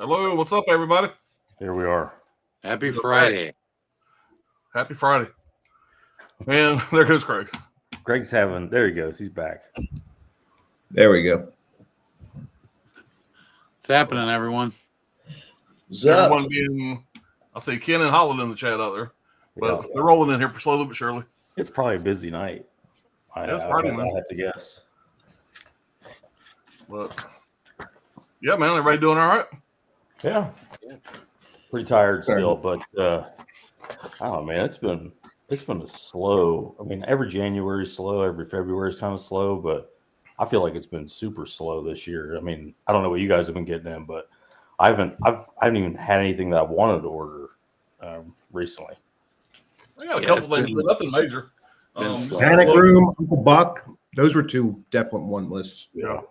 Hello, what's up, everybody? Here we are. Happy Friday. Happy Friday. And there goes Craig. Greg's having, there he goes. He's back. There we go. What's happening, everyone? What's up? Everyone being, I see Ken and Holland in the chat out there. But Yeah. they're rolling in here slowly but surely. It's probably a busy night. It's Friday, man. I have to guess. But yeah, man, everybody doing all right? Yeah. Pretty tired still, but I don't know, man. It's been a slow. I mean, every January is slow, every February is kind of slow, but I feel like it's been super slow this year. I mean, I don't know what you guys have been getting in, but I haven't even had anything that I wanted to order recently. I got a couple things, but nothing major. Panic Room, Uncle Buck. Those were two definite one lists. Yeah,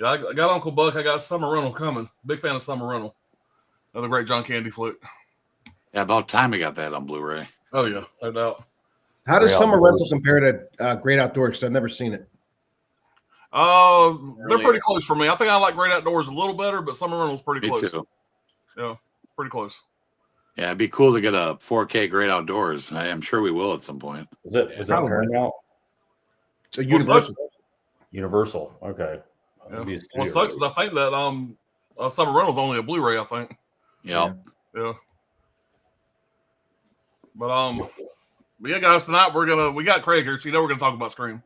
I got Uncle Buck. I got Summer Rental coming. Big fan of Summer Rental. Another great John Candy flick. Yeah, about time we got that on Blu-ray. Oh, yeah, no doubt. How does Great Summer Outdoors. Rental compare to Great Outdoors? Because I've never seen it. They're pretty close for me. I think I like Great Outdoors a little better, but Summer Rental's pretty Me close. too. Yeah, pretty close. Yeah, it'd be cool to get a 4K Great Outdoors. I am sure we will at some point. Was that Probably. turned out? It's a What's Universal. Universal. Okay. Yeah. Maybe it's What sucks is I think that Summer Rental's only a Blu-ray, I think. Yeah. Yeah. But yeah, guys, tonight we got Craig here, so you know we're gonna talk about Scream.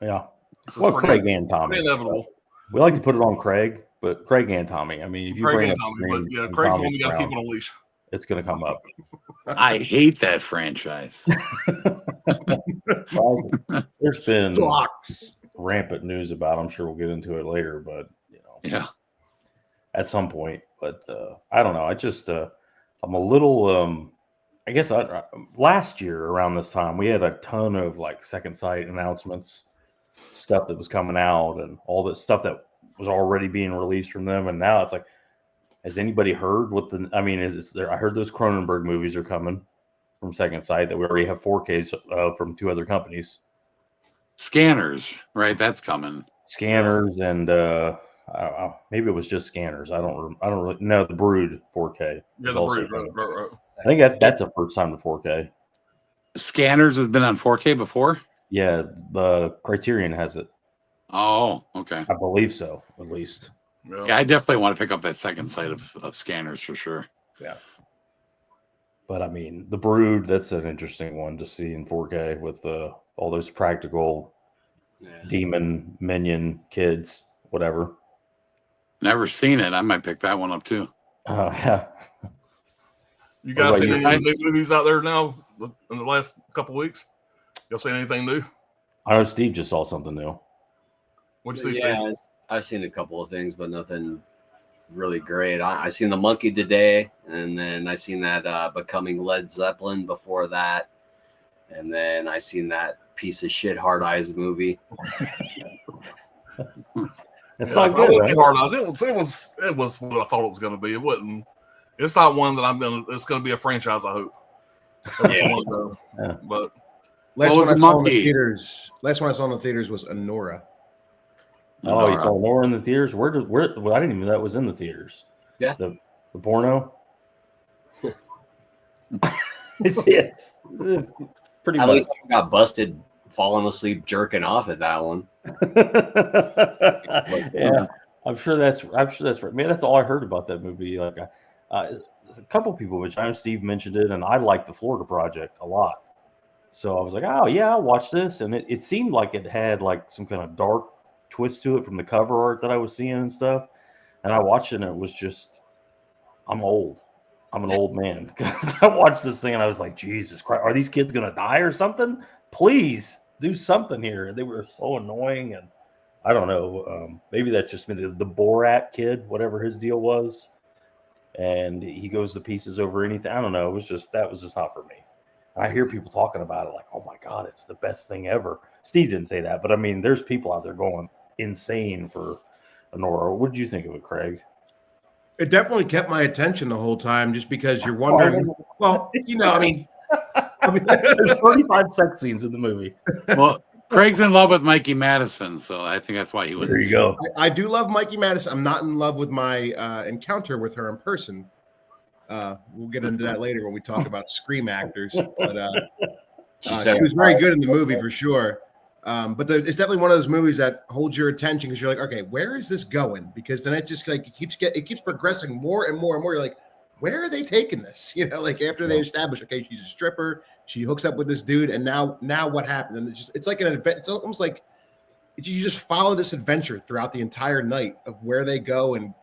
Yeah. This is Well, pretty- Craig and Tommy. pretty inevitable. We like to put it on Craig, but Craig and Tommy. I mean, if you Craig bring and up Tommy, Scream but yeah, and Craig's the Tommy one we gotta keep Brown, on a leash. it's going to come up. I hate that franchise. Well, there's been Sucks. rampant news about it. I'm sure we'll get into it later, but Yeah. at some point. But I don't know. I just I'm a little I guess last year around this time we had a ton of like Second Sight announcements, stuff that was coming out, and all this stuff that was already being released from them. And now it's like, has anybody heard what the? I mean, is there? I heard those Cronenberg movies are coming from Second Sight that we already have 4Ks from two other companies. Scanners, right? That's coming. Scanners and I don't know, maybe it was just Scanners. I don't really know. The Brood 4K. Yeah, is the also Brood, coming. right. I think that's a first time to 4K. Scanners has been on 4K before? Yeah, the Criterion has it. Oh, okay. I believe so, at least. Yeah, I definitely want to pick up that Second Sight of Scanners for sure. But I mean, the Brood, that's an interesting one to see in 4K with all those practical demon minion kids, whatever. Never seen it. I might pick that one up too. Yeah. You What guys about seen you? any new movies out there now in the last couple weeks? Y'all seen anything new? I know Steve just saw something new. What'd you see, Yeah, Steve? I've seen a couple of things, but nothing really great. I seen The Monkey today, and then I seen that Becoming Led Zeppelin before that, and then I seen that piece of shit Hard Eyes movie. It's Yeah, not I good, wouldn't right? say Hard Eyes. It was what I thought it was going to be. It wasn't. It's not one that it's going to be a franchise. I hope. That's Yeah. one, though. Yeah. But Last What one was I the saw in the monkey? theaters. Last one I saw in the theaters was Anora. Oh, you Nora. saw Laura in the theaters? Where? Well, I didn't even know that was in the theaters. Yeah. The porno? it's pretty At much. least I got busted falling asleep jerking off at that one. Yeah, I'm sure that's right. Man, that's all I heard about that movie. Like, there's a couple people, which I know Steve mentioned it, and I like the Florida Project a lot. So I was like, oh yeah, I'll watch this, and it seemed like it had like some kind of dark twist to it from the cover art that I was seeing and stuff. And I watched it, and it was just, I'm old. I'm an old man because I watched this thing and I was like, Jesus Christ, are these kids gonna die or something? Please do something here. They were so annoying, and I don't know. Maybe that's just me, the Borat kid, whatever his deal was, and he goes to pieces over anything. I don't know. That was just not for me. I hear people talking about it like, oh my God, it's the best thing ever. Steve didn't say that, but I mean, there's people out there going insane for Anora. What did you think of it, Craig? It definitely kept my attention the whole time, just because you're wondering. Well, I mean, There's 35 sex scenes in the movie. Well, Craig's in love with Mikey Madison, so I think that's why he wouldn't. There you go. I do love Mikey Madison. I'm not in love with my encounter with her in person. We'll get into that later when we talk about Scream actors. But she was very good in the movie for sure. But it's definitely one of those movies that holds your attention because you're like, okay, where is this going? Because then it just like it keeps progressing more and more and more. You're like, where are they taking this? You know, like after they establish, okay, she's a stripper, she hooks up with this dude, and now what happened? And it's like an event. It's almost like you just follow this adventure throughout the entire night of where they go, and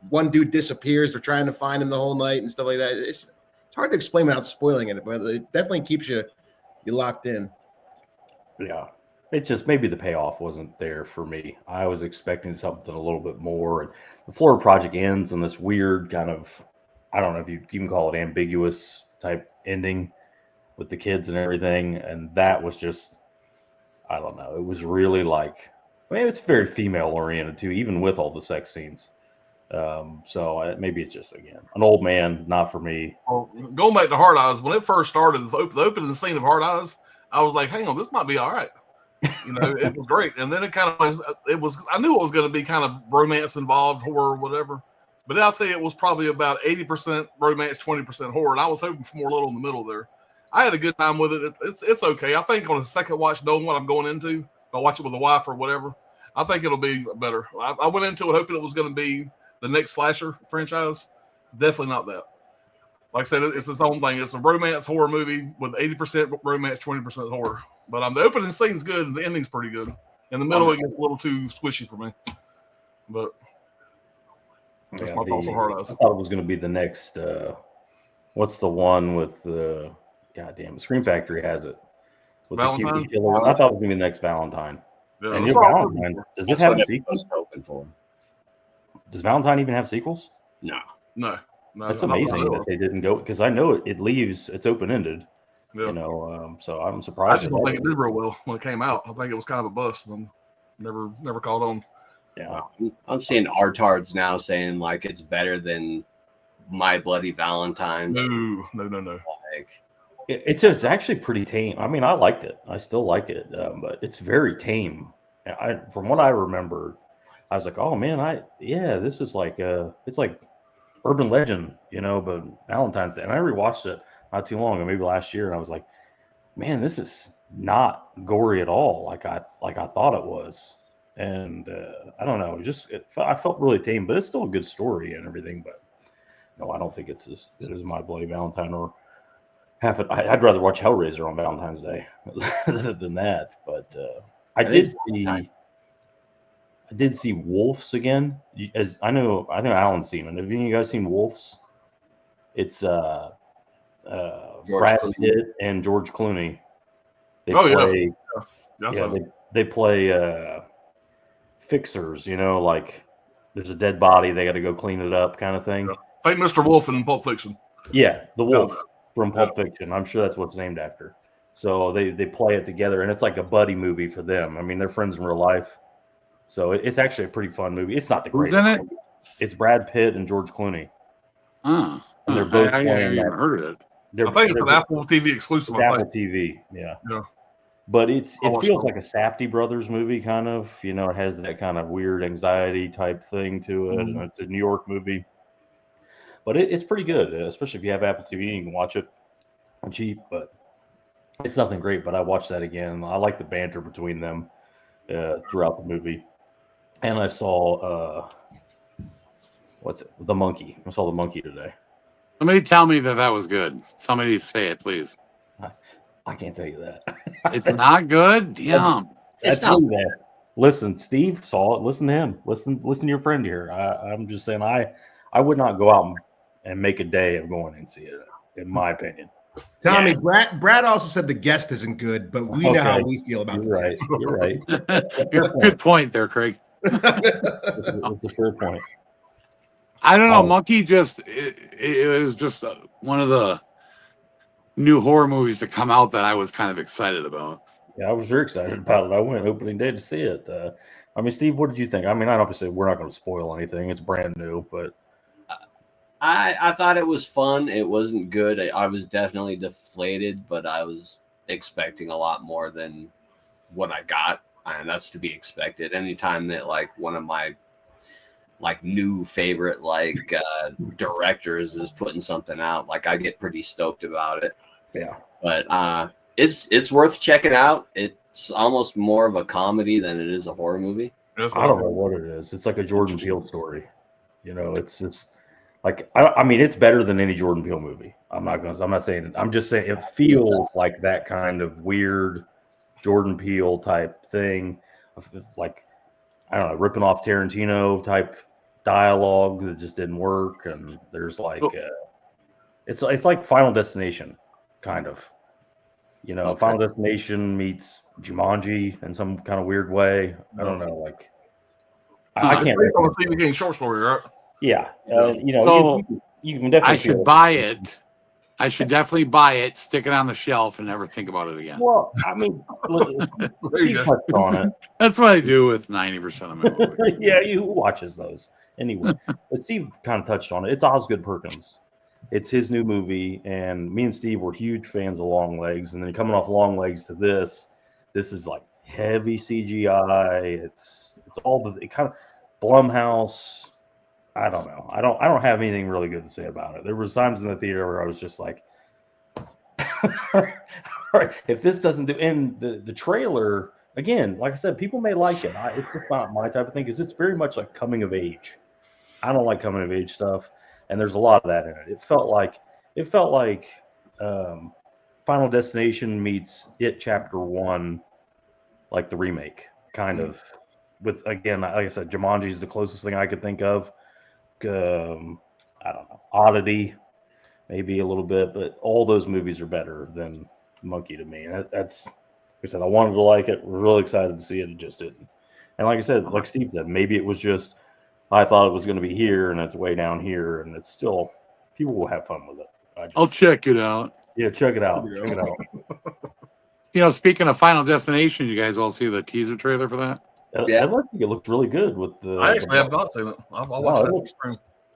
one dude disappears. They're trying to find him the whole night and stuff like that. It's hard to explain without spoiling it, but it definitely keeps you locked in. Yeah. It's just maybe the payoff wasn't there for me. I was expecting something a little bit more. And the Florida Project ends in this weird kind of, I don't know if you can call it ambiguous type ending with the kids and everything. And that was just, I don't know. It was really like, I mean, it's very female oriented too, even with all the sex scenes. So maybe it's just, again, an old man, not for me. Well, going back to Hard Eyes, when it first started, the opening scene of Hard Eyes, I was like, hang on, this might be all right. You know, it was great. And then it kind of was, I knew it was going to be kind of romance involved, horror, whatever. But I'll tell you, it was probably about 80% romance, 20% horror. And I was hoping for more little in the middle there. I had a good time with it. It's okay. I think on a second watch, knowing what I'm going into, if I watch it with a wife or whatever, I think it'll be better. I went into it hoping it was going to be the next slasher franchise. Definitely not that. Like I said, it's its own thing. It's a romance horror movie with 80% romance, 20% horror. But the opening scene's good, and the ending's pretty good. In the middle, it gets a little too squishy for me. But that's my thoughts on Hard Eyes. I thought it was going to be the next. What's the one with the goddamn Scream Factory has it with Valentine? the cutie killer? I thought it was going to be the next Valentine. Yeah, And that's your what I'm Valentine, hoping for. does it That's have what a sequel? I was hoping for. Does Valentine even have sequels? No. No, That's not amazing really. that they didn't go, because I know it leaves, it's open ended. Yeah. You know, so I'm I surprised. just don't think it did real well when it came out. I think it was kind of a bust and never caught on. Yeah. I'm seeing artards now saying like it's better than My Bloody Valentine. No. Like, It's actually pretty tame. I mean, I liked it. I still like it, but it's very tame. From what I remember, I was like, oh man, this is like it's like urban legend, you know, but Valentine's Day. And I rewatched it not too long ago, maybe last year, and I was like, man, this is not gory at all, like I thought it was. And I don't know, I felt really tame, but it's still a good story and everything. But no, I don't think it's as good as My Bloody Valentine or half it. I'd rather watch Hellraiser on Valentine's Day than that. But I did see Wolves again. As I think Alan's seen it. Have any of you guys seen Wolves? It's Brad Pitt and George Clooney. They play, they play fixers. You know, like there's a dead body, they got to go clean it up, kind of thing. Yeah. Fake Mr. Wolf in Pulp Fiction. Yeah, the wolf from Pulp Fiction. I'm sure that's what it's named after. So they play it together, and it's like a buddy movie for them. I mean, they're friends in real life. So it's actually a pretty fun movie. It's not the Who's greatest. in it? Movie. It's Brad Pitt and George Clooney. Oh, And they're both I playing haven't even that. heard of it. I think it's an Apple TV exclusive. I Apple think. TV, yeah. Yeah. But it watch feels that. like a Safdie Brothers movie, kind of. You know, it has that kind of weird anxiety type thing to it, and it's a New York movie. But it's pretty good, especially if you have Apple TV. You can watch it cheap, but it's nothing great. But I watched that again. I like the banter between them throughout the movie. And I saw The Monkey. I saw The Monkey today. Somebody tell me that was good. Somebody say it, please. I can't tell you that. It's not good. Damn. That's really bad. Listen, Steve saw it. Listen to him. Listen to your friend here. I'm just saying, I would not go out and make a day of going and see it, in my opinion. Tommy, Brad also said the guest isn't good, but we know how we feel about You're the right. You're right. Good point there, Craig. It's a fair point. I don't know. Monkey it was just one of the new horror movies to come out that I was kind of excited about. Yeah, I was very excited about it. I went opening day to see it. I mean, Steve, what did you think? I mean, obviously, we're not going to spoil anything. It's brand new, but I thought it was fun. It wasn't good. I was definitely deflated, but I was expecting a lot more than what I got, and that's to be expected. Anytime that like one of my like new favorite like directors is putting something out, like I get pretty stoked about it. Yeah. But it's worth checking out. It's almost more of a comedy than it is a horror movie. That's I don't know what it is. It's like a Jordan Peele story. You know, it's like I mean, it's better than any Jordan Peele movie. I'm not saying it. I'm just saying it feels like that kind of weird Jordan Peele type thing, like I don't know, ripping off Tarantino type dialogue that just didn't work. And there's like it's like Final Destination, kind of. You know, Okay. Final Destination meets Jumanji in some kind of weird way. I don't know, like I can't. Based on a Stephen King short story, right? Yeah, you know, So, you can definitely. I should buy it. I should definitely buy it, stick it on the shelf, and never think about it again. Well, I mean, look, There you Steve go. touched on That's what I do with 90% of my movies. it. Yeah, who watches those anyway? But Steve kind of touched on it. It's Osgood Perkins. It's his new movie, and me and Steve were huge fans of Long Legs. And then coming off Long Legs to this is like heavy CGI. It's all it kind of Blumhouse. I don't know. I don't have anything really good to say about it. There was times in the theater where I was just like, all right, if this doesn't do, and the trailer again, like I said, people may like it. It's just not my type of thing because it's very much like coming of age. I don't like coming of age stuff, and there's a lot of that in it. It felt like Final Destination meets It Chapter 1, like the remake, kind of. With again, like I said, Jumanji is the closest thing I could think of. I don't know, Oddity, maybe a little bit, but all those movies are better than Monkey to me. That's like I said, I wanted to like it. We're really excited to see it. It just didn't. And like I said, like Steve said, maybe it was just I thought it was going to be here, and it's way down here, and it's still people will have fun with it. I'll check it out. Yeah, check it out. Check it out. You know, speaking of Final Destination, you guys all see the teaser trailer for that? Yeah. I think it looked really good with the. I actually have not seen it. I'll watch it that. looks-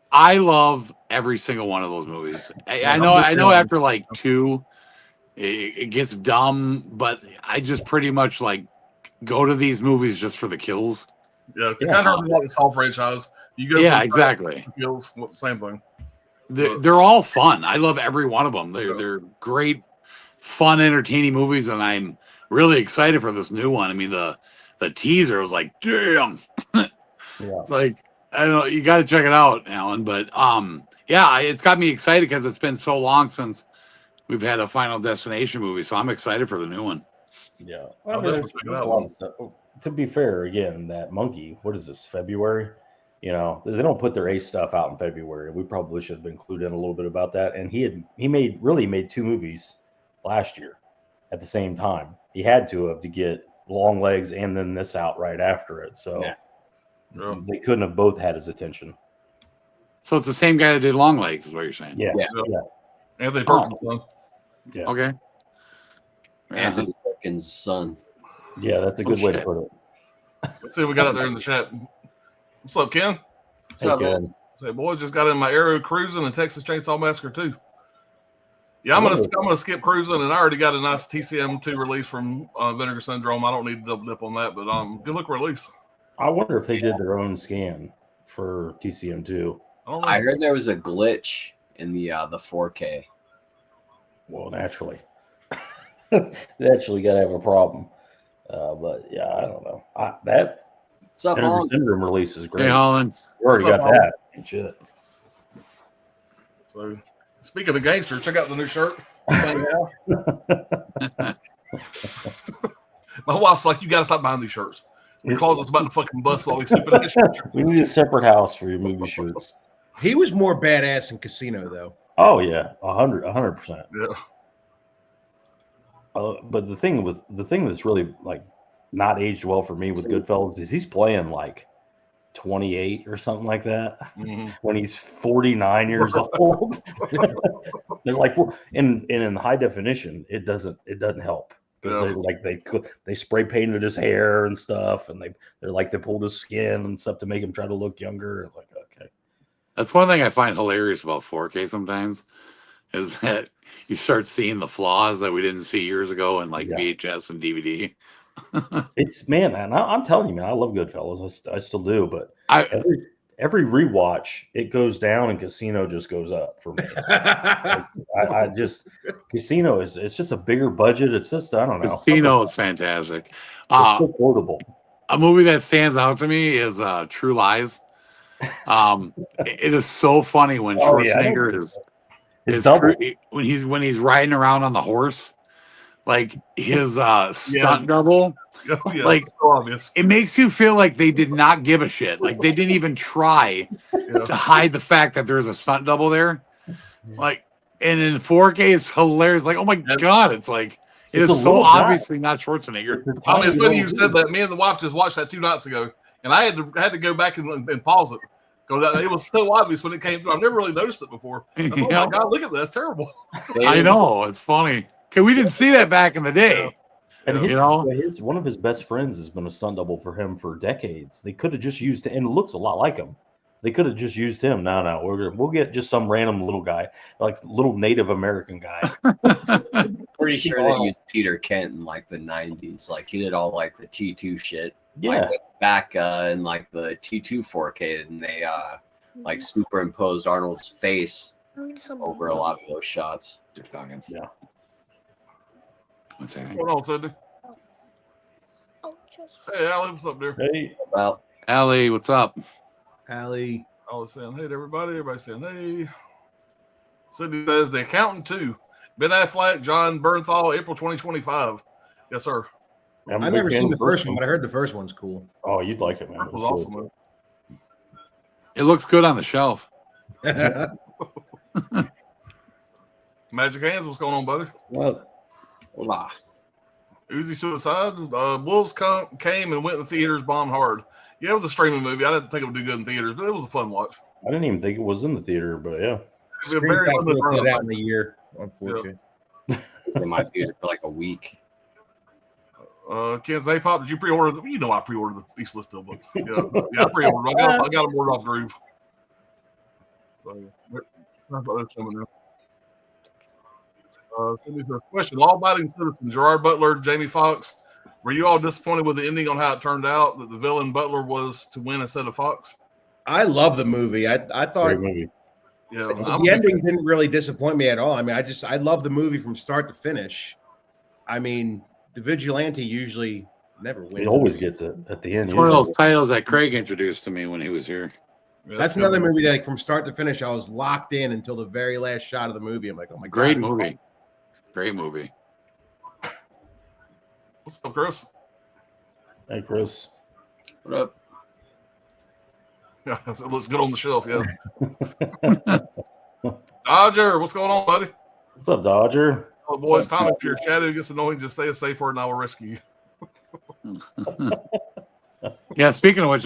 I love every single one of those movies. I know after like 2, it gets dumb, but I just pretty much like go to these movies just for the kills. Yeah, it kind of like the Saw franchise. You go, Yeah, exactly. Kills, same thing. They're all fun. I love every one of them. They're great, fun, entertaining movies, and I'm really excited for this new one. I mean, the teaser was like, damn. Yeah. It's like, I don't know, you got to check it out, Alan. But yeah, it's got me excited because it's been so long since we've had a Final Destination movie. So I'm excited for the new one. Yeah. I'll I mean, definitely there's check it a out. lot of stuff. To be fair, again, that Monkey, what is this, February? You know, they don't put their Ace stuff out in February. We probably should have included in a little bit about that. And he made 2 movies last year at the same time. He had to get Long Legs and then this out right after it. So Yeah. they couldn't have both had his attention. So it's the same guy that did Long Legs, is what you're saying? Yeah. Yeah. Yeah. Anthony Perkins' son. Yeah. Okay. Anthony Perkins' son. Yeah, that's a good way to put it. Let's see what we got out there in the chat. What's up, Ken? What's Hey, up, Ken. Say, boys, just got in my Arrow Cruising and Texas Chainsaw Massacre 2. Yeah, I'm gonna skip Cruising, and I already got a nice TCM2 release from Vinegar Syndrome. I don't need to double dip on that, but good look release. I wonder if they did their own scan for TCM2. I don't know. I heard there was a glitch in the 4K. Well, naturally. Naturally got to have a problem. But yeah, I don't know. That What's up, Vinegar Holland? Syndrome release is great. Hey, Holland. We already What's got up, that. Shit. So, speaking of gangster, check out the new shirt. My wife's like, you got to stop buying these shirts. Your closet's about to fucking bust all these stupid ass shirts. We need a separate house for your movie shirts. He was more badass in Casino, though. Oh yeah, 100%. Yeah. But the thing that's really like not aged well for me with Goodfellas is he's playing like 28 or something like that Mhm. when he's 49 years old. They're like, in high definition, it doesn't help because they spray painted his hair and stuff, and they pulled his skin and stuff to make him try to look younger. Like, okay, That's one thing I find hilarious about 4K sometimes is that you start seeing the flaws that we didn't see years ago in like Yeah. VHS and DVD. It's man, and I'm telling you, man, I love Goodfellas. I still do, but I every rewatch, it goes down and Casino just goes up for me. I just Casino it's just a bigger budget. It's just I don't know. Casino is fantastic. It's so quotable. A movie that stands out to me is True Lies. It is so funny when Schwarzenegger is double. when he's riding around on the horse, like his stunt double. Yeah, Like, so obvious. it makes you feel like they did not give a shit. Like they didn't even try to hide the fact that there's a stunt double there. Like, and in 4K, it's hilarious. Like, oh my god, it's like it It's is a so little guy. obviously not Schwarzenegger. I mean, it's funny you said that. Me and the wife just watched that 2 nights ago, and I had to go back and pause it because it was so obvious when it came through. I've never really noticed it before. I thought, oh Yeah. my god, look at that! That's terrible. I know, it's funny. Cause we didn't see that back in the day. And You know? one of his best friends has been a stunt double for him for decades. They could have just used him, and it looks a lot like him. They could have just used him. No, we'll get just some random little guy, like little Native American guy. Pretty sure they used Peter Kent in like the 90s. Like he did all like the T2 shit. Yeah, Like, back in like the T2 4K, and they like superimposed Arnold's face over a lot of those shots. yeah. What's that? What's going on, Cindy? Hey, Allie, what's up, there? Hey, Well, Allie, what's up? Allie. I was saying hey to everybody. Everybody saying hey. Cindy says The Accountant 2. Ben Affleck, John Bernthal, April 2025. Yes, sir. I'm a I've big never fan seen of the first one, but I heard the first one's cool. Oh, you'd like it, man. That was It's awesome. good. Man. It looks good on the shelf. Magic Hands, what's going on, buddy? well, hola. Uzi Suicide. Wolves came and went in the theaters, bombed hard. Yeah, it was a streaming movie. I didn't think it would do good in theaters, but it was a fun watch. I didn't even think it was in the theater, but yeah. It was a very Screen limited Factory put it run. out in the year on 4K. In my theater for like a week. Kansas A-Pop, did you pre-order? You know I pre-ordered the East West Steelbooks. Yeah, I pre-ordered. I got them ordered off Groove. So, that's coming now. Somebody says, question: law-abiding citizen Gerard Butler, Jamie Foxx. Were you all disappointed with the ending on how it turned out? That the villain Butler was to win instead of Fox? I love the movie. I thought Great movie. Yeah, the ending didn't really disappoint me at all. I mean, I love the movie from start to finish. I mean, the vigilante usually never wins. He always gets it at the end. It's one of usually. those titles that Craig introduced to me when he was here. Yeah, That's another movie that, like, from start to finish, I was locked in until the very last shot of the movie. I'm like, oh my god, Great movie. Great movie. What's up, Chris? Hey, Chris. What up? Yeah, it looks good on the shelf. Yeah. Dodger, what's going on, buddy? What's up, Dodger? Oh, boys, Tom, if your shadow gets annoying, just say a safe word and I will rescue you. Yeah, speaking of which,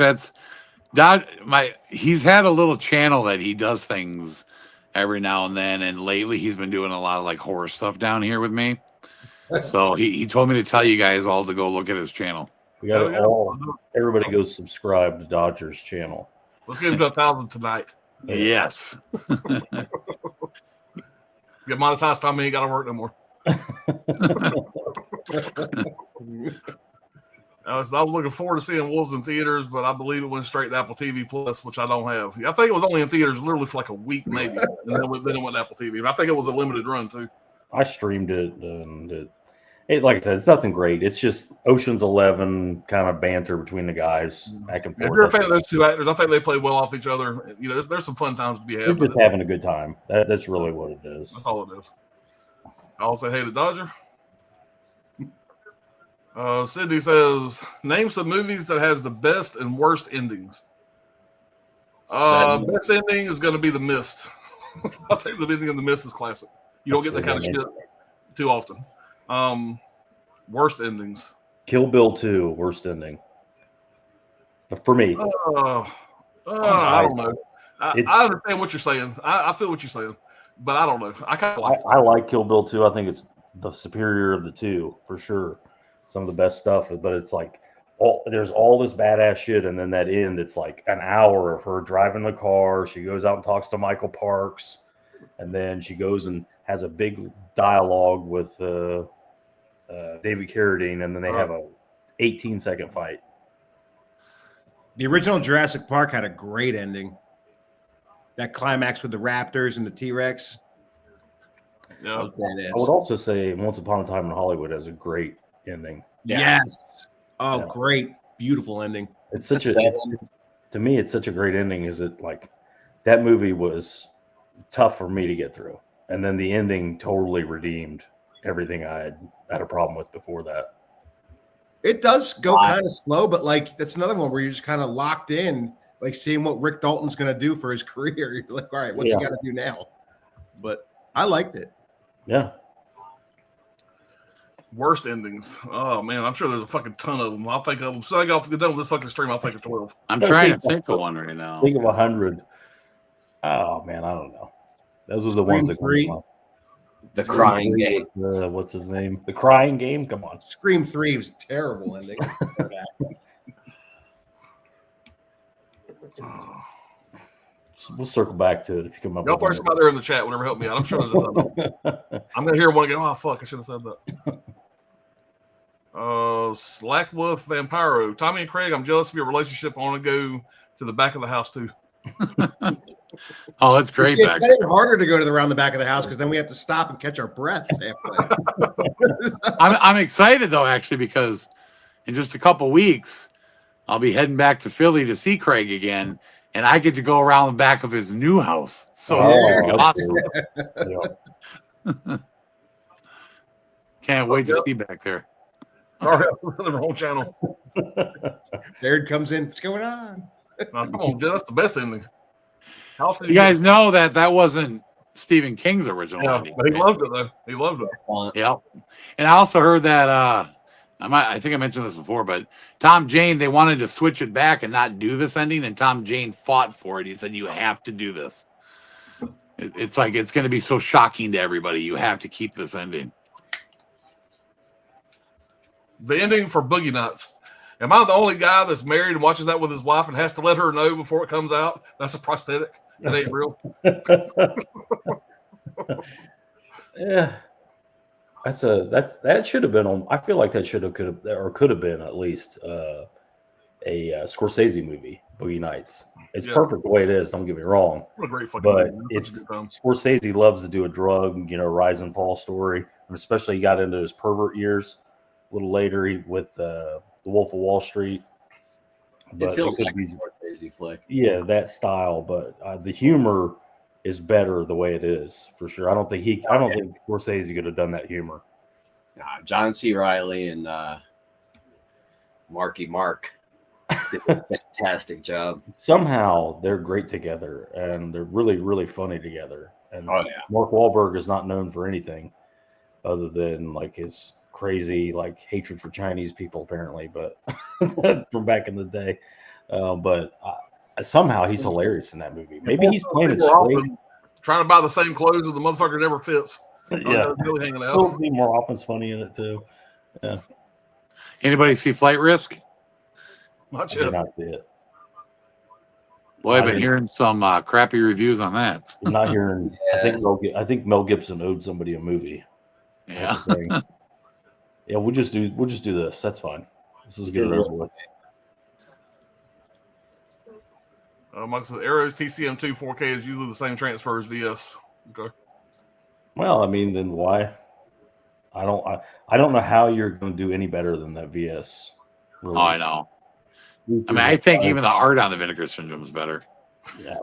he's had a little channel that he does things every now and then, and lately he's been doing a lot of like horror stuff down here with me. So he told me to tell you guys all to go look at his channel. We got Oh, it yeah. all. Everybody go subscribe to Dodger's channel. Let's get him to 1,000 tonight. Yes. Get monetized, Tom. He ain't got to work no more. I was looking forward to seeing Wolves in theaters, but I believe it went straight to Apple TV Plus, which I don't have. I think it was only in theaters literally for like a week, maybe, and then it went to Apple TV. But I think it was a limited run too. I streamed it, and it like I said, it's nothing great. It's just Ocean's 11 kind of banter between the guys back and If forth. you're a fan of those two actors, I think they play well off each other. You know, there's some fun times to be They're had. just having a good time. That's really what it is. That's all it is. I'll say hey to Dodger. Sydney says, name some movies that has the best and worst endings. Best ending is going to be The Mist. I think the ending of The Mist is classic. You don't get that kind of shit too often. Worst endings. Kill Bill 2, worst ending. But for me, I don't know. I understand what you're saying. I feel what you're saying, but I don't know. I kind of like it. I like Kill Bill 2. I think it's the superior of the two for sure. Some of the best stuff, but it's like there's all this badass shit, and then that end, it's like an hour of her driving the car. She goes out and talks to Michael Parks, and then she goes and has a big dialogue with David Carradine, and then they have 18-second fight. The original Jurassic Park had a great ending. That climax with the raptors and the T-Rex. Yeah. I would also say Once Upon a Time in Hollywood has a great ending. Yes. Oh, Yeah. great. Beautiful ending. It's such a to me, it's such a great ending. Is it like that movie was tough for me to get through, and then the ending totally redeemed everything I had a problem with before that. It does go kind of slow, but like that's another one where you're just kind of locked in, like seeing what Rick Dalton's going to do for his career. You're like, all right, what's he got to do now? But I liked it. Yeah. Worst endings. Oh man, I'm sure there's a fucking ton of them. I'll think of them. So I got to get done with this fucking stream. I'll think of 12. I'm trying to think of one right now. Think of 100. Oh man, I don't know. Those were the ones that Scream 3. The Crying Game. What's his name? The Crying Game. Come on. Scream 3 was a terrible ending. We'll circle back to it if you come up. Y'all with throw one. somebody there in the chat. Whatever, help me out. I'm sure there's a ton. I'm gonna hear one again. Oh fuck! I should have said that. Slackwolf Vampiro. Tommy and Craig, I'm jealous of your relationship. I want to go to the back of the house too. Oh, that's great. It's getting harder to go to around the back of the house because then we have to stop and catch our breaths halfway. I'm excited though, actually, because in just a couple weeks, I'll be heading back to Philly to see Craig again, and I get to go around the back of his new house. So awesome! Yeah. Can't wait to see back there. Sorry, I was on the wrong channel. Jared comes in. What's going on? Now, come on, Jay, that's the best ending. You guys know that wasn't Stephen King's original Yeah, ending. but he loved it though. He loved it. Yep. And I also heard that I think I mentioned this before, but Tom Jane, they wanted to switch it back and not do this ending, and Tom Jane fought for it. He said, "You have to do this. It's like it's going to be so shocking to everybody. You have to keep this ending." The ending for Boogie Nights. Am I the only guy that's married and watches that with his wife and has to let her know before it comes out? That's a prosthetic. That ain't real. Yeah. That should have been on. I feel like that could have been at least a Scorsese movie, Boogie Nights. It's perfect the way it is. Don't get me wrong. What a great fucking But movie. it's Scorsese loves to do a drug, rise and fall story, and especially he got into his pervert years a little later with The Wolf of Wall Street. But It feels like a Scorsese flick. Yeah, that style. But the humor is better the way it is for sure. I don't think Scorsese could have done that humor. John C. Reilly and Marky Mark did a fantastic job. Somehow they're great together, and they're really, really funny together. And Mark Wahlberg is not known for anything other than like his crazy hatred for Chinese people, apparently, but from back in the day. But somehow he's hilarious in that movie. Maybe he's playing it straight. Trying to buy the same clothes and the motherfucker never fits. Yeah, really hanging out. He'll be more often funny in it too. Yeah. Anybody see Flight Risk? Not I did yet. not see it. Boy, I've been hearing some crappy reviews on that. I'm not hearing. I think Mel Gibson owed somebody a movie. Yeah. Yeah, we'll just do this. That's fine. This is get it over with. Mike says Arrow's TCM2 4K is usually the same transfer as VS. Okay. Well, I mean, then why? I don't know how you're going to do any better than that VS. Release. Oh, I know. I mean, I think even the art on the Vinegar Syndrome is better. Yeah.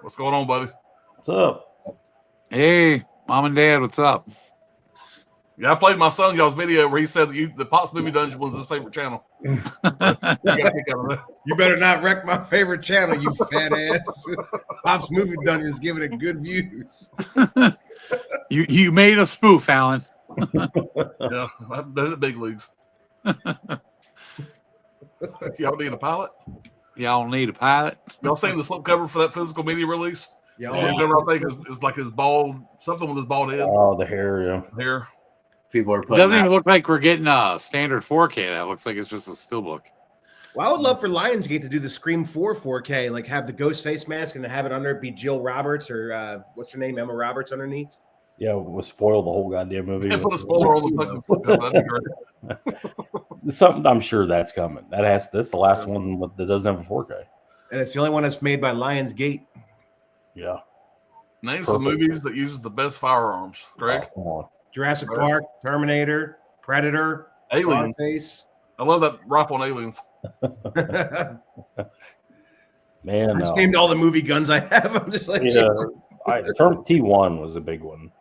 What's going on, buddy? What's up? Hey, Mom and Dad, what's up? Yeah, I played my son y'all's video where he said that the Pops Movie Dungeon was his favorite channel. You got a kick out of that. You better not wreck my favorite channel, you fat ass. Pop's Movie Dungeon's giving it good views. You made a spoof, Alan. Yeah, I've done it at big leagues. Y'all need a pilot? Y'all need a pilot. Y'all seen the slipcover for that physical media release? Yeah. I think is like his bald, something with his bald head. Oh, the hair, yeah. Hair. People are It putting doesn't even look like we're getting a standard 4K. That looks like it's just a steelbook. Well, I would love for Lionsgate to do the Scream 4 4K, like have the ghost face mask and have it under it be Jill Roberts or what's her name, Emma Roberts underneath. Yeah, we'll spoil the whole goddamn movie. And put a spoiler on the fucking slipcover. That'd be great. something I'm sure that's coming. That's the last one that doesn't have a 4K. And it's the only one that's made by Lionsgate. Yeah. Name some movies that uses the best firearms, Greg. Oh, come on. Jurassic Park, Terminator, Predator, Aliens. Scarface. I love that rifle on Aliens. Man, I just named all the movie guns I have. I'm just like, yeah. T1 was a big one.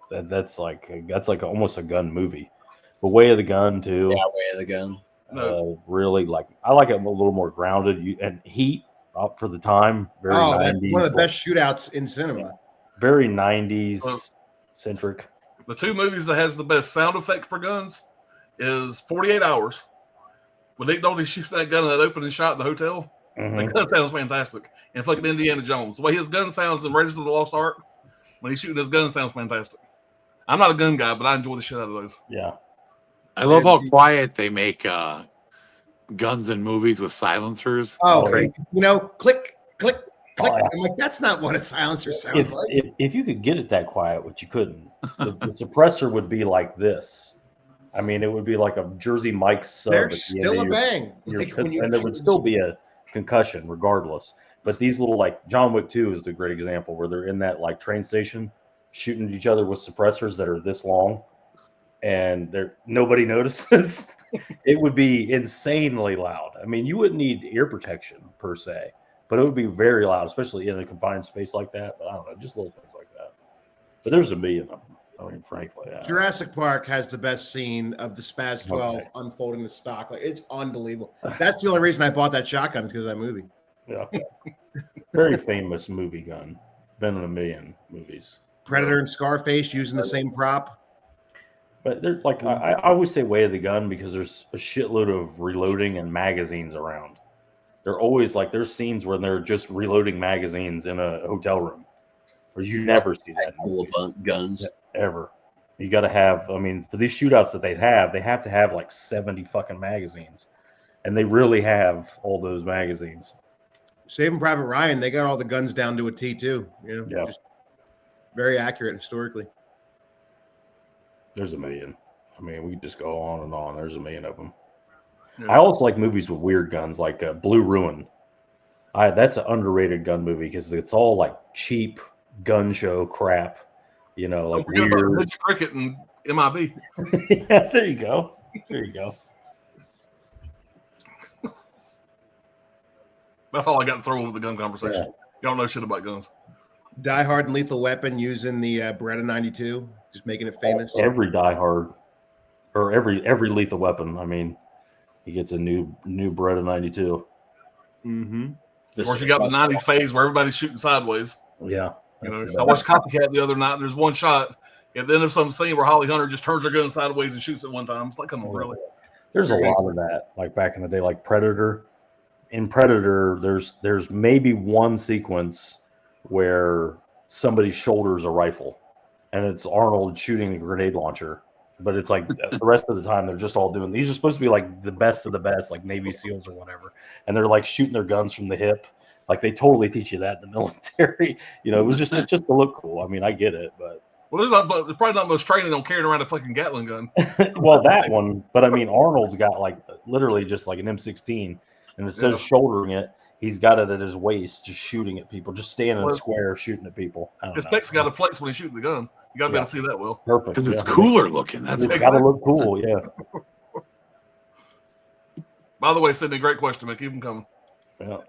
That's like almost a gun movie. But Way of the Gun too. Yeah, Way of the Gun. Really I like it a little more grounded. And Heat up for the time. Very 90s. One of the best shootouts in cinema. Very 90s centric. The two movies that has the best sound effect for guns is 48 Hours. When Nick Nolte shoots that gun in that opening shot in the hotel, that gun sounds fantastic. And fucking Indiana Jones. The way his gun sounds in Raiders of the Lost Ark, when he's shooting his gun, sounds fantastic. I'm not a gun guy, but I enjoy the shit out of those. Yeah. I love how quiet they make guns in movies with silencers. Oh, great. Click, click, click. Oh, yeah. I'm like, that's not what a silencer sounds like. If you could get it that quiet, which you couldn't, the suppressor would be like this. I mean, it would be like a Jersey Mike's sub. There's still a bang. And there would still be a concussion regardless. But these little, like John Wick 2 is the great example where they're in that like train station shooting at each other with suppressors that are this long and nobody notices. It would be insanely loud. I mean, you wouldn't need ear protection per se, but it would be very loud, especially in a confined space like that. But I don't know, just little things like that. But there's a million of them. I mean, frankly, Jurassic Park has the best scene of the Spaz 12 unfolding the stock. Like, it's unbelievable. That's the only reason I bought that shotgun is because of that movie. Yeah. Very famous movie gun. Been in a million movies. Predator and Scarface using the same prop. But there's like I always say Way of the Gun because there's a shitload of reloading and magazines around. They're always like there's scenes where they're just reloading magazines in a hotel room. Where you never see that. Cool guns. Ever. You got to have, I mean, for these shootouts that they have to have like 70 fucking magazines. And they really have all those magazines. Saving Private Ryan, they got all the guns down to a T too. Just very accurate historically. There's a million. I mean, we just go on and on. There's a million of them. Yeah. I also like movies with weird guns, like Blue Ruin. That's an underrated gun movie because it's all like cheap gun show crap. You know, like Don't forget about weird. Ninja Cricket and MIB. Yeah, there you go. There you go. That's all I got to throw over the gun conversation. Yeah. You don't know shit about guns. Die Hard and Lethal Weapon using the Beretta 92, just making it famous. Every Die Hard, or every Lethal Weapon. I mean, he gets a new Beretta 92. Mm-hmm. Of course, you got the 90s phase where everybody's shooting sideways. Yeah. I watched Copycat the other night. And there's one shot at the end of some scene where Holly Hunter just turns her gun sideways and shoots it one time. It's like, come on, really? There's a lot of that, like back in the day, like Predator. In Predator, there's maybe one sequence where somebody shoulders a rifle, and it's Arnold shooting a grenade launcher. But it's like the rest of the time they're just all doing. These are supposed to be like the best of the best, like Navy SEALs or whatever, and they're like shooting their guns from the hip. Like they totally teach you that in the military. It's just to look cool. I mean, I get it, but there's probably not much training on carrying around a fucking Gatling gun. well, that one. But I mean, Arnold's got like literally just like an M16, and instead of shouldering it, he's got it at his waist, just shooting at people, just standing in a square shooting at people. His pecs got to flex when he's shooting the gun. You got to be able to see that well. Perfect. Because it's cooler looking. That's it's got to look cool. Yeah. By the way, Sydney, great question, man. Keep them coming. Yeah.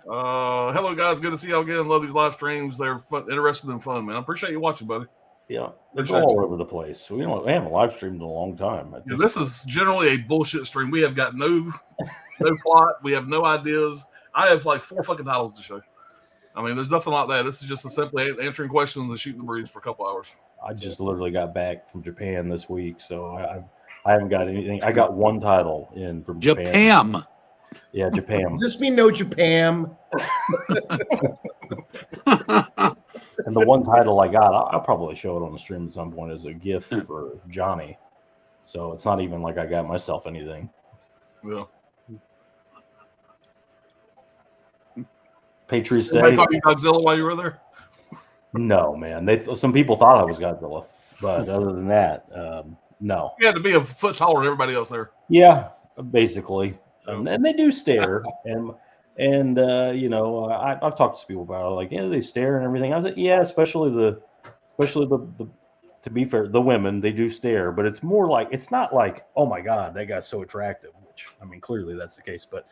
Hello, guys. Good to see y'all again. Love these live streams. They're fun, interesting and fun, man. I appreciate you watching, buddy. Yeah. They're all over the place. We haven't live streamed in a long time. This is generally a bullshit stream. We have got no plot. We have no ideas. I have like 4 fucking titles to show. I mean, there's nothing like that. This is just a simply answering questions and shooting the breeze for a couple hours. I just literally got back from Japan this week, so I haven't got anything. I got one title in from Japan. Yeah, Japan. Does this mean no Japan? And the one title I got, I'll probably show it on the stream at some point as a gift for Johnny. So it's not even like I got myself anything. Yeah. Patriots Did Day. you Godzilla while you were there? No, man. Some people thought I was Godzilla, but other than that, No. You had to be a foot taller than everybody else there. Yeah, basically, and they do stare, and you know, I've talked to people about it, like, yeah, they stare and everything. I was like, yeah, especially the to be fair, the women, they do stare, but it's more like, it's not like, oh my god, that guy's so attractive, which I mean, clearly that's the case, but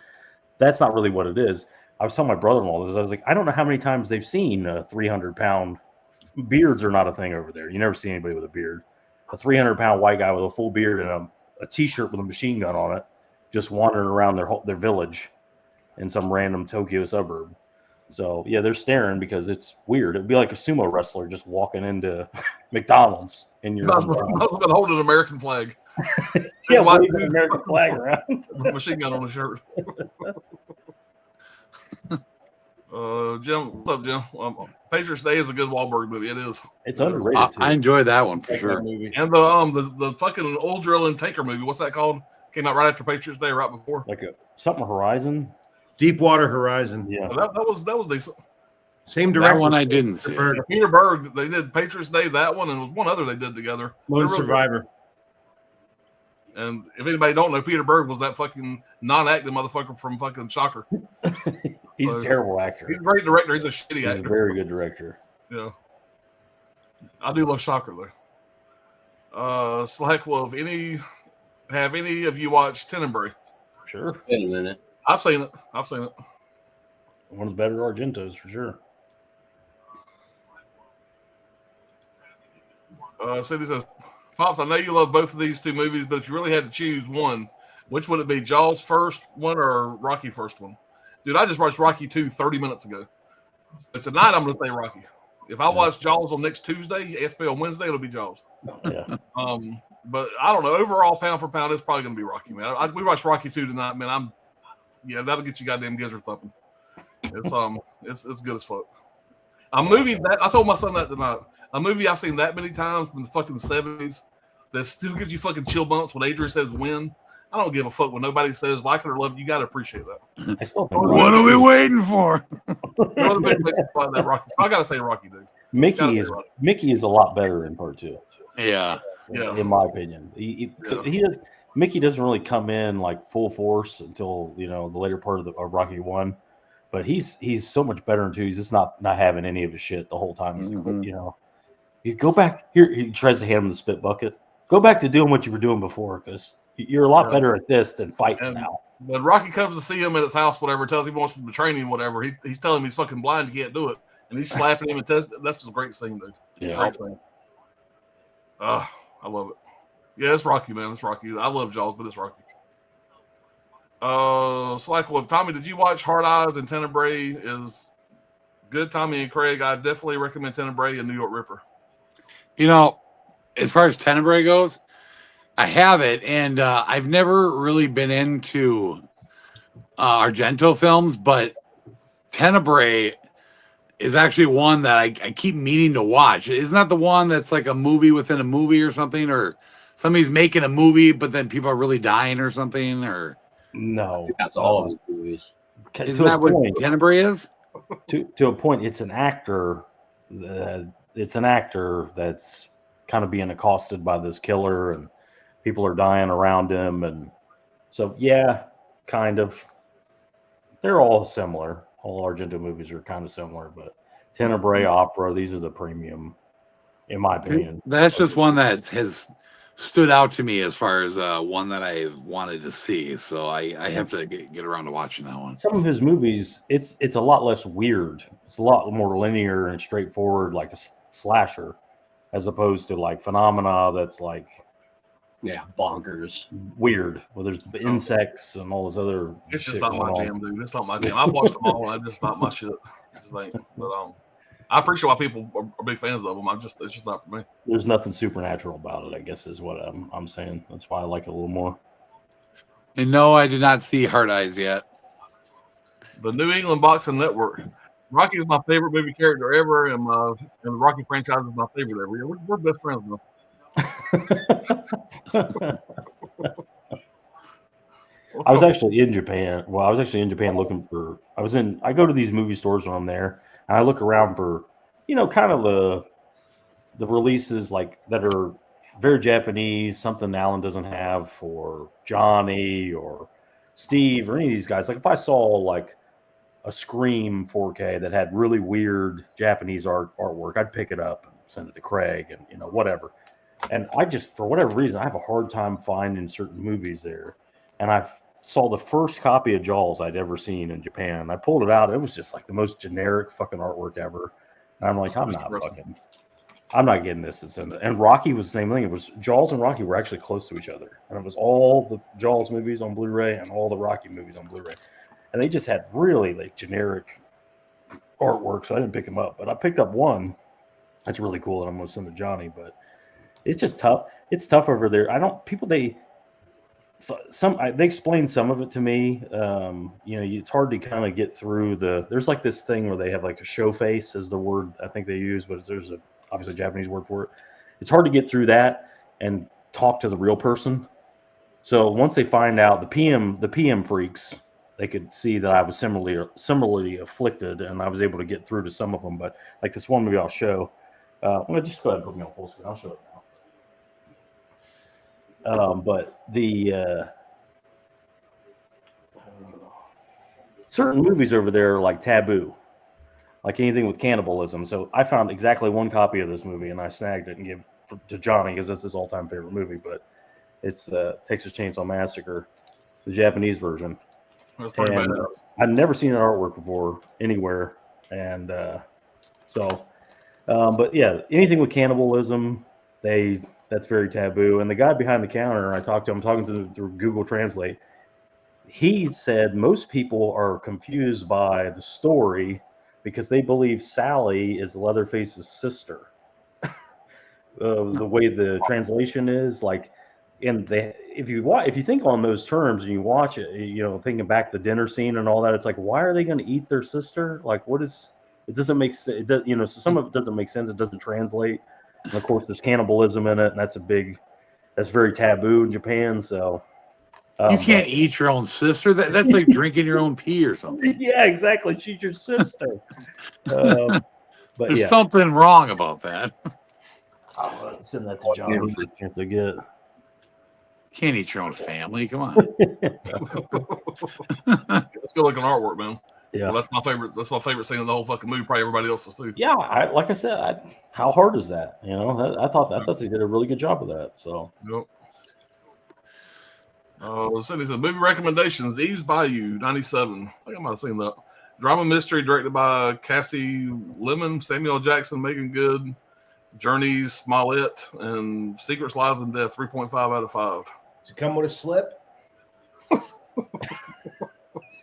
that's not really what it is. I was telling my brother-in-law this. I was like, I don't know how many times they've seen a 300-pound beards are not a thing over there. You never see anybody with a beard. A 300-pound white guy with a full beard and a T-shirt with a machine gun on it, just wandering around their village in some random Tokyo suburb. So yeah, they're staring because it's weird. It'd be like a sumo wrestler just walking into McDonald's in your I was been holding an American flag. yeah, Why- waving an American flag around. with a machine gun on his shirt. Jim, what's up, Jim? Patriots Day is a good Wahlberg movie. It is. It's underrated too. I enjoyed that one for Like that sure. movie. And the fucking oil drilling tanker movie. What's that called? Came out right after Patriots Day, right before. Like something Horizon. Deepwater Horizon. Yeah. That was decent. Same director. That one I didn't see. Peter Berg, they did Patriots Day, that one, and there was one other they did together. Lone They're real Survivor. good. And if anybody don't know, Peter Berg was that fucking non-acting motherfucker from fucking Shocker. He's a terrible actor. He's a great director. He's a shitty He's a actor. very good director. Yeah. I do love Shocker though. Slackwolf, have any of you watched Tenebrae? Sure. Wait a minute. I've seen it. One of the better Argentos for sure. Cindy says, Pops, I know you love both of these two movies, but if you really had to choose one, which would it be? Jaws first one or Rocky first one? Dude, I just watched Rocky 2 30 minutes ago. So tonight I'm going to say Rocky. If I watch Jaws on next Tuesday, SB on Wednesday, it'll be Jaws. Yeah. But I don't know. Overall, pound for pound, it's probably going to be Rocky, man. We watched Rocky 2 tonight, man. That'll get you goddamn gizzard thumping. It's good as fuck. A movie that I told my son that tonight. A movie I've seen that many times from the fucking 70s that still gives you fucking chill bumps when Adrian says win. I don't give a fuck when nobody says like it or love it. You got to appreciate that. I still think What are we waiting for? Another big reason why that Rocky. I got to say Rocky, dude. Mickey is a lot better in part 2. Yeah. Yeah. In my opinion, Mickey doesn't really come in like full force until the later part of Rocky 1, but he's so much better in 2. He's just not having any of his shit the whole time. He's you go back here. He tries to hand him the spit bucket. Go back to doing what you were doing before, because you're a lot better at this than fighting now. When Rocky comes to see him at his house, whatever, tells him he wants him to train him, whatever, he's telling him he's fucking blind, he can't do it, and he's slapping him. And that's a great scene, dude. Yeah. Great scene. I love it. Yeah, it's Rocky, man. It's Rocky. I love Jaws, but it's Rocky. Slackwolf, Tommy, did you watch Hard Eyes and Tenebrae? Is good, Tommy and Craig. I definitely recommend Tenebrae and New York Ripper. As far as Tenebrae goes, I have it, and I've never really been into Argento films, but Tenebrae is actually one that I keep meaning to watch. Isn't that the one that's like a movie within a movie or something, or somebody's making a movie, but then people are really dying or something? Or No, That's all of his movies. isn't that what Tenebrae is? To a point, it's an actor. It's an actor that's kind of being accosted by this killer, and people are dying around him, and so yeah, kind of. They're all similar. All Argento movies are kind of similar, but Tenebrae, Opera, these are the premium, in my opinion. That's just one that has stood out to me as far as one that I wanted to see. So I have to get around to watching that one. Some of his movies, it's a lot less weird. It's a lot more linear and straightforward, like a slasher, as opposed to like Phenomena that's like Bonkers. weird. Well, there's insects and all this other. It's just shit not my going on. jam, dude. It's not my jam. I've watched them all, and it's just not my shit. But I appreciate why people are big fans of them. It's just not for me. There's nothing supernatural about it, I guess, is what I'm saying. That's why I like it a little more. And no, I did not see Hard Eyes yet. The New England Boxing Network. Rocky is my favorite movie character ever, and the Rocky franchise is my favorite ever. We're best friends now. I was actually in Japan. Well, I was actually in Japan looking for. I go to these movie stores when I'm there, and I look around for, kind of the releases like that are very Japanese, something Alan doesn't have, or Johnny or Steve or any of these guys. Like if I saw like a Scream 4K that had really weird Japanese artwork, I'd pick it up and send it to Craig and whatever. And I just, for whatever reason, I have a hard time finding certain movies there. And I saw the first copy of Jaws I'd ever seen in Japan. I pulled it out. It was just like the most generic fucking artwork ever. And I'm like, I'm not getting this. And Rocky was the same thing. It was Jaws and Rocky were actually close to each other. And it was all the Jaws movies on Blu-ray and all the Rocky movies on Blu-ray. And they just had really like generic artwork, so I didn't pick them up. But I picked up one that's really cool that I'm going to send to Johnny. But it's just tough. It's tough over there. They explain some of it to me. It's hard to kind of get through there's like this thing where they have like a show face is the word I think they use, but there's obviously a Japanese word for it. It's hard to get through that and talk to the real person. So once they find out the PM freaks, they could see that I was similarly afflicted, and I was able to get through to some of them. But like this one movie I'll show. Well, just go ahead and put me on full screen. I'll show it now. But the certain movies over there are like taboo, like anything with cannibalism. So I found exactly one copy of this movie, and I snagged it and gave it to Johnny because that's his all-time favorite movie. But it's Texas Chainsaw Massacre, the Japanese version. That's pretty bad. I'd never seen that artwork before anywhere, and but yeah, anything with cannibalism, that's very taboo. And the guy behind the counter, I'm talking to through Google Translate. He said most people are confused by the story because they believe Sally is Leatherface's sister. The way the translation is, like, if you think on those terms and you watch it, thinking back the dinner scene and all that, it's like, why are they going to eat their sister? Like, it doesn't make sense. So some of it doesn't make sense. It doesn't translate. And of course, there's cannibalism in it, and that's very taboo in Japan. So you can't eat your own sister. That's like drinking your own pee or something. Yeah, exactly. She's your sister. But there's something wrong about that. I'll send that to John for a chance to get. Can't eat your own family. Come on. Let's go look at artwork, man. Yeah, well, that's my favorite scene in the whole fucking movie. Probably everybody else's too. Yeah, like I said, how hard is that? I thought they did a really good job of that. So. Yep. Cindy said movie recommendations. Eve's Bayou '97. I think I might have seen that. Drama mystery directed by Cassie Lemon, Samuel Jackson, Megan Good, Journey Smollett, and Secrets, Lies, and Death. 3.5 out of 5. Does it come with a slip?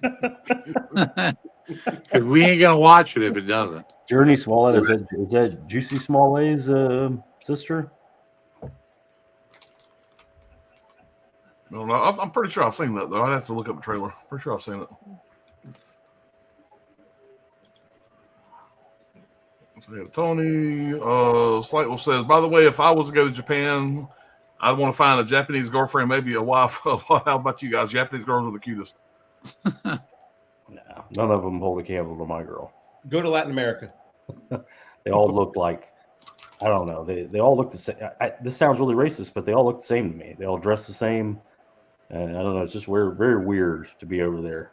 Because we ain't gonna watch it if it doesn't. Journey Smollett, is that Juicy Smollett's sister? No, I'm pretty sure I've seen that though. I'd have to look up the trailer. Pretty sure I've seen it. So, Tony Slightwell says, by the way, if I was to go to Japan, I'd want to find a Japanese girlfriend, maybe a wife. How about you guys? Japanese girls are the cutest. No, none of them hold a candle to my girl. Go to Latin America. They all look like, I don't know. They all look the same. This sounds really racist, but they all look the same to me. They all dress the same. And I don't know. It's just very weird to be over there.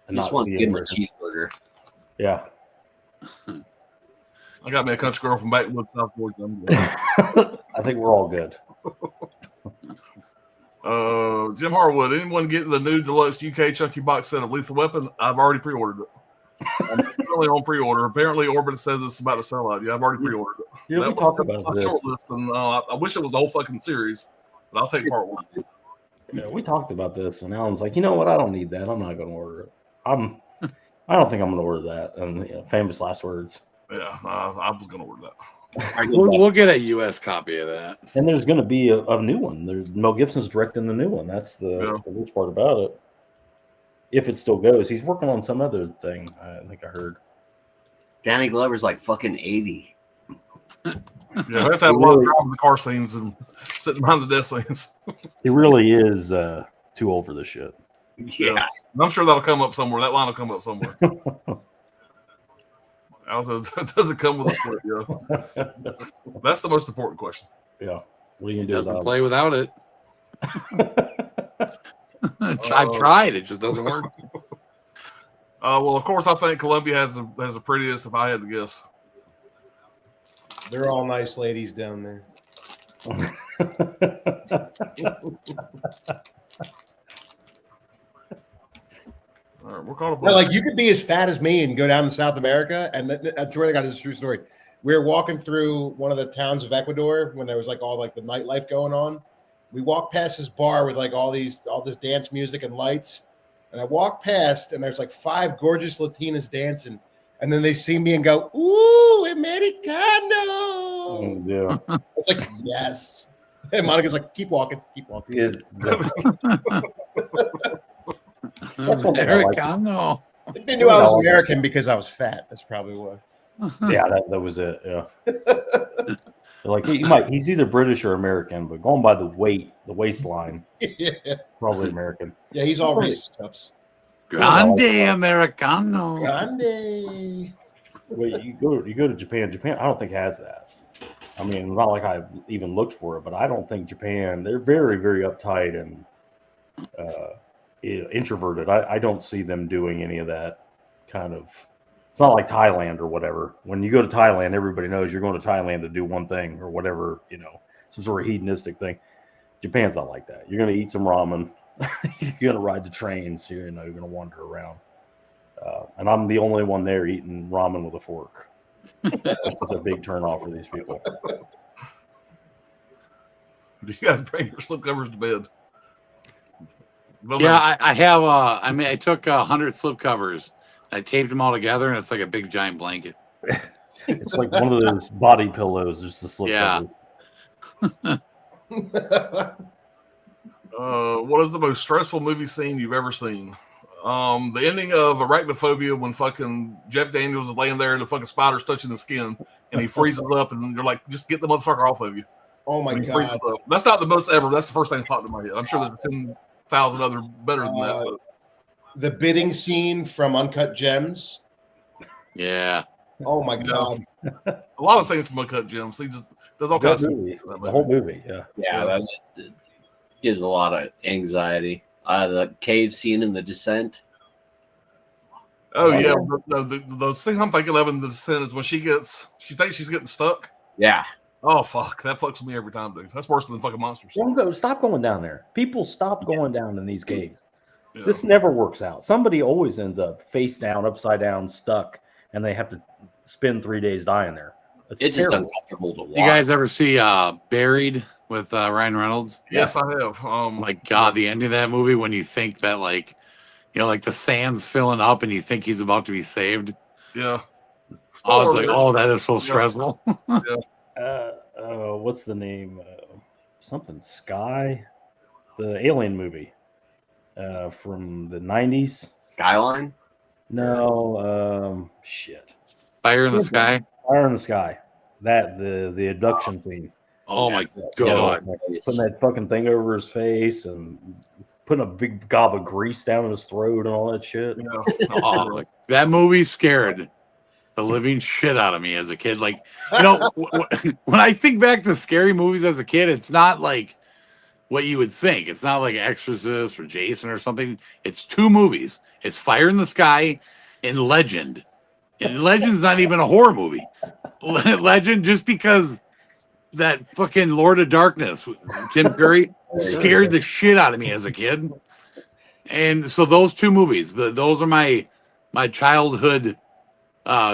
And just want to give them a cheeseburger. Yeah. I got me a country girl from Backwoods, South Georgia. I think we're all good. Jim Harwood, anyone getting the new deluxe UK Chucky box set of Lethal Weapon? I've already pre-ordered it. I'm currently on pre-order. Apparently, Orbit says it's about to sell out. Yeah, I've already pre-ordered it. Yeah, we talked about this. Shortlist, and I wish it was the whole fucking series, but I'll take part one. Yeah, we talked about this, and Alan's like, you know what? I don't need that. I'm not going to order it. I don't think I'm going to order that. And famous last words. Yeah, I was going to order that. We'll get a U.S. copy of that. And there's going to be a new one. Mel Gibson's directing the new one. That's the worst part about it. If it still goes, he's working on some other thing. I think I heard. Danny Glover's like fucking 80. Yeah, I have to have a lot of driving the car scenes and sitting behind the desk scenes. He really is too old for this shit. Yeah. I'm sure that'll come up somewhere. That line will come up somewhere. Also, does it come with a slip? Yeah. That's the most important question. Yeah. What are you He gonna do? doesn't play without it. I've tried. It just doesn't work. Well, of course, I think Columbia has the prettiest. If I had to guess, They're all nice ladies down there. all right, we're caught up. No, like you could be as fat as me and go down to South America, and that's where they got this true story. We were walking through one of the towns of Ecuador when there was like all like the nightlife going on. We walked past this bar with like all this dance music and lights, and I walked past, and there's like 5 gorgeous Latinas dancing, and then they see me and go, "Ooh, Americano!" Yeah. It's like yes, and Monica's like, "Keep walking, keep walking." Yeah, That's one thing I like. Americano. I think they knew I was American because I was fat. That's probably why. Yeah, that was it. Yeah. They're like he's either British or American, but going by the waistline, Yeah, probably American. yeah, he's all racist cups. Grande Americano. Grande. Wait, you go to Japan. Japan, I don't think has that. I mean, it's not like I even looked for it, but I don't think Japan. They're very, very uptight and introverted. I don't see them doing any of that kind of. It's not like Thailand or whatever. When you go to Thailand, everybody knows you're going to Thailand to do one thing or whatever, some sort of hedonistic thing. Japan's not like that. You're going to eat some ramen. You're going to ride the trains. You're going to wander around. And I'm the only one there eating ramen with a fork. That's a big turnoff for these people. Do you guys bring your slipcovers to bed? Yeah, I have. I took 100 slipcovers. I taped them all together, and it's like a big giant blanket. It's like one of those body pillows, just a slip Yeah. cover. What is the most stressful movie scene you've ever seen? The ending of Arachnophobia when fucking Jeff Daniels is laying there and the fucking spider's touching the skin and he freezes up and you're like, just get the motherfucker off of you. Oh my When he freezes god. up. That's not the most ever. That's the first thing that popped in my head. I'm sure there's 10,000 other better than that. But The bidding scene from Uncut Gems. Yeah. Oh my god. a lot of things from Uncut Gems. He just does all kinds That of movie, stuff. the whole movie, yeah. Yeah, that gives a lot of anxiety. The cave scene in The Descent. Oh yeah, the thing I'm thinking of in The Descent is when she thinks she's getting stuck. Yeah. Oh fuck, that fucks with me every time, dude. That's worse than fucking monsters. Stop going down there. People stop going down in these caves. Yeah. This never works out. Somebody always ends up face down, upside down, stuck, and they have to spend 3 days dying there. It's just terrible. uncomfortable to watch. You guys ever see Buried with Ryan Reynolds? Yes, I have. My God, the ending of that movie when you think that like the sand's filling up and you think he's about to be saved. Yeah. Oh, it's like, that is so stressful. What's the name? Something Sky, the Alien movie from the 90s. Skyline? No, shit. Fire in the Sky. Fire in the Sky. That the abduction scene. Oh my Yeah, God. putting that fucking thing over his face and putting a big gob of grease down his throat and all that shit. Yeah. Oh, like, that movie scared the living shit out of me as a kid. Like, when I think back to scary movies as a kid, it's not like what you would think. It's not like Exorcist or Jason or something. It's 2 movies. It's Fire in the Sky and Legend. And Legend's not even a horror movie. Legend, just because that fucking Lord of Darkness, Tim Curry, scared the shit out of me as a kid. And so those 2 movies, those are my childhood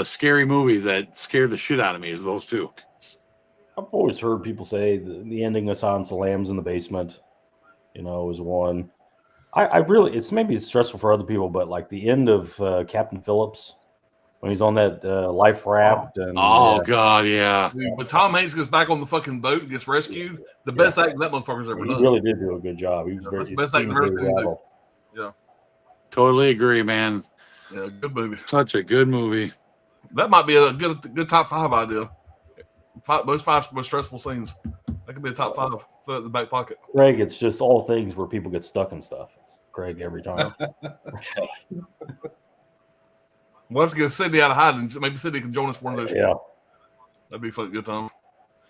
scary movies that scared the shit out of me, is those 2. I've always heard people say the ending of Silence of the Lambs in the basement, was one. I really, it's maybe stressful for other people, but like the end of Captain Phillips when he's on that life raft. And, God, yeah. Dude, when Tom Hanks gets back on the fucking boat and gets rescued, the best acting that motherfucker's ever he done. really did do a good job. He was That's the best acting I've ever seen. Yeah. Totally agree, man. Yeah, good movie. Such a good movie. That might be a good top 5 idea. 5 most stressful scenes. That could be a top 5. Throw it in the back pocket. Greg, it's just all things where people get stuck in stuff. It's Greg every time. We'll have to get Sydney out of hiding. Maybe Sydney can join us for one of those. Yeah. That'd be a fun, good time.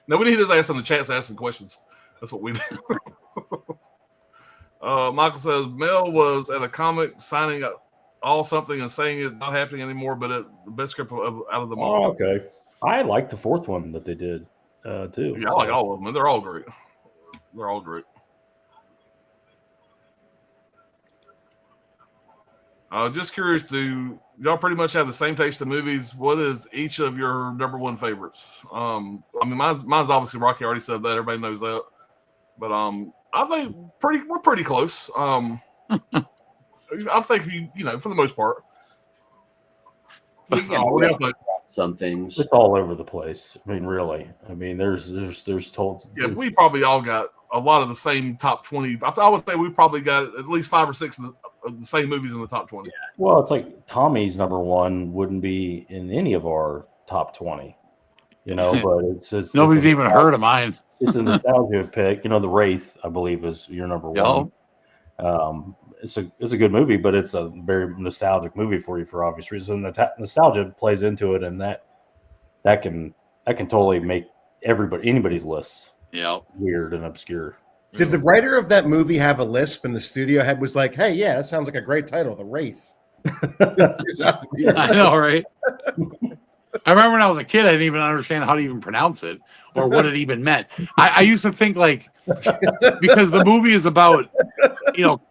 No, we need his ass in the chat asking questions. That's what we do. Michael says Mel was at a comic signing all something and saying it's not happening anymore, but the best script out of them all. Oh, okay. I like the fourth one that they did too. Yeah, I like all of them, and they're all great. They're all great. Just curious, do y'all pretty much have the same taste in movies? What is each of your number one favorites? I mean, mine's obviously Rocky. I already said that. Everybody knows that. But I think we're pretty close. I think you know, for the most part. Some things. It's all over the place. I mean, really. I mean, there's told. Yeah, we probably all got a lot of the same top 20. I would say we probably got at least 5 or 6 of the same movies in the top 20. Well, it's like Tommy's number one wouldn't be in any of our top 20. You know, but it's nobody's even heard of mine. It's a nostalgia pick. You know, The Wraith, I believe, is your number one. It's a good movie, but it's a very nostalgic movie for you for obvious reasons. The nostalgia plays into it, and that can totally make anybody's list weird and obscure. Did the writer of that movie have a lisp, and the studio head was like, "Hey, yeah, that sounds like a great title, The Wraith." I know, right? I remember when I was a kid, I didn't even understand how to even pronounce it or what it even meant. I used to think like, because the movie is about, you know,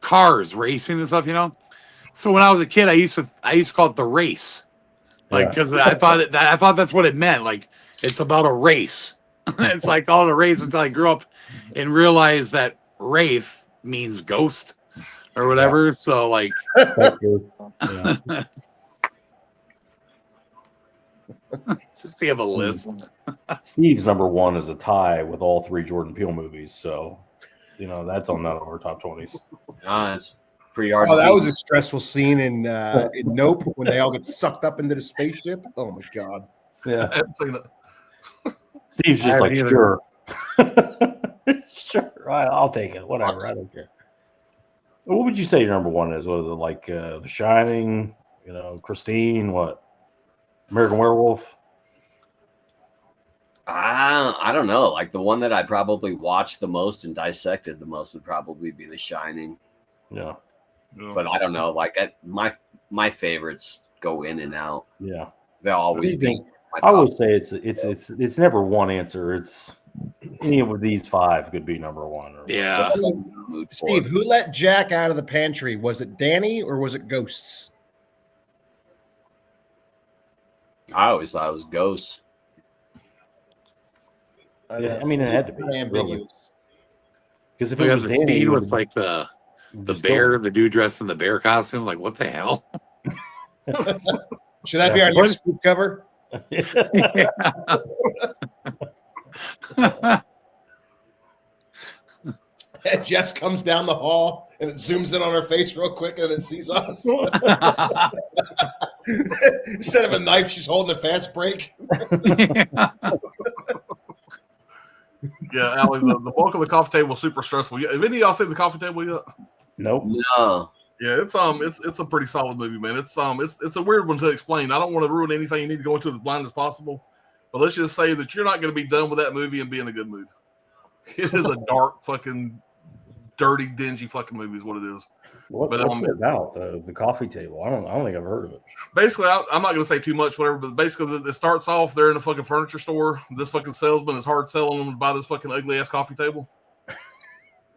cars racing and stuff, you know. So when I was a kid, I used to call it The Race, like, because I thought that's what it meant. Like, it's about a race. It's like called a race until I grew up and realized that wraith means ghost or whatever. Yeah. So like, does he have a list? Steve's number one is a tie with all 3 Jordan Peele movies. So, you know, that's on none of our top 20s. It's pretty hard. Oh, that was a stressful scene in Nope when they all get sucked up into the spaceship. Oh my god. Yeah. I haven't seen it. Steve's just like, sure. Sure. I'll take it. Whatever. I don't care. What would you say your number one is? Was it like The Shining, you know, Christine, what? American Werewolf? I don't know. Like the one that I probably watched the most and dissected the most would probably be The Shining. Yeah. But I don't know. Like my favorites go in and out. Yeah. They'll always be. I would say it's never one answer. It's any of these 5 could be number one. Yeah. Steve, who let Jack out of the pantry? Was it Danny or was it Ghosts? I always thought it was Ghosts. Yeah, I mean, it had to be ambiguous. Because if we it got was the Danny, scene with like the bear, the dude dressed in the bear costume, like what the hell? Should that be our next spoof cover? Jess comes down the hall and it zooms in on her face real quick and it sees us. Instead of a knife, she's holding a fast break. Yeah, Allie, the bulk of the coffee table is super stressful. Have any of y'all seen the coffee table yet? Nope. No. Yeah, it's a pretty solid movie, man. It's a weird one to explain. I don't want to ruin anything. You need to go into it as blind as possible. But let's just say that you're not going to be done with that movie and be in a good mood. It is a dark, fucking, dirty, dingy fucking movie is what it is. What's it about? The coffee table? I don't think I've heard of it. Basically, I'm not going to say too much, whatever. But basically, it starts off they're in a fucking furniture store. This fucking salesman is hard selling them to buy this fucking ugly ass coffee table.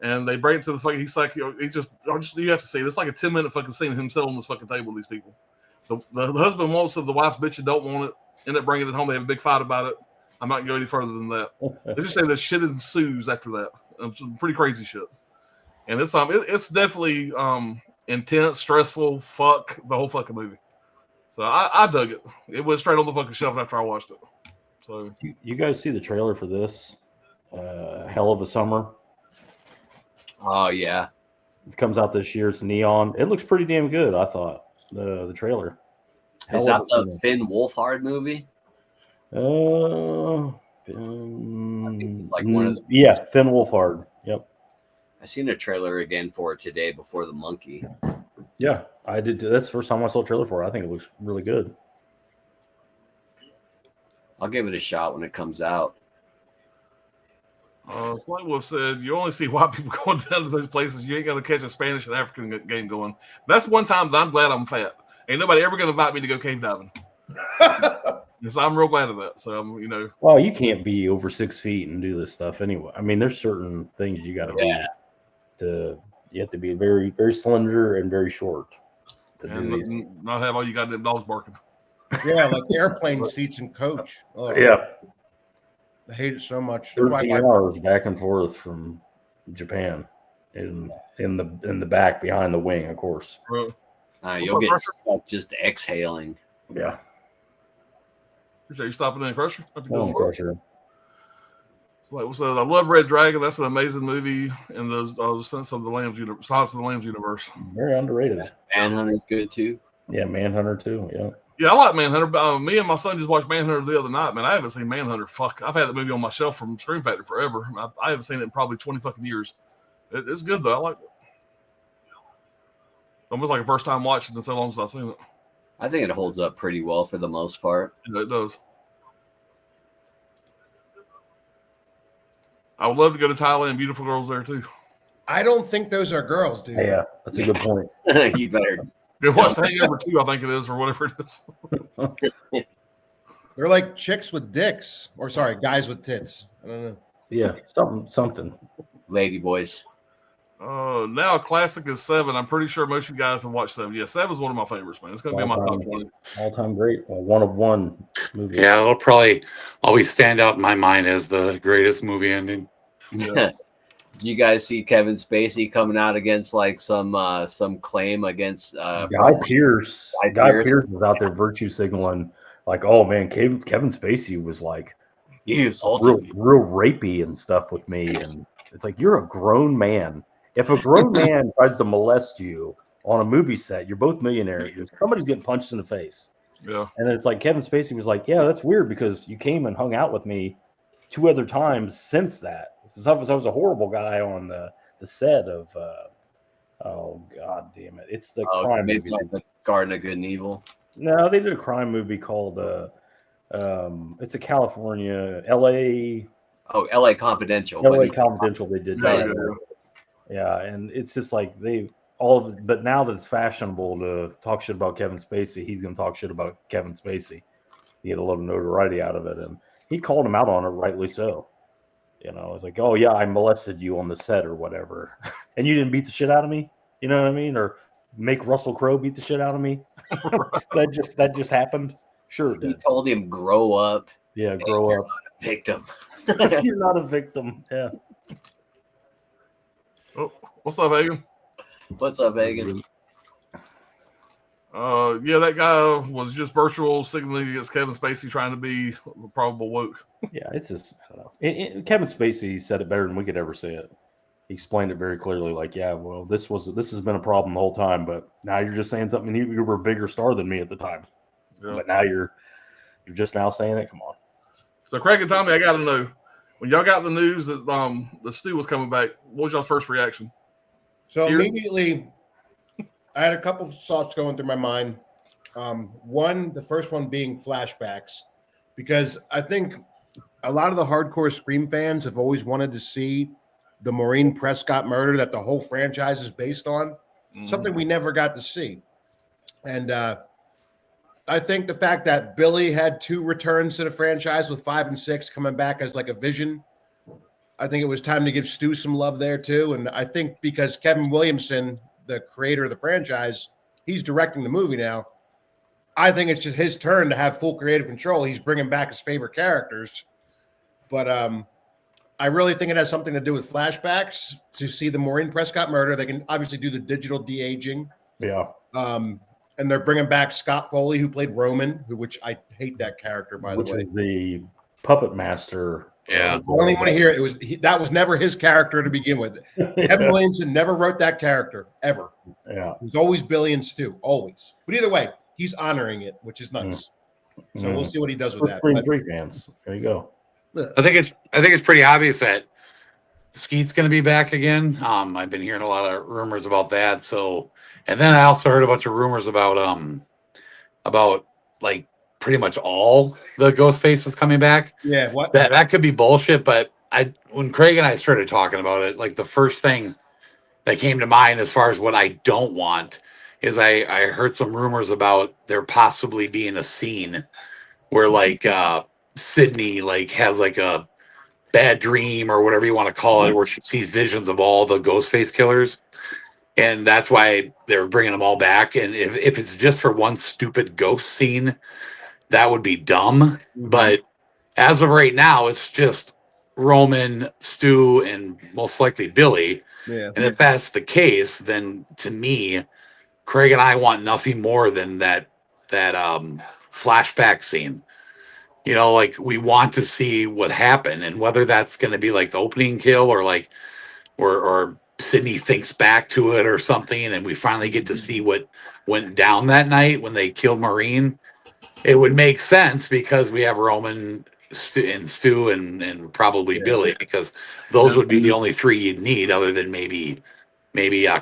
And they bring it to the fucking. He's like, you have to see. It's like a 10-minute fucking scene of him selling this fucking table to these people. The husband wants it, the wife's bitch and don't want it. End up bringing it home. They have a big fight about it. I'm not going to go any further than that. They just say that shit ensues after that. Some pretty crazy shit. And it's definitely intense, stressful, fuck the whole fucking movie. So I dug it. It was straight on the fucking shelf after I watched it. So you guys see the trailer for this? Hell of a Summer. Oh yeah, it comes out this year. It's neon. It looks pretty damn good. I thought the trailer. Is that the Finn Wolfhard movie? I think it's like one of the... Finn Wolfhard. Yep. I seen a trailer again for it today before the monkey. Yeah, I did. That's the first time I saw a trailer for it. I think it looks really good. I'll give it a shot when it comes out. Like Wolf said, you only see white people going down to those places. You ain't going to catch a Spanish and African game going. That's one time that I'm glad I'm fat. Ain't nobody ever going to invite me to go cave diving. So I'm real glad of that. So, Well, you can't be over 6 feet and do this stuff anyway. I mean, there's certain things you got to be. You have to be very, very slender and very short. And not have all you got them dogs barking. Yeah, like airplane seats and coach. Oh, Yeah. I hate it so much. 13 hours back and forth from Japan in the back behind the wing, of course. You'll get stuck just exhaling. Yeah. Appreciate you stopping in, Crusher. Crusher. So like I said, I love Red Dragon. That's an amazing movie in the Silence of the Lambs universe. Very underrated. Manhunter's good too. Yeah, Manhunter too. Yeah. Yeah, I like Manhunter. Me and my son just watched Manhunter the other night. Man, I haven't seen Manhunter. Fuck, I've had the movie on my shelf from Scream Factory forever. I haven't seen it in probably 20 fucking years. It's good though. I like it. Almost like a first time watching it so long since I've seen it. I think it holds up pretty well for the most part. Yeah, it does. I would love to go to Thailand. Beautiful girls there too. I don't think those are girls, dude. Yeah, that's a good point. You better Go watch The Hangover 2, I think it is, or whatever it is. They're like chicks with dicks, or sorry, guys with tits. I don't know. Yeah, something. lady boys. Now a classic is 7. I'm pretty sure most of you guys have watched 7. Yeah, 7 is one of my favorites, man. It's going to be in my top 20. All-time great. One of one movie. Yeah, it'll probably always stand out in my mind as the greatest movie ending. Yeah. Do you guys see Kevin Spacey coming out against like some claim against Guy Pearce? Guy Pearce was out there virtue signaling, like, oh man, Kevin Spacey was like you assaulted me. real rapey and stuff with me, and it's like, you're a grown man. If a grown man tries to molest you on a movie set, you're both millionaires. Somebody's getting punched in the face. Yeah. And it's like Kevin Spacey was like, yeah, that's weird because you came and hung out with me 2 other times since that. Since I was a horrible guy on the set of oh god damn it. It's the crime movie. Like the Garden of Good and Evil. No, they did a crime movie called it's a California LA. Oh, LA Confidential. LA Confidential, they did that. Yeah. Yeah, and it's just like but now that it's fashionable to talk shit about Kevin Spacey, he's gonna talk shit about Kevin Spacey. He had a lot of notoriety out of it, and he called him out on it, rightly so. You know, it's like, oh yeah, I molested you on the set or whatever, and you didn't beat the shit out of me. You know what I mean? Or make Russell Crowe beat the shit out of me. that just happened. Sure, it did. He told him, "Grow up." Yeah, grow up. Victim. You're not a victim. Yeah. Oh, what's up, Hagen? What's up, Hagen? Yeah, that guy was just virtual signaling against Kevin Spacey trying to be probable woke. Yeah, it's just, I don't know. Kevin Spacey said it better than we could ever say it. He explained it very clearly, like, yeah, well, this has been a problem the whole time, but now you're just saying something. You were a bigger star than me at the time, but now you're just now saying it. Come on. So, Craig and Tommy, I got to know, when y'all got the news that the Stu was coming back, what was y'all's first reaction? So immediately, I had a couple of thoughts going through my mind. The first one being flashbacks, because I think a lot of the hardcore Scream fans have always wanted to see the Maureen Prescott murder that the whole franchise is based on, something we never got to see. And I think the fact that Billy had 2 returns to the franchise with 5 and 6 coming back as like a vision, I think it was time to give Stu some love there too. And I think because Kevin Williamson, the creator of the franchise, he's directing the movie now. I think it's just his turn to have full creative control. He's bringing back his favorite characters. But I really think it has something to do with flashbacks to see the Maureen Prescott murder. They can obviously do the digital de-aging. Yeah. And they're bringing back Scott Foley, who played Roman, which I hate that character, by the way. Which is the puppet master. Yeah. I don't even want to hear it. That was never his character to begin with. Kevin Williamson never wrote that character, ever. Yeah. It was always Billy and Stu, always. But either way, he's honoring it, which is nice. So we'll see what he does with that. Scream 3 fans. There you go. I think it's pretty obvious that Skeet's going to be back again. I've been hearing a lot of rumors about that. So, and then I also heard a bunch of rumors about like pretty much all the Ghostface was coming back. Yeah, what? That could be bullshit, but when Craig and I started talking about it, like the first thing that came to mind as far as what I don't want is I heard some rumors about there possibly being a scene where like Sydney like has like a bad dream or whatever you want to call it, where she sees visions of all the Ghostface killers. And that's why they're bringing them all back. And if it's just for one stupid ghost scene, that would be dumb. But as of right now, it's just Roman, Stu, and most likely Billy. Yeah. And if that's the case, then to me, Craig and I want nothing more than that flashback scene. You know, like we want to see what happened, and whether that's going to be like the opening kill or like or Sydney thinks back to it or something, and we finally get to see what went down that night when they killed Maureen. It would make sense because we have Roman, Stu and probably Billy, because those would be the only three you'd need, other than maybe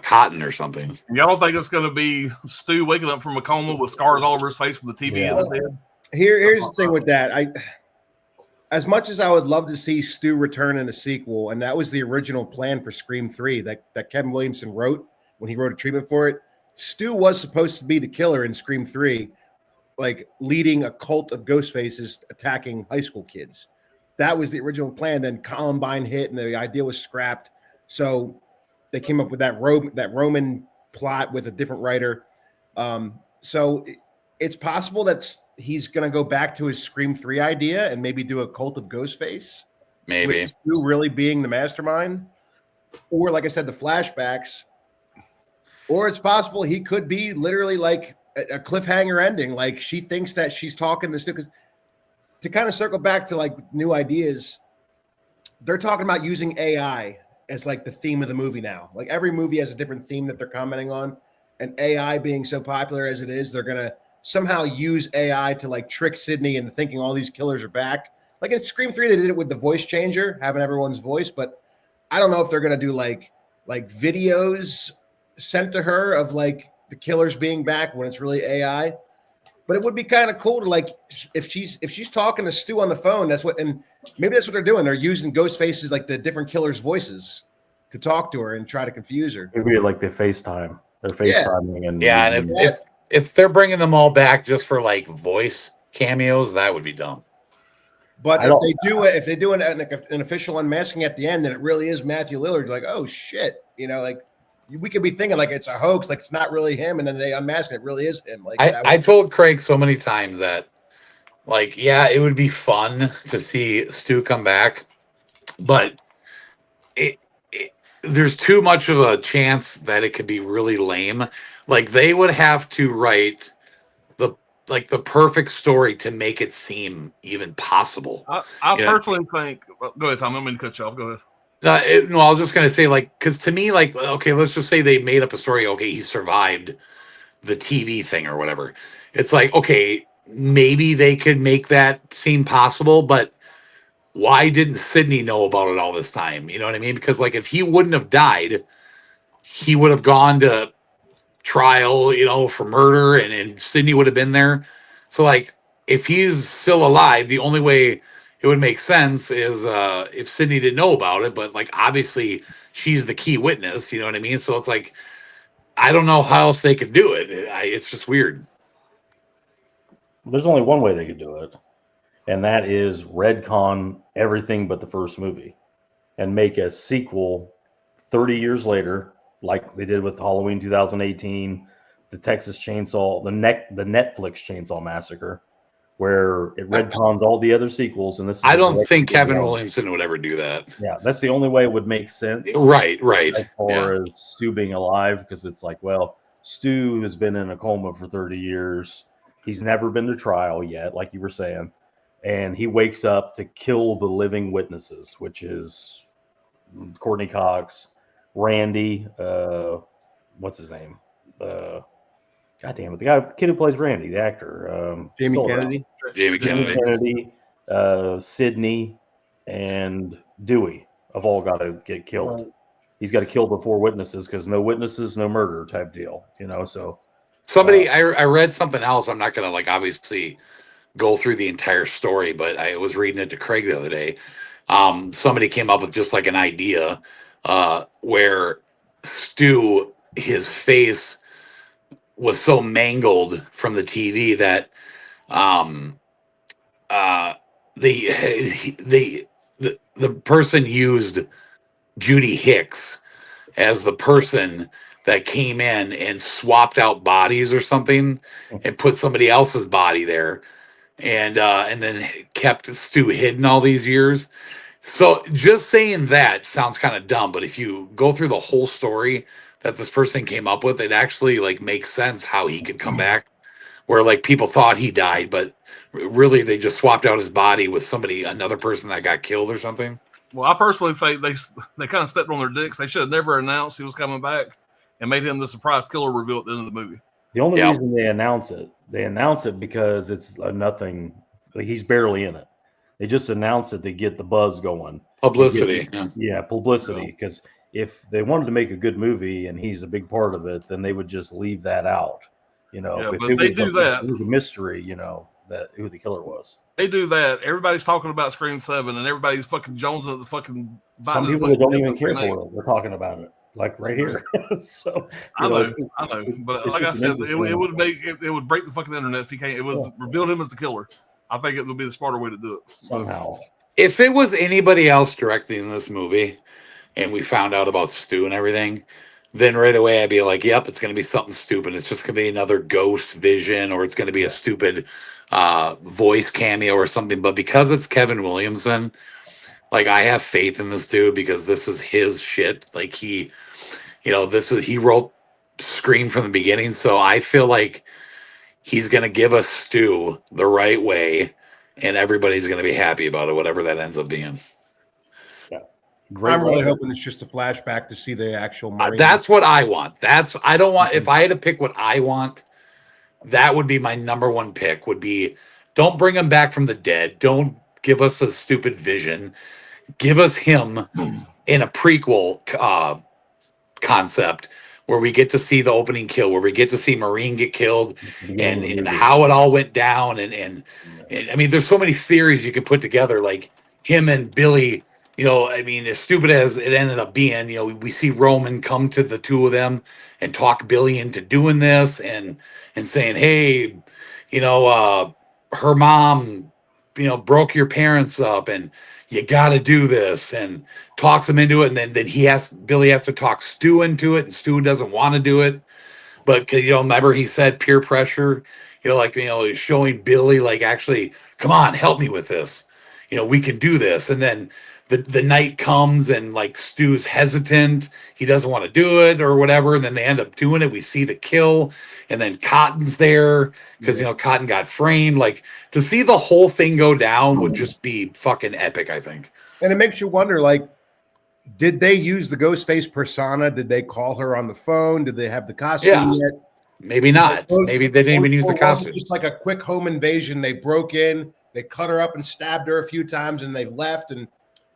Cotton or something. Y'all don't think it's going to be Stu waking up from a coma with scars all over his face from the TV in his head? Here's the thing with that. As much as I would love to see Stu return in a sequel, and that was the original plan for Scream 3 that Kevin Williamson wrote when he wrote a treatment for it. Stu was supposed to be the killer in Scream 3, like leading a cult of ghost faces attacking high school kids. That was the original plan. Then Columbine hit and the idea was scrapped. So they came up with that Roman plot with a different writer. So it's possible that he's going to go back to his Scream 3 idea and maybe do a cult of Ghostface. Maybe. With Stu really being the mastermind. Or, like I said, the flashbacks. Or it's possible he could be literally like a cliffhanger ending. Like she thinks that she's talking to Stu. Because to kind of circle back to like new ideas, they're talking about using AI as like the theme of the movie now. Like every movie has a different theme that they're commenting on. And AI being so popular as it is, they're going to somehow use AI to like trick Sydney into thinking all these killers are back. Like in Scream 3, they did it with the voice changer, having everyone's voice, but I don't know if they're gonna do like videos sent to her of like the killers being back when it's really AI. But it would be kind of cool to like if she's talking to Stu on the phone, and maybe that's what they're doing. They're using ghost faces, like the different killers' voices, to talk to her and try to confuse her. Maybe like they FaceTime. They're FaceTiming and if they're bringing them all back just for like voice cameos, that would be dumb. But if they do an official unmasking at the end, then it really is Matthew Lillard. Like, oh shit, like we could be thinking like it's a hoax, like it's not really him, and then they unmask it really is him. Like I told Craig so many times that, like, yeah, it would be fun to see Stu come back, but there's too much of a chance that it could be really lame. Like they would have to write the perfect story to make it seem even possible. I personally think. Go ahead, Tom. I'm going to cut you off. Go ahead. No, I was just going to say, like, because to me, like, okay, let's just say they made up a story. Okay, he survived the TV thing or whatever. It's like, okay, maybe they could make that seem possible, but why didn't Sydney know about it all this time? You know what I mean? Because, like, if he wouldn't have died, he would have gone to trial, for murder, and Sydney would have been there. So, like, if he's still alive, the only way it would make sense is if Sydney didn't know about it, but like obviously she's the key witness, you know what I mean? So it's like, I don't know how else they could do it. It's just weird. There's only one way they could do it, and that is retcon everything but the first movie and make a sequel 30 years later, like they did with Halloween 2018, the Texas Chainsaw, the Netflix Chainsaw Massacre, where it retcons all the other sequels. And I don't think Kevin Williamson would ever do that. Yeah, that's the only way it would make sense. Right. As far as Stu being alive, because it's like, well, Stu has been in a coma for 30 years. He's never been to trial yet, like you were saying. And he wakes up to kill the living witnesses, which is Courtney Cox, Randy, what's his name? God damn it, the kid who plays Randy, the actor. Jamie Kennedy. Jamie Kennedy. Sydney, and Dewey have all got to get killed. He's got to kill the 4 witnesses because no witnesses, no murder type deal. So somebody, I read something else. I'm not going to like obviously go through the entire story, but I was reading it to Craig the other day. somebody came up with just like an idea where Stu, his face was so mangled from the TV that the person used Judy Hicks as the person that came in and swapped out bodies or something and put somebody else's body there, and then kept Stu hidden all these years. So just saying that sounds kind of dumb, but if you go through the whole story that this person came up with, it actually like makes sense how he could come back. Where like people thought he died, but really they just swapped out his body with another person that got killed or something. Well, I personally think they kind of stepped on their dicks. They should have never announced he was coming back and made him the surprise killer reveal at the end of the movie. The only reason they announce it because it's a nothing. Like, he's barely in it. They just announce it to get the buzz going. Publicity. Publicity. Because if they wanted to make a good movie and he's a big part of it, then they would just leave that out. You know, Yeah, if but it they was do that. It was a mystery, you know, that who the killer was. They do that. Everybody's talking about Scream 7, and everybody's fucking jonesing at the fucking. Some people that don't even care for it, they're talking about it, like right here. So I know, but like I said, it would break the fucking internet if he can't. It was revealed him as the killer. I think it would be the smarter way to do it. Somehow. If it was anybody else directing this movie, and we found out about Stu and everything, then right away I'd be like, yep, it's going to be something stupid. It's just going to be another ghost vision, or it's going to be a stupid voice cameo or something. But because it's Kevin Williamson, like, I have faith in this dude because this is his shit. Like, he wrote Scream from the beginning. So I feel like he's going to give us Stu the right way, and everybody's going to be happy about it, whatever that ends up being. I'm really hoping it's just a flashback to see the actual Marine. That's what I want. I don't want, if I had to pick what I want, that would be my number one pick, would be, don't bring him back from the dead. Don't give us a stupid vision. Give us him in a prequel concept where we get to see the opening kill, where we get to see Marine get killed and how it all went down. And I mean, there's so many theories you could put together, like him and Billy. You know, I mean, as stupid as it ended up being, you know, we see Roman come to the two of them and talk Billy into doing this and saying, hey, you know, her mom, you know, broke your parents up and you got to do this, and talks him into it. And then Billy has to talk Stu into it, and Stu doesn't want to do it. But, you know, remember he said peer pressure, you know, like, you know, showing Billy, like, actually, come on, help me with this. You know, we can do this. And then the night comes and like Stu's hesitant. He doesn't want to do it or whatever. And then they end up doing it. We see the kill, and then Cotton's there because, you know, Cotton got framed. Like, to see the whole thing go down would just be fucking epic, I think. And it makes you wonder, like, did they use the Ghostface persona? Did they call her on the phone? Did they have the costume yet? Maybe not. Maybe they didn't even use the costume. Just like a quick home invasion. They broke in, they cut her up and stabbed her a few times, and they left. And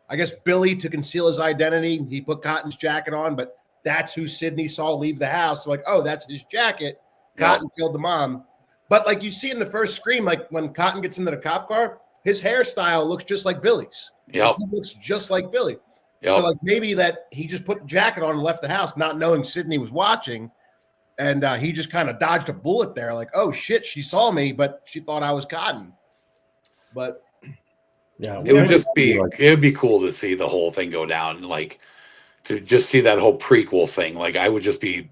I guess Billy, to conceal his identity, he put Cotton's jacket on, but that's who Sidney saw leave the house. So like, oh, that's his jacket. Cotton killed the mom. But like you see in the first Scream, like when Cotton gets into the cop car, his hairstyle looks just like Billy's. Yep. He looks just like Billy. Yep. So like maybe that he just put the jacket on and left the house, not knowing Sidney was watching. And he just kind of dodged a bullet there. Like, oh shit, she saw me, but she thought I was Cotton. But yeah, it would be cool to see the whole thing go down, like to just see that whole prequel thing. Like, I would just be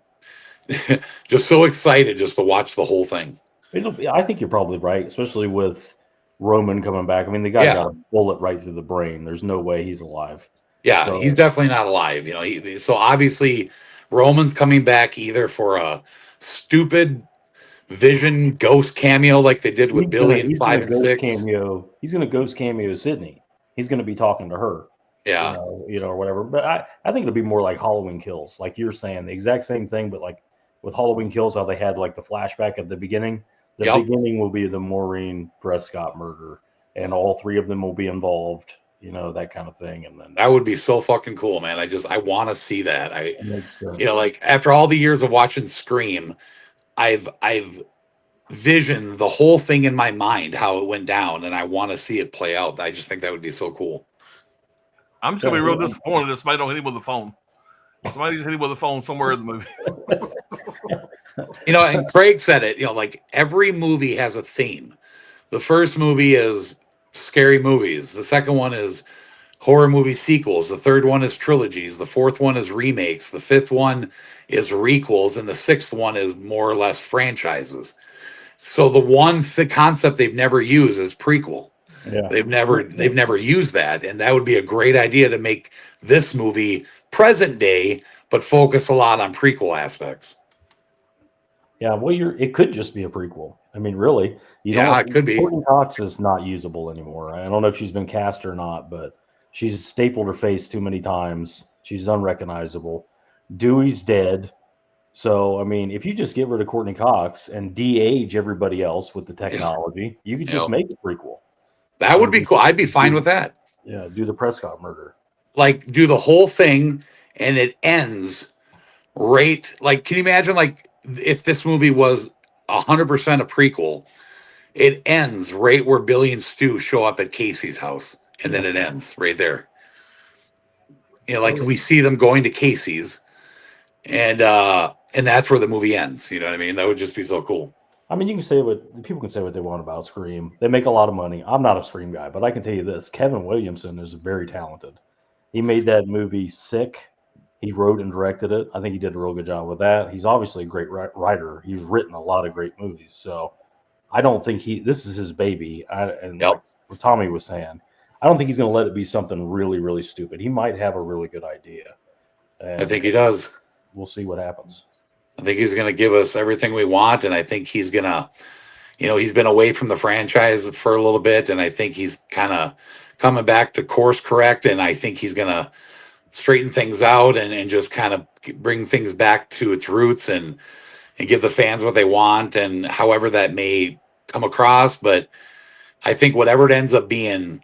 just so excited just to watch the whole thing. I think you're probably right, especially with Roman coming back. I mean, the guy got a bullet right through the brain. There's no way he's alive. Yeah, so he's definitely not alive. You know, so obviously Roman's coming back either for a stupid Vision ghost cameo like they did with Billy in 5 and 6. He's going to ghost cameo Sidney. He's going to be talking to her. Yeah. You know, or whatever. But I think it'll be more like Halloween Kills, like you're saying, the exact same thing, but like with Halloween Kills, how they had like the flashback at the beginning. The beginning will be the Maureen Prescott murder, and all three of them will be involved. You know, that kind of thing. And then that would be so fucking cool, man. I want to see that. You know, like after all the years of watching Scream, I've visioned the whole thing in my mind, how it went down, and I want to see it play out. I just think that would be so cool. I'm just gonna be real disappointed if somebody don't hit him with a phone. Somebody just hit him with a phone somewhere in the movie. You know, and Craig said it, you know, like every movie has a theme. The first movie is scary movies. The second one is horror movie sequels. The third one is trilogies. The fourth one is remakes. The fifth one is requels. And the sixth one is more or less franchises. So the concept they've never used is prequel. Yeah. They've never used that. And that would be a great idea to make this movie present day, but focus a lot on prequel aspects. Yeah, well, it could just be a prequel. I mean, really, it could be. Courtney Cox is not usable anymore. I don't know if she's been cast or not, but she's stapled her face too many times. She's unrecognizable. Dewey's dead. So, I mean, if you just get rid of Courtney Cox and de-age everybody else with the technology, you could just make a prequel. That would be cool. I'd be fine with that. Yeah, do the Prescott murder. Like, do the whole thing, and it ends right. Like, can you imagine, like, if this movie was 100% a prequel, it ends right where Billy and Stu show up at Casey's house, and then it ends right there. You know, like we see them going to Casey's, and that's where the movie ends. You know what I mean? That would just be so cool. I mean, people can say what they want about Scream. They make a lot of money. I'm not a Scream guy, but I can tell you this: Kevin Williamson is very talented. He made that movie Sick. He wrote and directed it. I think he did a real good job with that. He's obviously a great writer. He's written a lot of great movies. So I don't think this is his baby. Like what Tommy was saying, I don't think he's going to let it be something really, really stupid. He might have a really good idea. And I think he does. We'll see what happens. I think he's going to give us everything we want. And I think he's going to, you know, he's been away from the franchise for a little bit. And I think he's kind of coming back to course correct. And I think he's going to straighten things out and just kind of bring things back to its roots and give the fans what they want, and however that may come across. But I think whatever it ends up being,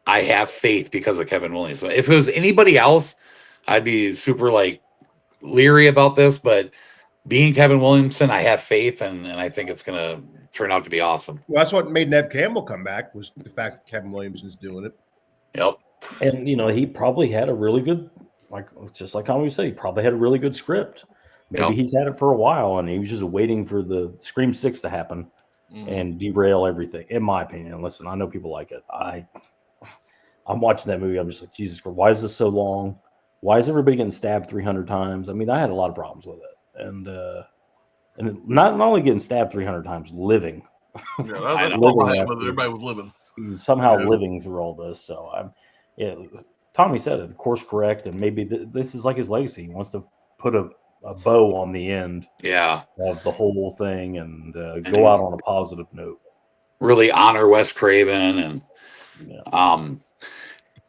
I have faith because of Kevin Williamson. If it was anybody else, I'd be super like leery about this, but being Kevin Williamson, I have faith, and I think it's going to turn out to be awesome. Well, that's what made Nev Campbell come back, was the fact that Kevin Williamson's doing it. Yep. And, you know, he probably had a really good, just like Tommy said, he probably had a really good script. Maybe he's had it for a while, and he was just waiting for the Scream 6 to happen and derail everything, in my opinion. Listen, I know people like it. I'm watching that movie. I'm just like, Jesus Christ, why is this so long? Why is everybody getting stabbed 300 times? I mean, I had a lot of problems with it. And not only getting stabbed 300 times, living. Yeah, that's what happened. Everybody was living. Somehow living through all this. So Tommy said it, course correct, and maybe this is like his legacy. He wants to put a bow on the end of the whole thing and go out on a positive note. Really honor Wes Craven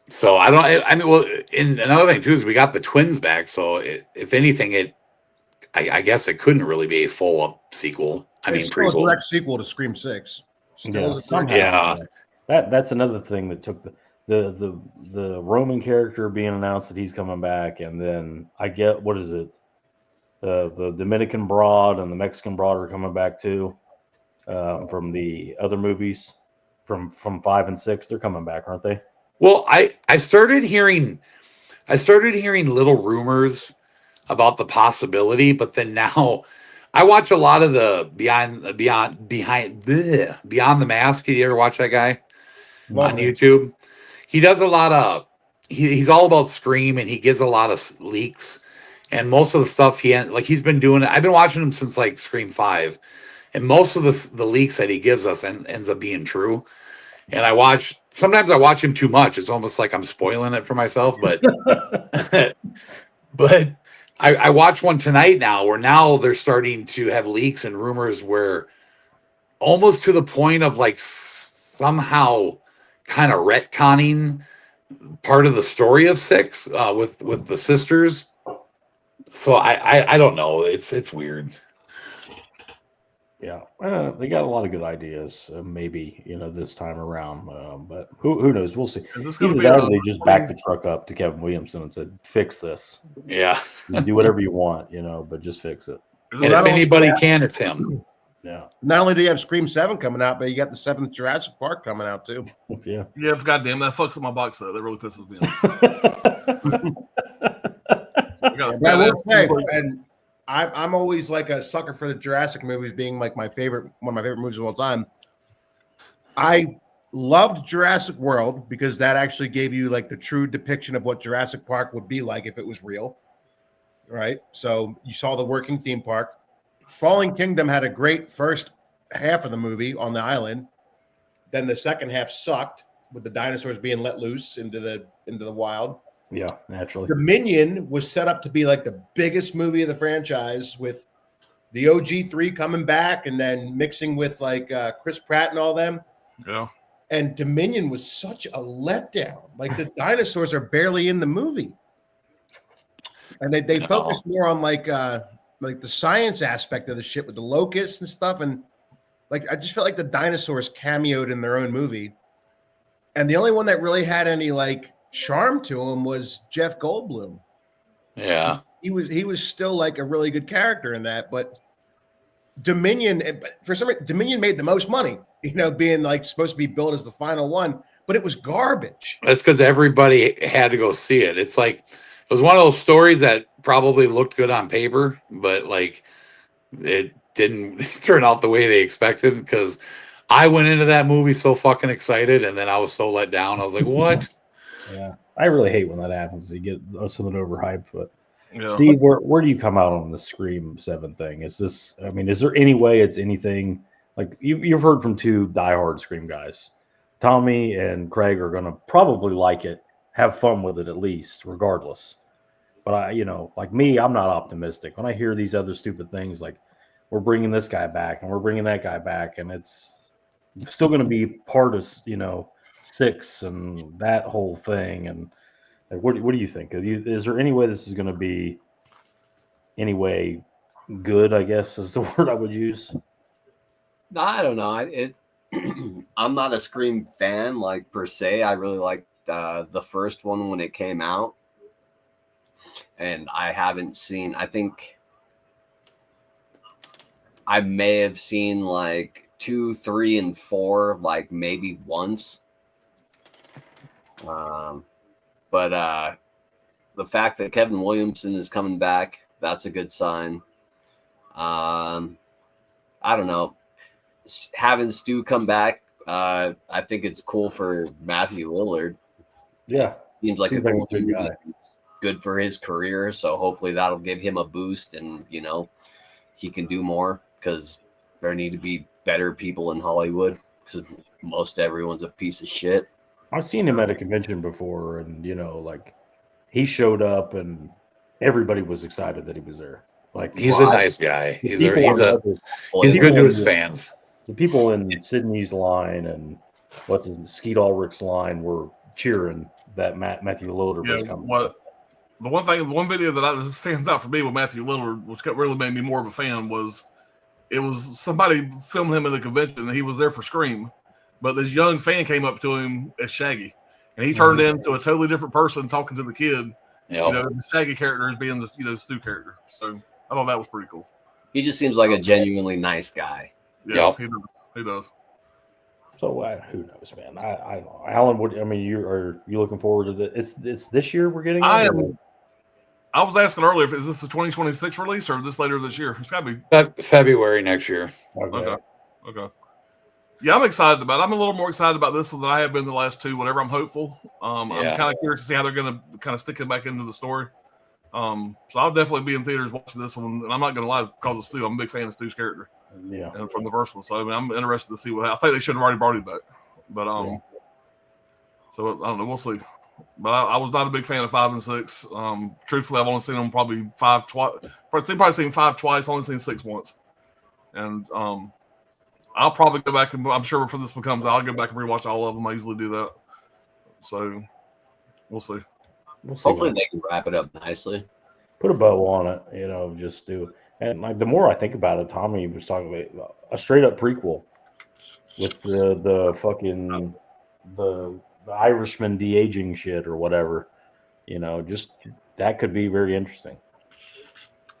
so I mean, well, and another thing too is we got the twins back. So if anything, I guess it couldn't really be a full up sequel. It's still a direct sequel to Scream 6. That's another thing that took the Roman character being announced that he's coming back, and then I get what is it? The Dominican broad and the Mexican broad are coming back too, from the other movies, from 5 and 6. They're coming back, aren't they? Well, I started hearing little rumors about the possibility, but then now I watch a lot of the Beyond the Mask. Did you ever watch that guy on YouTube? He does a lot of he's all about Scream, and he gives a lot of leaks. And most of the stuff he's been doing it. I've been watching him since like Scream 5, and most of the leaks that he gives us ends up being true. And sometimes I watch him too much. It's almost like I'm spoiling it for myself. But but I watched one tonight now where now they're starting to have leaks and rumors where almost to the point of like somehow kind of retconning part of the story of 6 with the sisters. So I don't know. It's weird. Yeah, they got a lot of good ideas. Maybe this time around, but who knows? We'll see. Either that or they just backed the truck up to Kevin Williamson and said, "Fix this." Yeah, you do whatever you want, but just fix it. And if anybody can, it's him. Yeah. Not only do you have Scream 7 coming out, but you got the 7th Jurassic Park coming out too. Yeah. Yeah, goddamn, that fucks up my box set. That really pisses me off. But I will say, and I'm always like a sucker for the Jurassic movies being like one of my favorite movies of all time. I loved Jurassic World because that actually gave you like the true depiction of what Jurassic Park would be like if it was real. Right. So you saw the working theme park. Fallen Kingdom had a great first half of the movie on the island. Then the second half sucked with the dinosaurs being let loose into the wild. Yeah, naturally. Dominion was set up to be like the biggest movie of the franchise with the OG3 coming back and then mixing with like Chris Pratt and all them. Yeah. And Dominion was such a letdown. Like the dinosaurs are barely in the movie. And they focused more on like the science aspect of the shit with the locusts and stuff. And like I just felt like the dinosaurs cameoed in their own movie. And the only one that really had any like charm to him was Jeff Goldblum. Yeah. He was still like a really good character in that, but Dominion, for some reason, Dominion made the most money, being like supposed to be billed as the final one, but it was garbage. That's because everybody had to go see it. It's like it was one of those stories that probably looked good on paper, but like it didn't turn out the way they expected. Because I went into that movie so fucking excited, and then I was so let down. I was like, "What?" Yeah, I really hate when that happens. You get something overhyped. But Yeah. Steve, where do you come out on the Scream 7 thing? Is there any way it's anything like you've heard from two diehard Scream guys? Tommy and Craig are gonna probably like it, have fun with it at least, regardless. But like me, I'm not optimistic. When I hear these other stupid things like we're bringing this guy back and we're bringing that guy back, and it's still going to be part of 6 and that whole thing. And like, what do you think? Is there any way this is going to be any way good? I guess is the word I would use. I don't know. I'm not a Scream fan like per se. I really liked the first one when it came out, and I haven't seen. I think I may have seen like 2, 3, and 4 like maybe once. But the fact that Kevin Williamson is coming back, that's a good sign. I don't know. Having Stu come back, I think it's cool for Matthew Lillard. Yeah. Seems like a good guy. Good for his career. So hopefully that'll give him a boost and, he can do more because there need to be better people in Hollywood because most everyone's a piece of shit. I've seen him at a convention before, and like he showed up, and everybody was excited that he was there. Like He's a nice guy. He's good to his fans. The people in Sydney's line and Skeet Ulrich's line were cheering that Matthew Lillard was coming. The one video that stands out for me with Matthew Lillard, which really made me more of a fan, was it was somebody filmed him in the convention, and he was there for Scream. But this young fan came up to him as Shaggy, and he turned into a totally different person talking to the kid. Yep. The Shaggy character is being the Stu character. So I thought that was pretty cool. He just seems like a genuinely nice guy. Yeah, he does. So who knows, man? I don't know. Alan, are you looking forward to this? It's this year we're getting. I was asking earlier, is this the 2026 release or this later this year? It's got to be February next year. Okay. Yeah, I'm excited about it. I'm a little more excited about this one than I have been the last two, whenever I'm hopeful. I'm kind of curious to see how they're going to kind of stick it back into the story. So I'll definitely be in theaters watching this one. And I'm not going to lie, because of Stu. I'm a big fan of Stu's character. Yeah. And from the first one. So, I'm interested to see I think they should have already brought it back. But, so I don't know. We'll see. But I was not a big fan of 5 and 6. Truthfully, I've only seen them probably 5 twice. Probably seen 5 twice, only seen 6 once. And, I'll probably go back and I'm sure before this one comes out, I'll go back and rewatch all of them. I usually do that. So we'll see. Hopefully they can wrap it up nicely. Put a bow on it, just do. And like the more I think about it, Tommy was talking about a straight up prequel with the fucking the Irishman de-aging shit or whatever. Just that could be very interesting.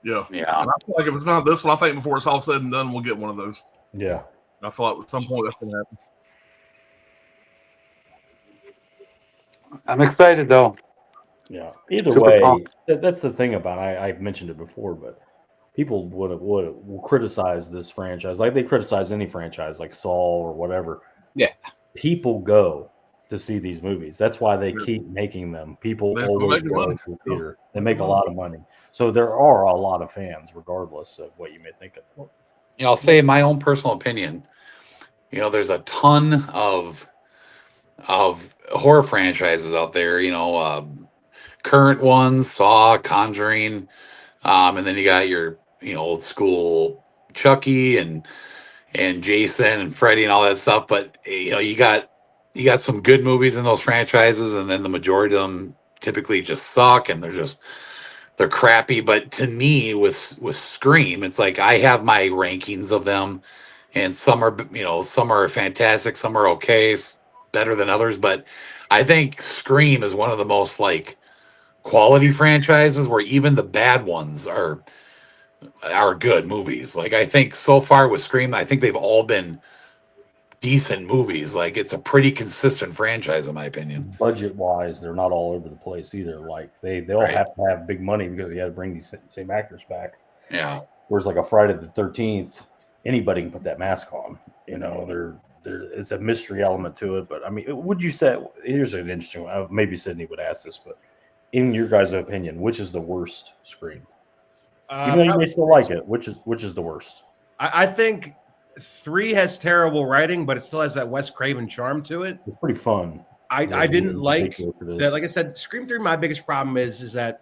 Yeah. Yeah. And I feel like if it's not this one, I think before it's all said and done, we'll get one of those. Yeah. I feel like at some point that's going to happen. I'm excited though. Yeah. Either Super way, pumped. that's the thing about it. I've mentioned it before, but people will criticize this franchise like they criticize any franchise, like Saw or whatever. Yeah. People go to see these movies. That's why they Yeah. keep making them. People They're always making go money. to the theater. They make a lot of money. So there are a lot of fans, regardless of what you may think of. You know, I'll say my own personal opinion. You know, there's a ton of horror franchises out there. You know, current ones, Saw, Conjuring, and then you got your old school Chucky and Jason and Freddy and all that stuff. But you got some good movies in those franchises, and then the majority of them typically just suck and they're crappy. But to me, with Scream, it's like I have my rankings of them, and some are fantastic, some are okay, better than others. But I think Scream is one of the most like quality franchises where even the bad ones are good movies. Like I think so far with Scream, I think they've all been decent movies. Like it's a pretty consistent franchise in my opinion. Budget wise, they're not all over the place either. Like they all Right. have to have big money because you got to bring these same actors back. Yeah. Whereas like a Friday the 13th, anybody can put that mask on. There it's a mystery element to it. But I mean, would you say here's an interesting one? Maybe Sydney would ask this, but in your guys' opinion, which is the worst Scream? Even though you may still like it, which is the worst? I think 3 has terrible writing, but it still has that Wes Craven charm to it. It's pretty fun. I didn't like that. Like I said, Scream 3, my biggest problem is that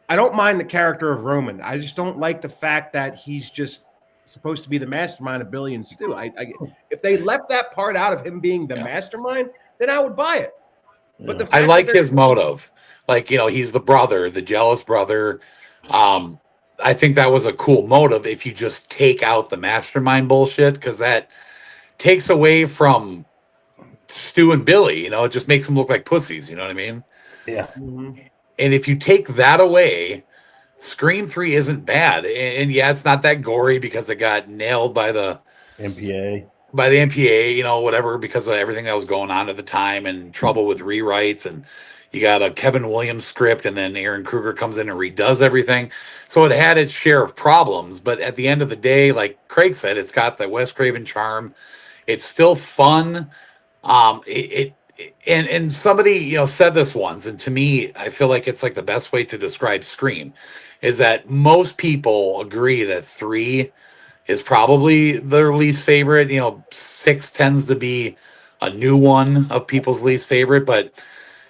I don't mind the character of Roman. I just don't like the fact that he's just supposed to be the mastermind of Billy and Stu. If they left that part out of him being the mastermind, then I would buy it. But the I fact like that they're- his motive. Like, he's the brother, the jealous brother. I think that was a cool motive if you just take out the mastermind bullshit, because that takes away from Stu and Billy. It just makes them look like pussies. You know what I mean? Yeah. Mhm. And if you take that away, Scream 3 isn't bad. And yeah, it's not that gory because it got nailed by the MPA. whatever, because of everything that was going on at the time and trouble with rewrites. And you got a Kevin Williams script, and then Aaron Kruger comes in and redoes everything. So it had its share of problems. But at the end of the day, like Craig said, it's got the Wes Craven charm. It's still fun. And somebody said this once, and to me, I feel like it's like the best way to describe Scream is that most people agree that 3 is probably their least favorite. 6 tends to be a new one of people's least favorite. But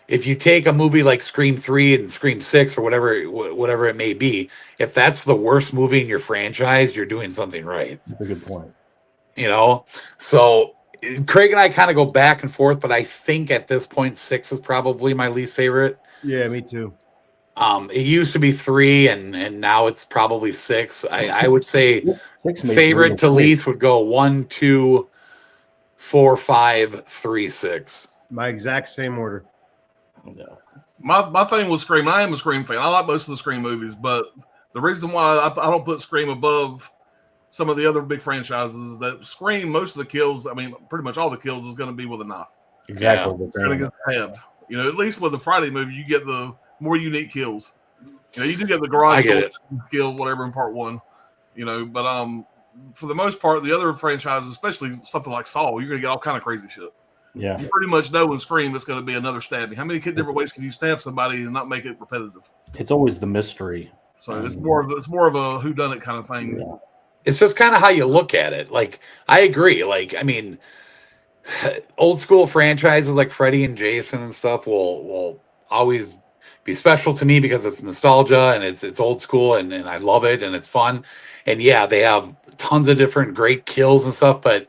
if you take a movie like Scream 3 and Scream 6 or whatever it may be, if that's the worst movie in your franchise, you're doing something right. That's a good point. So Craig and I kind of go back and forth, but I think at this point 6 is probably my least favorite. Yeah, me too. It used to be 3, and now it's probably 6. I would say 6 made favorite 3 to least would go 1, 2, 4, 5, 3, 6. My exact same order. Yeah. My thing with Scream, I am a Scream fan. I like most of the Scream movies, but the reason why I don't put Scream above some of the other big franchises is that Scream, most of the kills, I mean, pretty much all the kills is going to be with a knife. Exactly. Yeah. the Going to thing. get stabbed. At least with the Friday movie, you get the more unique kills. You do get the I garage get door it. kill, whatever, in part 1. But for the most part, the other franchises, especially something like Saw, you're going to get all kind of crazy shit. Yeah. You pretty much know in Scream it's going to be another stabbing. How many different ways can you stab somebody and not make it repetitive? It's always the mystery. So it's more of a whodunit kind of thing. Yeah. It's just kind of how you look at it. Like, I agree. Like, I mean, old school franchises like Freddy and Jason and stuff will always be special to me because it's nostalgia and it's old school and I love it and it's fun. And yeah, they have tons of different great kills and stuff, but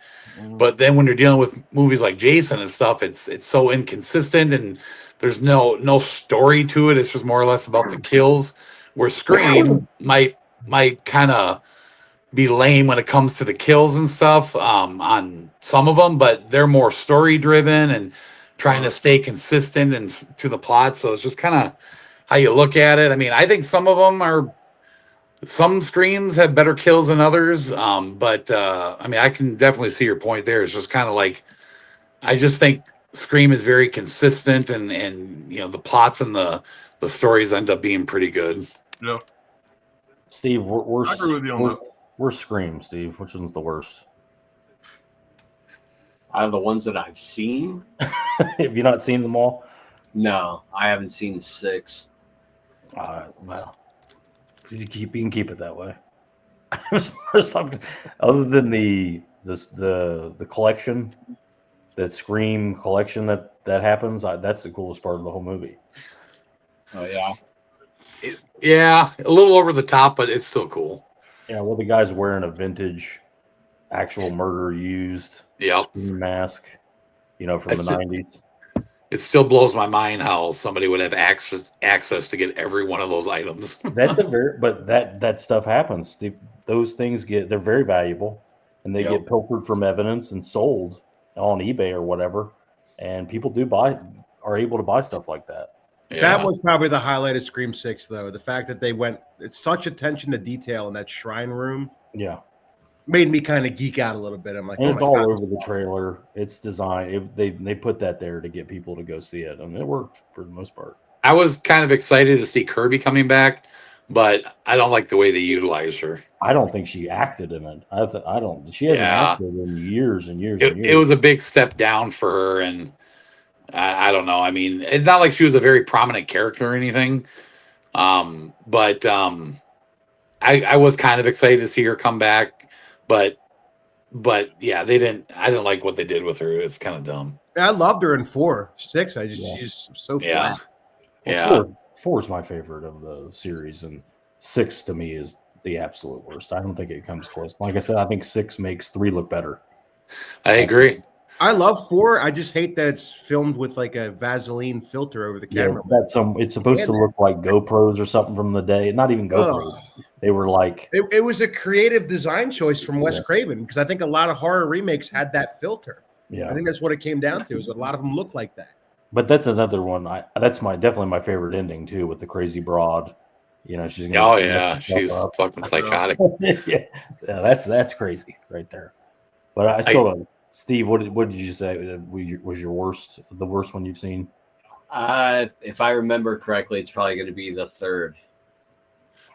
then when you're dealing with movies like Jason and stuff, it's so inconsistent and there's no story to it. It's just more or less about the kills. Where Scream might kind of be lame when it comes to the kills and stuff on some of them, but they're more story driven and trying to stay consistent and to the plot. So it's just kind of how you look at it. I mean, I think some of them are some Screams have better kills than others. But I mean, I can definitely see your point there. It's just kind of like, I just think Scream is very consistent, and you know, the plots and the stories end up being pretty good. Yeah. Steve, I agree with you on that. we're Scream, Steve. Which one's the worst? Out of the ones that I've seen, Have you not seen them all? no, I haven't seen 6. Well, you can keep it that way. Other than the collection, that Scream collection that happens, that's the coolest part of the whole movie. Oh yeah, Yeah, a little over the top, but it's still cool. Yeah, well, the guy's wearing a vintage, actual murder used Yep. Scream mask, from the That's it. 90s. It still blows my mind how somebody would have access to get every one of those items. But that stuff happens. Those things they're very valuable, and they Yep. get pilfered from evidence and sold on eBay or whatever. And people are able to buy stuff like that. Yeah. That was probably the highlight of Scream 6, though. The fact that it's such attention to detail in that shrine room Yeah, made me kind of geek out a little bit. I'm like, and oh it's my all God. over the trailer. It's designed. They put that there to get people to go see it, and it worked for the most part. I was kind of excited to see Kirby coming back, but I don't like the way they utilized her. I don't think she acted in it. I don't. She hasn't Yeah. acted in years and years and years. It was a big step down for her, and I don't know. I mean, it's not like she was a very prominent character or anything, but I was kind of excited to see her come back, but yeah, I didn't like what they did with her. It's kind of dumb. I loved her in 4, 6. Yeah. She's so Yeah. flat. Yeah. Four is my favorite of the series, and 6 to me is the absolute worst. I don't think it comes close. Like I said, I think 6 makes 3 look better. I agree. I love 4. I just hate that it's filmed with like a Vaseline filter over the camera. It's supposed to look like GoPros or something from the day. Not even GoPros. They were like, It was a creative design choice from Wes Craven, because I think a lot of horror remakes had that filter. yeah. I think that's what it came down to. Is a lot of them look like that. But that's another one. That's definitely my favorite ending too, with the crazy broad. She's gonna. Oh yeah, she's fucking psychotic. yeah, that's crazy right there. But I still don't. Steve, what did you say was your worst? The worst one you've seen? if I remember correctly, it's probably going to be the 3rd.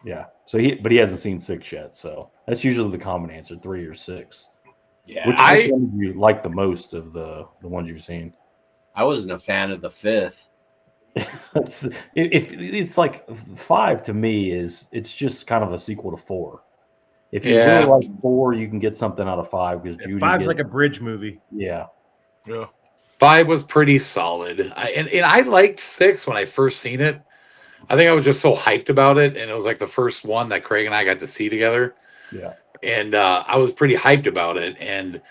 Yeah. So he hasn't seen 6 yet. So that's usually the common answer: 3 or 6. Yeah, Which one do you like the most of the ones you've seen? I wasn't a fan of the 5th. It's like 5 to me it's just kind of a sequel to 4. If you Yeah. really like 4, you can get something out of 5 because Judy. 5's like a bridge movie. Yeah. Yeah. 5 was pretty solid. And I liked 6 when I first seen it. I think I was just so hyped about it, and it was like the first one that Craig and I got to see together. Yeah. And I was pretty hyped about it. And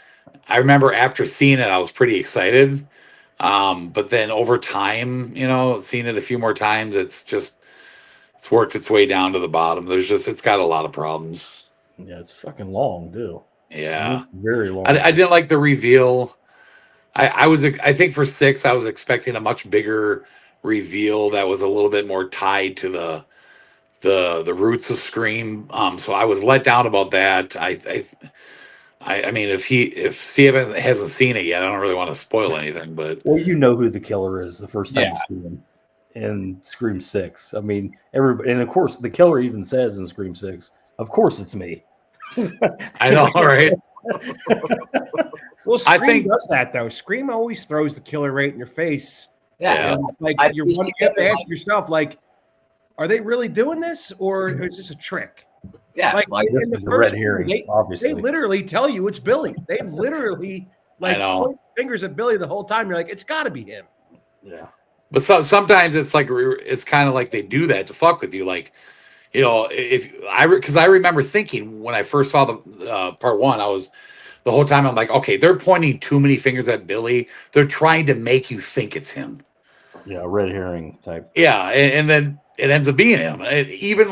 I remember after seeing it, I was pretty excited. But then over time, seeing it a few more times, it's worked its way down to the bottom. It's got a lot of problems. Yeah, it's fucking long too. Yeah. It's very long. I didn't like the reveal. I think for 6, I was expecting a much bigger reveal that was a little bit more tied to the roots of Scream. So I was let down about that. I mean, if Steve hasn't seen it yet, I don't really want to spoil anything. But Well, you know who the killer is the first time Yeah. you see him in Scream 6. I mean, everybody, and of course, the killer even says in Scream 6, "Of course, it's me." I know, right? Well, I Scream think- does that though. Scream always throws the killer right in your face. Yeah. And it's like I you pieced have to together, ask yourself, like, are they really doing this, or is this a trick? Yeah, Like, This in the is a first red herring, movie, obviously. They literally tell you it's Billy. They literally I know. point fingers at Billy the whole time. You're like, it's got to be him. Yeah. But sometimes it's like it's kind of like they do that to fuck with you, like because I remember thinking when I first saw the part 1, I was the whole time I'm like, okay, they're pointing too many fingers at Billy. They're trying to make you think it's him. Yeah, red herring type. Yeah, and then it ends up being him. And even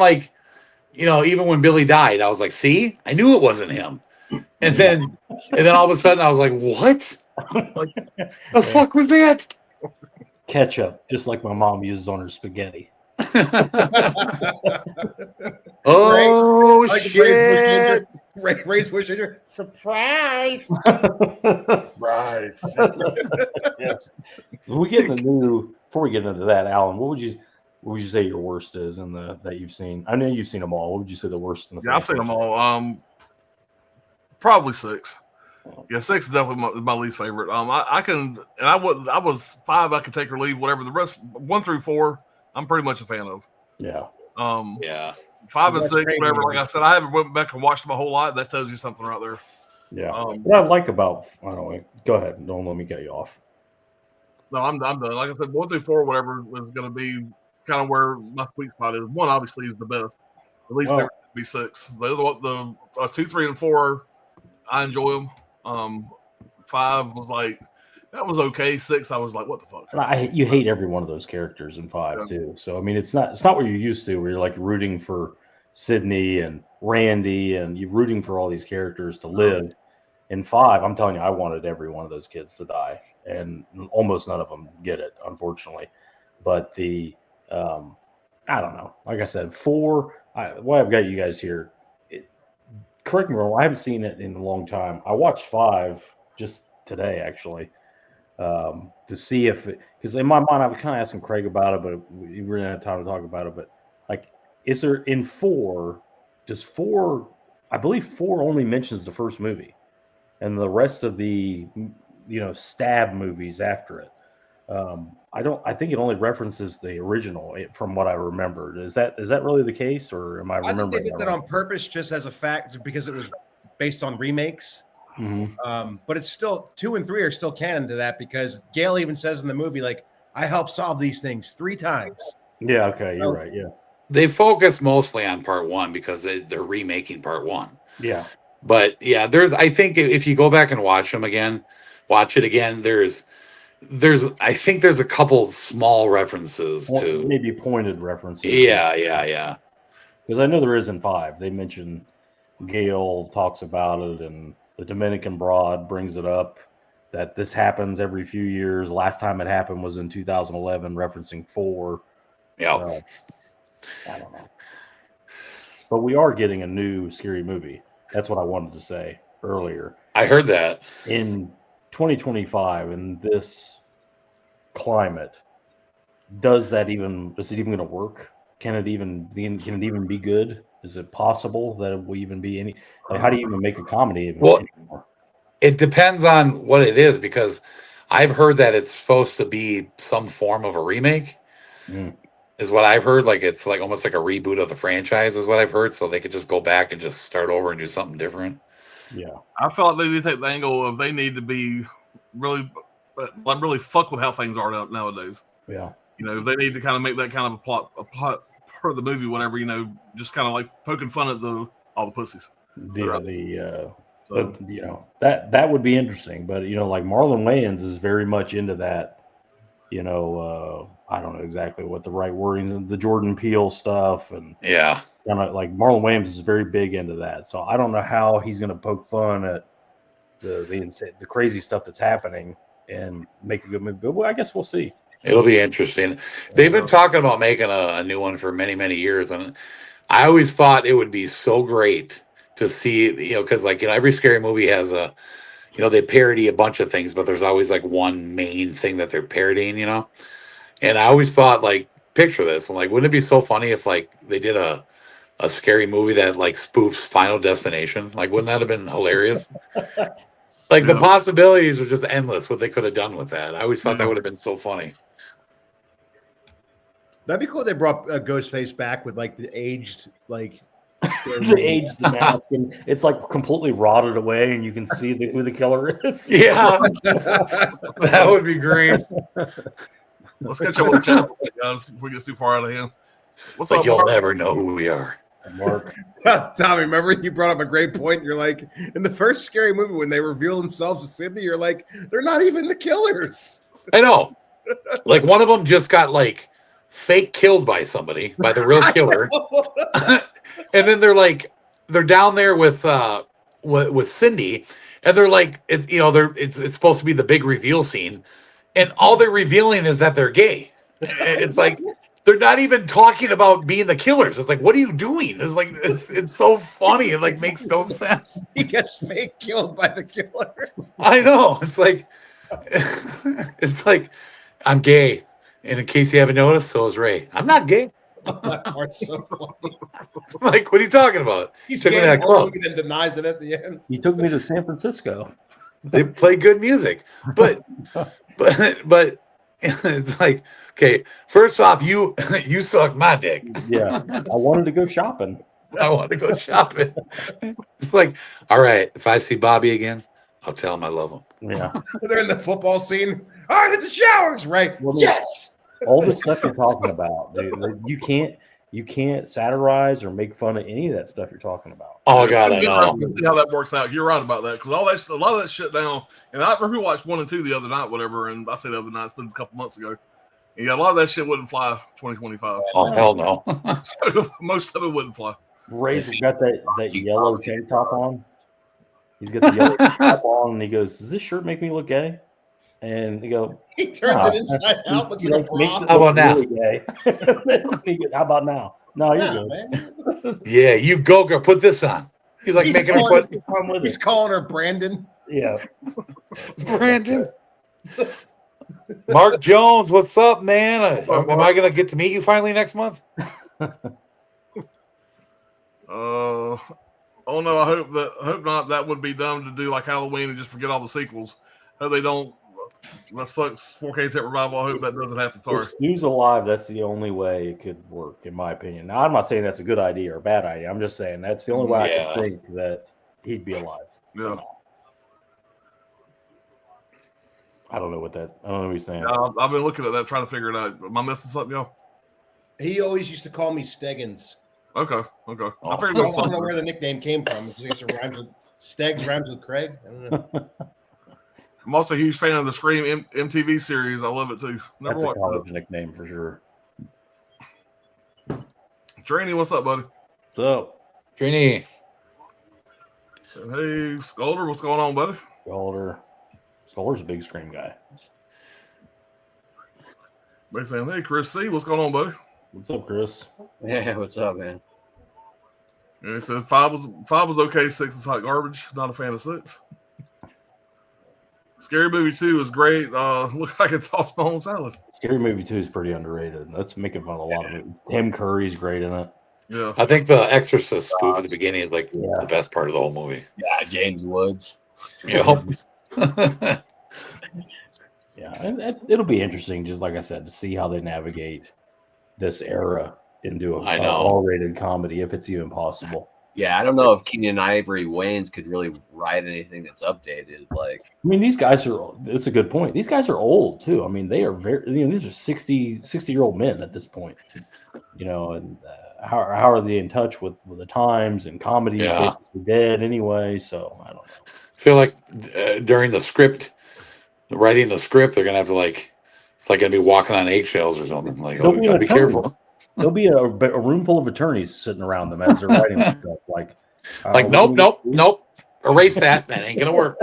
even when Billy died, I was like, see, I knew it wasn't him. And then all of a sudden I was like, what? Like, the fuck was that? Ketchup, just like my mom uses on her spaghetti. Oh Like shit! Ray's Bush Ginger. Surprise! Right. Yes. We get into before we get into that, Alan, what would you say your worst is in the that you've seen? I know you've seen them all. What would you say the worst in the Yeah, I've seen them all. Probably 6. Yeah, 6 is definitely my least favorite. I was 5. I could take or leave whatever. The rest 1 through 4, I'm pretty much a fan of. Yeah. Yeah. 5 and That's 6, great whatever. movies. Like I said, I haven't went back and watched them a whole lot. That tells you something right there. Yeah. Um, What I like about I don't know. Go ahead. Don't let me cut you off. No, I'm done. Like I said, 1 through 4, whatever is going to be kind of where my sweet spot is. 1 obviously is the best. At least Well- there would be 6. The 2, 3, and 4, I enjoy them. 5 was like that was okay. 6, I was like, what the fuck? And you hate every one of those characters in 5 Yeah. too. So I mean, it's not what you're used to, where you're like rooting for Sydney and Randy, and you're rooting for all these characters to live. In 5, I'm telling you, I wanted every one of those kids to die, and almost none of them get it, unfortunately. But I don't know. Like I said, 4. Why I've got you guys here. Correct me if I'm wrong, I haven't seen it in a long time. I watched 5 just today, actually, to see if, because in my mind I was kind of asking Craig about it, but we really didn't have time to talk about it. But like, is there in 4? Does 4? I believe 4 only mentions the first movie, and the rest of the stab movies after it. I think it only references the original, from what I remembered. Is that really the case, or am I I think they remembering did that on purpose, just as a fact, because it was based on remakes. Mhm. But it's still 2 and 3 are still canon to that, because Gail even says in the movie, like, I helped solve these things 3 times. Yeah. Okay. You're Oh. right. Yeah. They focus mostly on part 1 because they're remaking part 1. Yeah. But yeah, I think if you go back and watch it again, I think there's a couple small references to. Maybe pointed references. Yeah. Because I know there is in 5. They mention Gail talks about it, and the Dominican broad brings it up that this happens every few years. Last time it happened was in 2011, referencing 4. Yeah. I don't know. But we are getting a new scary movie. That's what I wanted to say earlier. I heard that. In 2025, in this climate, is it even going to work? Can it even be good? Is it possible that it will even be any? Like, how do you even make a comedy anymore? It depends on what it is, because I've heard that it's supposed to be some form of a remake. Is what I've heard. Like, it's like almost like a reboot of the franchise, is what I've heard. So they could just go back and just start over and do something different. Yeah. I felt they need to take the angle of they need to be really fuck with how things are nowadays. Yeah. They need to kind of make that kind of a plot part of the movie, whatever, just kind of like poking fun at all the pussies. But that would be interesting. But like Marlon Wayans is very much into that. I don't know exactly what the right wording is, the Jordan Peele stuff, and Yeah. kind of like Marlon Wayans is very big into that. So I don't know how he's going to poke fun at the crazy stuff that's happening and make a good movie. But I guess we'll see. It'll be interesting. They've been talking about making a new one for many, many years. And I always thought it would be so great to see, because every scary movie has they parody a bunch of things, but there's always like one main thing that they're parodying, And I always thought, like, picture this. And like, wouldn't it be so funny if like they did a scary movie that like spoofs Final Destination? Like, wouldn't that have been hilarious? Like, the possibilities are just endless, what they could have done with that. I always thought that would have been so funny. That'd be cool if they brought Ghostface back with like the aged, like The mask, and it's like completely rotted away, and you can see who the killer is. Yeah, that would be great. Let's catch up with the chat, guys, before we get too far out of hand. What's But up, you'll Mark? never know who we are. Mark. Tommy, remember you brought up a great point. You're like, in the first scary movie, when they reveal themselves to Sydney, you're like, they're not even the killers. I know. Like, one of them just got like fake killed by somebody, by the real killer. And then they're down there with Cindy, and they're like, it's supposed to be the big reveal scene, and all they're revealing is that they're gay. It's like, they're not even talking about being the killers. It's like, what are you doing? It's like it's so funny. It like makes no sense. He gets fake killed by the killer. I know. It's like I'm gay. And in case you haven't noticed, so is Ray. I'm not gay. That part's so funny. Like, what are you talking about? He's Took me gay to that in the whole club. movie, then denies it at the end. He took me to San Francisco. They play good music, but it's like, okay, first off, you suck my dick. Yeah, I wanted to go shopping. I want to go shopping. It's like, all right, if I see Bobby again, I'll tell him I love him. Yeah, They're in the football scene. All right, hit the showers, right? Well, Yes. all the stuff you're talking about, dude. Like, you can't satirize or make fun of any of that stuff you're talking about. Oh God, I It's know. interesting to see how that works out. You're right about that because a lot of that shit down. And I rewatched 1 and 2 the other night, whatever. And I say the other night, it's been a couple months ago. And yeah, a lot of that shit wouldn't fly 2025. Oh hell no. So most of it wouldn't fly. Ray's got that yellow tank top on. He's got the yellow tank top on, and he goes, "Does this shirt make me look gay?" And they go, He turns "Nah." it inside out. Looks He, like a makes bra. it How look about now? really gay. He goes, how about now? No, you're Yeah, good. man. Yeah, you go, girl. Put this on. He's like He's making her calling- put I'm with He's it. calling her Brandon. Yeah. Brandon. Mark Jones, what's up, man? Am I gonna get to meet you finally next month? Oh no, I hope not. That would be dumb to do like Halloween and just forget all the sequels. Hope they don't. That sucks. 4K tape revival. I hope that doesn't happen. Sorry. If Stu's alive, that's the only way it could work, in my opinion. Now, I'm not saying that's a good idea or a bad idea. I'm just saying that's the only way I Yeah. can think that he'd be alive. Yeah. I don't know what he's saying. I've been looking at that, trying to figure it out. Am I missing something, y'all? He always used to call me Steggins. Okay. I figured I there was don't know something. where the nickname came from. I guess it rhymes with Steggs rhymes with Craig. I don't know. I'm also a huge fan of the Scream MTV series. I love it too. Never That's a watched college nickname for sure. it. Trini, what's up, buddy? So, Trini. Hey, Scolder, what's going on, buddy? Sculler's a big Scream guy. They saying, hey, Chris C, what's going on, buddy? What's up, Chris? Yeah, what's up, man? And he said 5 was okay, 6 is hot garbage. Not a fan of 6. Scary Movie 2 is great. Looks like it tossed my own salad. Scary Movie 2 is pretty underrated. That's making fun of a lot of movies. Tim Curry's great in it. Yeah. I think the Exorcist spoof at the beginning is like Yeah. the best part of the whole movie. Yeah, James Woods. Yep. Yeah, and it'll be interesting, just like I said, to see how they navigate this era into I a know. R-rated comedy, if it's even possible. Yeah, I don't know if Keenan Ivory Wayans could really write anything that's updated. Like, I mean, these guys are, that's a good point. These guys are old too. I mean, they are these are 60-year-old men at this point, and how are they in touch with the times, and comedy is Yeah. basically dead anyway. So I don't know. I feel like during writing the script, they're gonna have to it's like gonna be walking on eggshells or something. Like, They'll we be gotta an be attorney. careful. There'll be a room full of attorneys sitting around them as they're writing this stuff. Nope. Erase that. That ain't gonna work.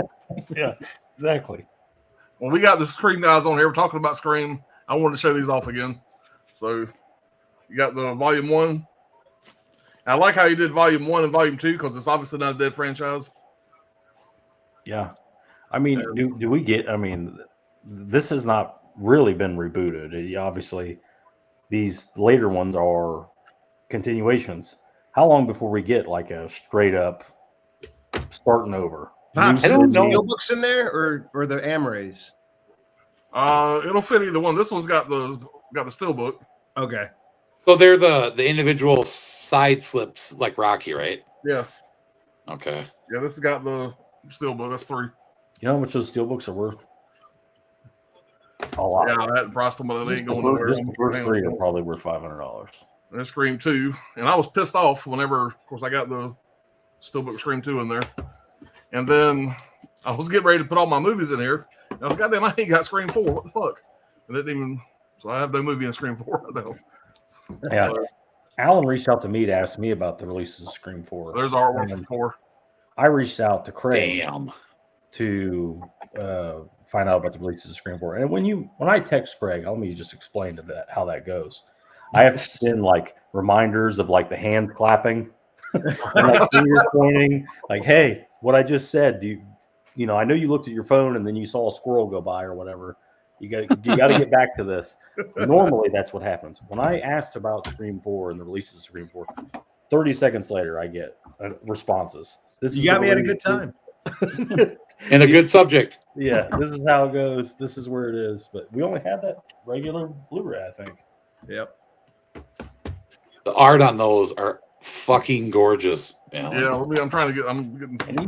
Yeah, exactly. Well, we got the Scream guys on here. We're talking about Scream. I wanted to show these off again. So you got the Volume 1. I like how you did Volume 1 and Volume 2 because it's obviously not a dead franchise. Yeah. I mean, do we get, this has not really been rebooted. Obviously, these later ones are continuations. How long before we get like a straight up starting over? Pops, I don't is the know. Steelbooks in there or the Amrays? It'll fit either one. This one's got the steelbook. Okay. So they're the individual side slips like Rocky, right? Yeah. Okay. Yeah, this has got the steelbook. That's 3. You know how much those steelbooks are worth? A lot. Yeah, I hadn't priced them, but it ain't going nowhere. Just the first 3 are probably worth $500. And Scream 2. And I was pissed off whenever, of course, I got the Steelbook Scream 2 in there. And then I was getting ready to put all my movies in here. And I was goddamn, I ain't got Scream 4. What the fuck? And it didn't even, so I have no movie in Scream 4 right now. Yeah. So Alan reached out to me to ask me about the releases of Scream 4. there's artwork for 4. I reached out to Craig Damn. to find out about the releases of Scream 4. And when I text Craig, let me just explain how that goes. I have to send like reminders of like the hands clapping and like fingers pointing, like, hey, what I just said. You know, I know you looked at your phone and then you saw a squirrel go by or whatever. You got to get back to this. Normally, that's what happens. When I asked about Scream 4 and the release of Scream 4, 30 seconds later, I get responses. You got me at a good time. And a good subject. Yeah, this is how it goes. This is where it is. But we only had that regular Blu-ray, I think. Yep. The art on those are fucking gorgeous. Man. Yeah, I'm getting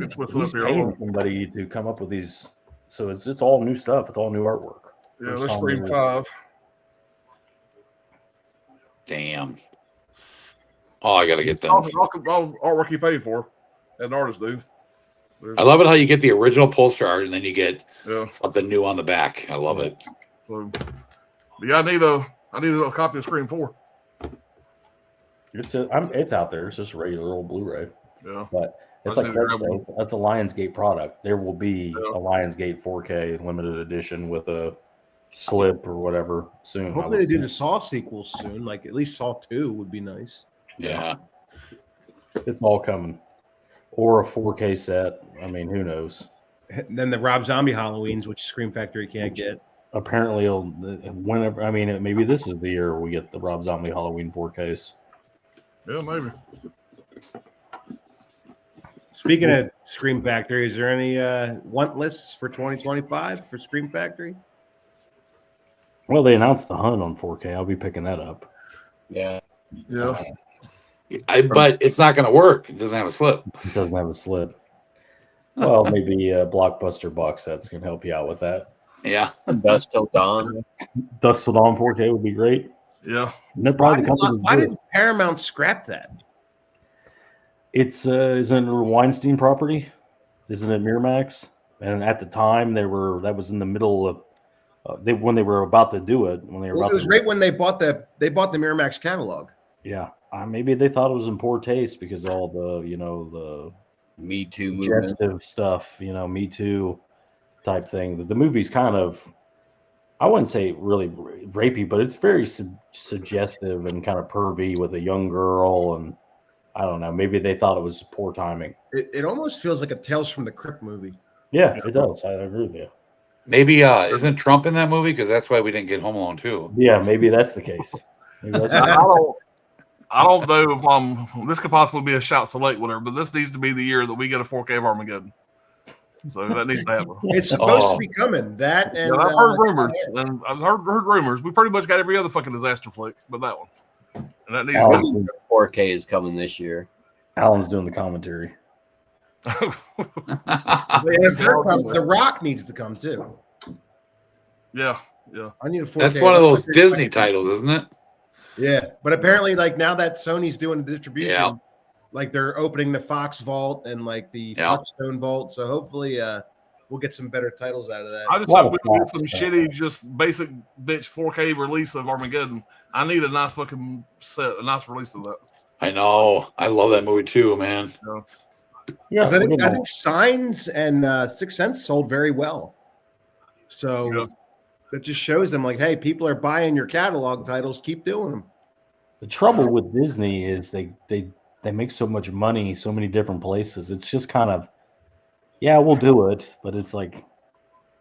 twisted up here. Paying somebody to come up with these. So it's all new stuff. It's all new artwork. Yeah, there's Scream 5. Damn. Oh, I gotta get them. All artwork you paid for, an artist, dude. I love it how you get the original poster art and then you get Yeah. something new on the back. I love it. So, yeah, I need a copy of Scream 4. It's out there. It's just a regular old Blu-ray. Yeah. But it's I like need to grab one. that's a Lionsgate product. There will be Yeah. a Lionsgate 4K limited edition with a slip or whatever soon. Hopefully they do the Saw sequels soon. Like at least Saw 2 would be nice. Yeah. It's all coming. Or a 4K set. I mean, who knows? And then the Rob Zombie Halloweens, which Scream Factory can't get. Apparently, whenever, I mean, maybe this is the year we get the Rob Zombie Halloween 4Ks. Yeah, maybe. Speaking of Scream Factory, is there any want lists for 2025 for Scream Factory? Well, they announced The Hunt on 4K. I'll be picking that up. Yeah. Yeah. But it's not going to work. It doesn't have a slip. It doesn't have a slip. Well, maybe Blockbuster box sets can help you out with that. Yeah. Dust Till Dawn. Dust Till Dawn 4K would be great. Yeah. And they're probably the company Why to do did it. Paramount scrap that? It's isn't it a Weinstein property? Isn't it Miramax? And at the time, that was in the middle of when they were about to do it. When they were Well, about it was to, right when they bought the Miramax catalog. yeah. Maybe they thought it was in poor taste because of all the the Me Too movement. suggestive stuff, Me Too type thing. The movie's kind of, I wouldn't say really rapey, but it's very suggestive and kind of pervy with a young girl. And I don't know, maybe they thought it was poor timing. It almost feels like a Tales from the Crypt movie. Yeah, it does. I agree with you. Maybe isn't Trump in that movie? Because that's why we didn't get Home Alone 2. Yeah, maybe that's the case. Maybe that's I don't know if this could possibly be a shout select, whatever, but this needs to be the year that we get a 4K of Armageddon. So that needs to happen. It's supposed to be coming. That and I've heard rumors, and I've heard rumors. We pretty much got every other fucking disaster flick, but that one, and that needs to Alan, 4K is coming this year. Alan's doing the commentary. The Rock needs to come too. Yeah. I need a 4K. That's one of those Disney titles, isn't it? Yeah, but apparently, like now that Sony's doing the distribution, Yeah. like they're opening the Fox Vault and like the Touchstone Vault. So hopefully, we'll get some better titles out of that. I just Wow, hope we can get some Fox, shitty, just basic bitch 4K release of Armageddon. I need a nice fucking set, a nice release of that. I know. I love that movie too, man. Yeah, I think Signs and Sixth Sense sold very well. So that just shows them like, hey, people are buying your catalog titles. Keep doing them. the trouble with Disney is they make so much money, so many different places. It's just kind of, yeah, we'll do it, but it's like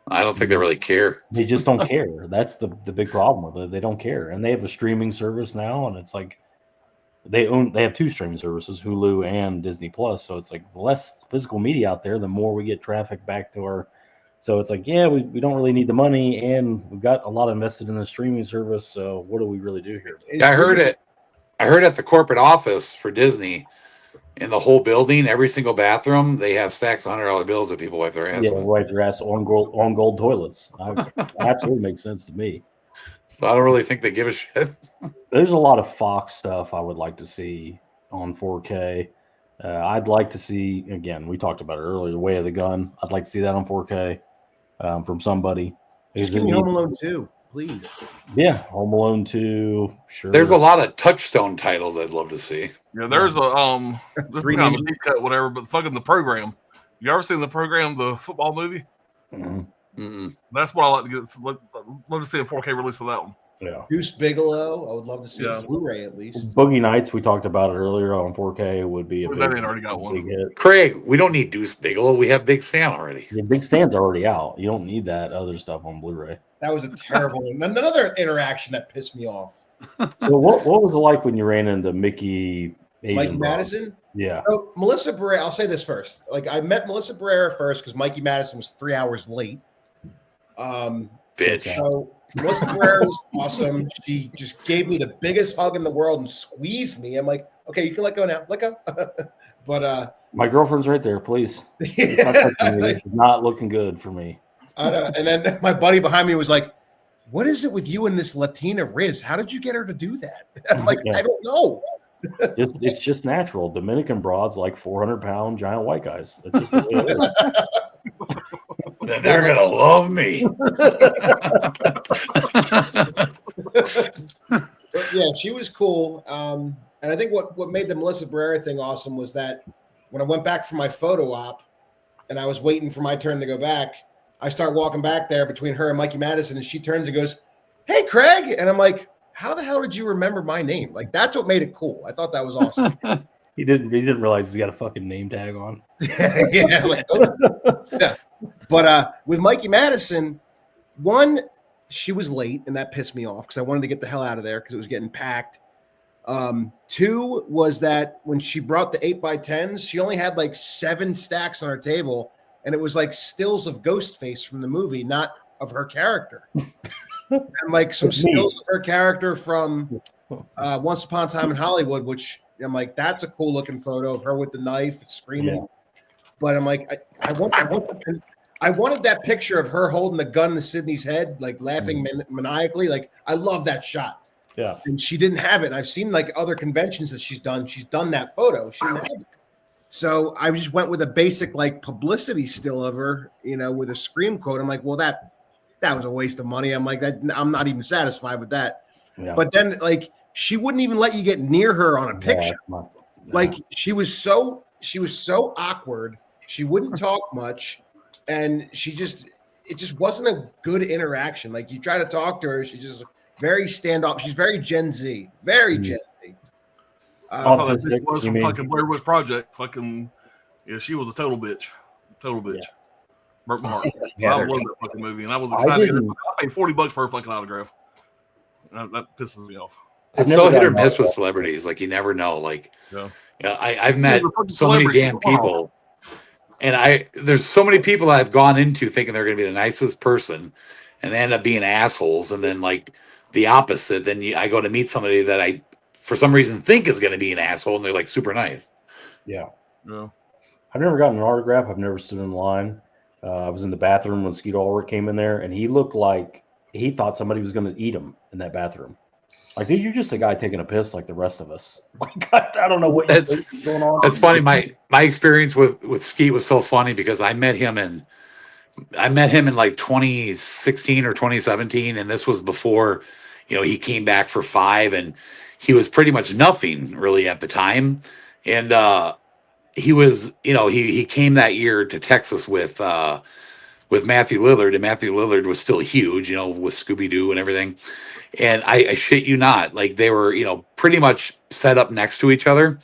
I don't think they really care. they just don't care. That's the big problem with it. They don't care, and they have a streaming service now, and it's like they have two streaming services, Hulu and Disney Plus. So it's like the less physical media out there, the more we get traffic back to our. So it's like, yeah, we don't really need the money, and we've got a lot invested in the streaming service. So what do we really do here? I heard it. I heard at the corporate office for Disney, in the whole building, every single bathroom, they have stacks of $100 bills that people wipe their ass Yeah, with. wipe their ass on gold toilets. Absolutely makes sense to me. So I don't really think they give a shit. There's a lot of Fox stuff I would like to see on 4K. I'd like to see, again, we talked about it earlier, Way of the Gun. I'd like to see that on 4K from somebody. Just give me Home Alone 2, please. Yeah, Home Alone 2, sure. There's a lot of Touchstone titles I'd love to see. Yeah, there's a this Three is kind of a Ninjas. deep cut, whatever, but fucking the program. You ever seen the program, the football movie? Mhm. Mm-mm. That's what I like to get. Love to see a 4K release of that one. Yeah. Deuce Bigelow. I would love to see Yeah. a Blu-ray at least. Boogie Nights, we talked about it earlier on 4K, would be a Well, big, that ain't already got one. big hit. Craig, we don't need Deuce Bigelow. We have Big Stan already. Yeah, Big Stan's already out. You don't need that other stuff on Blu-ray. That was a terrible another interaction that pissed me off. So what was it like when you ran into Mickey Mikey Asian Madison. Yeah. So Melissa Barrera, I'll say this first. Like I met Melissa Barrera first because Mikey Madison was 3 hours late. Bitch. So Melissa Barrera was awesome. She just gave me the biggest hug in the world and squeezed me. I'm like, okay, you can let go now. Let go. But My girlfriend's right there, please. It's not touching me. It's not looking good for me. and then my buddy behind me was like, what is it with you and this Latina Riz? How did you get her to do that? I'm like, Yeah. I don't know. It's just natural. Dominican broads like 400-pound giant white guys. That's just the way it is. Then they're gonna love me. But yeah, she was cool. And I think what made the Melissa Barrera thing awesome was that when I went back for my photo op and I was waiting for my turn to go back, I start walking back there between her and Mikey Madison, and she turns and goes, "Hey, Craig." And I'm like, how the hell did you remember my name? Like, that's what made it cool. I thought that was awesome. He didn't realize he's got a fucking name tag on. Yeah, like, oh. Yeah. But with Mikey Madison, one, she was late, and that pissed me off because I wanted to get the hell out of there because it was getting packed. Two was that when she brought the 8x10s, she only had like 7 stacks on her table, and it was like stills of Ghostface from the movie, not of her character. And like some stills of her character from Once Upon a Time in Hollywood, which I'm like, that's a cool looking photo of her with the knife screaming. Yeah. But I'm like, I wanted that picture of her holding the gun to Sydney's head, like laughing maniacally. Like, I love that shot. Yeah. And she didn't have it. I've seen like other conventions that she's done. She's done that photo. She didn't have it. So I just went with a basic like publicity still of her, with a Scream quote. I'm like, well, that was a waste of money. I'm like, I'm not even satisfied with that. Yeah. But then like she wouldn't even let you get near her on a picture. Yeah. Like she was so awkward. She wouldn't talk much, and it just wasn't a good interaction. Like you try to talk to her, she's just very standoff. She's very Gen Z, very Gen Z. I thought that Autistic, bitch was you from mean? fucking Blair Witch Project. Fucking, yeah, she was a total bitch. Total bitch. Yeah. Broke my heart. Yeah, I they're- love that fucking movie, and I was I excited. didn't- I paid $40 for her fucking autograph. That pisses me off. I've It's never so hit or gotten miss with that. celebrities. Like you never know. Like, Yeah. I've met Yeah, the fucking so many celebrities, damn come on. people, and there's so many people I've gone into thinking they're going to be the nicest person, and they end up being assholes, and then like the opposite. Then I go to meet somebody that I, for some reason, think is going to be an asshole, and they're like super nice. Yeah. Yeah. I've never gotten an autograph. I've never stood in line. I was in the bathroom when Skeet Ulrich came in there, and he looked like he thought somebody was going to eat him in that bathroom. Like, dude, you're just a guy taking a piss like the rest of us. Like, I don't know what you That's- think is going on. That's funny. My experience with Skeet was so funny because I met him in like 2016 or 2017, and this was before, he came back for 5, and he was pretty much nothing really at the time, and he was, he came that year to Texas with Matthew Lillard, and Matthew Lillard was still huge, with Scooby Doo and everything. And I shit you not, like they were, pretty much set up next to each other.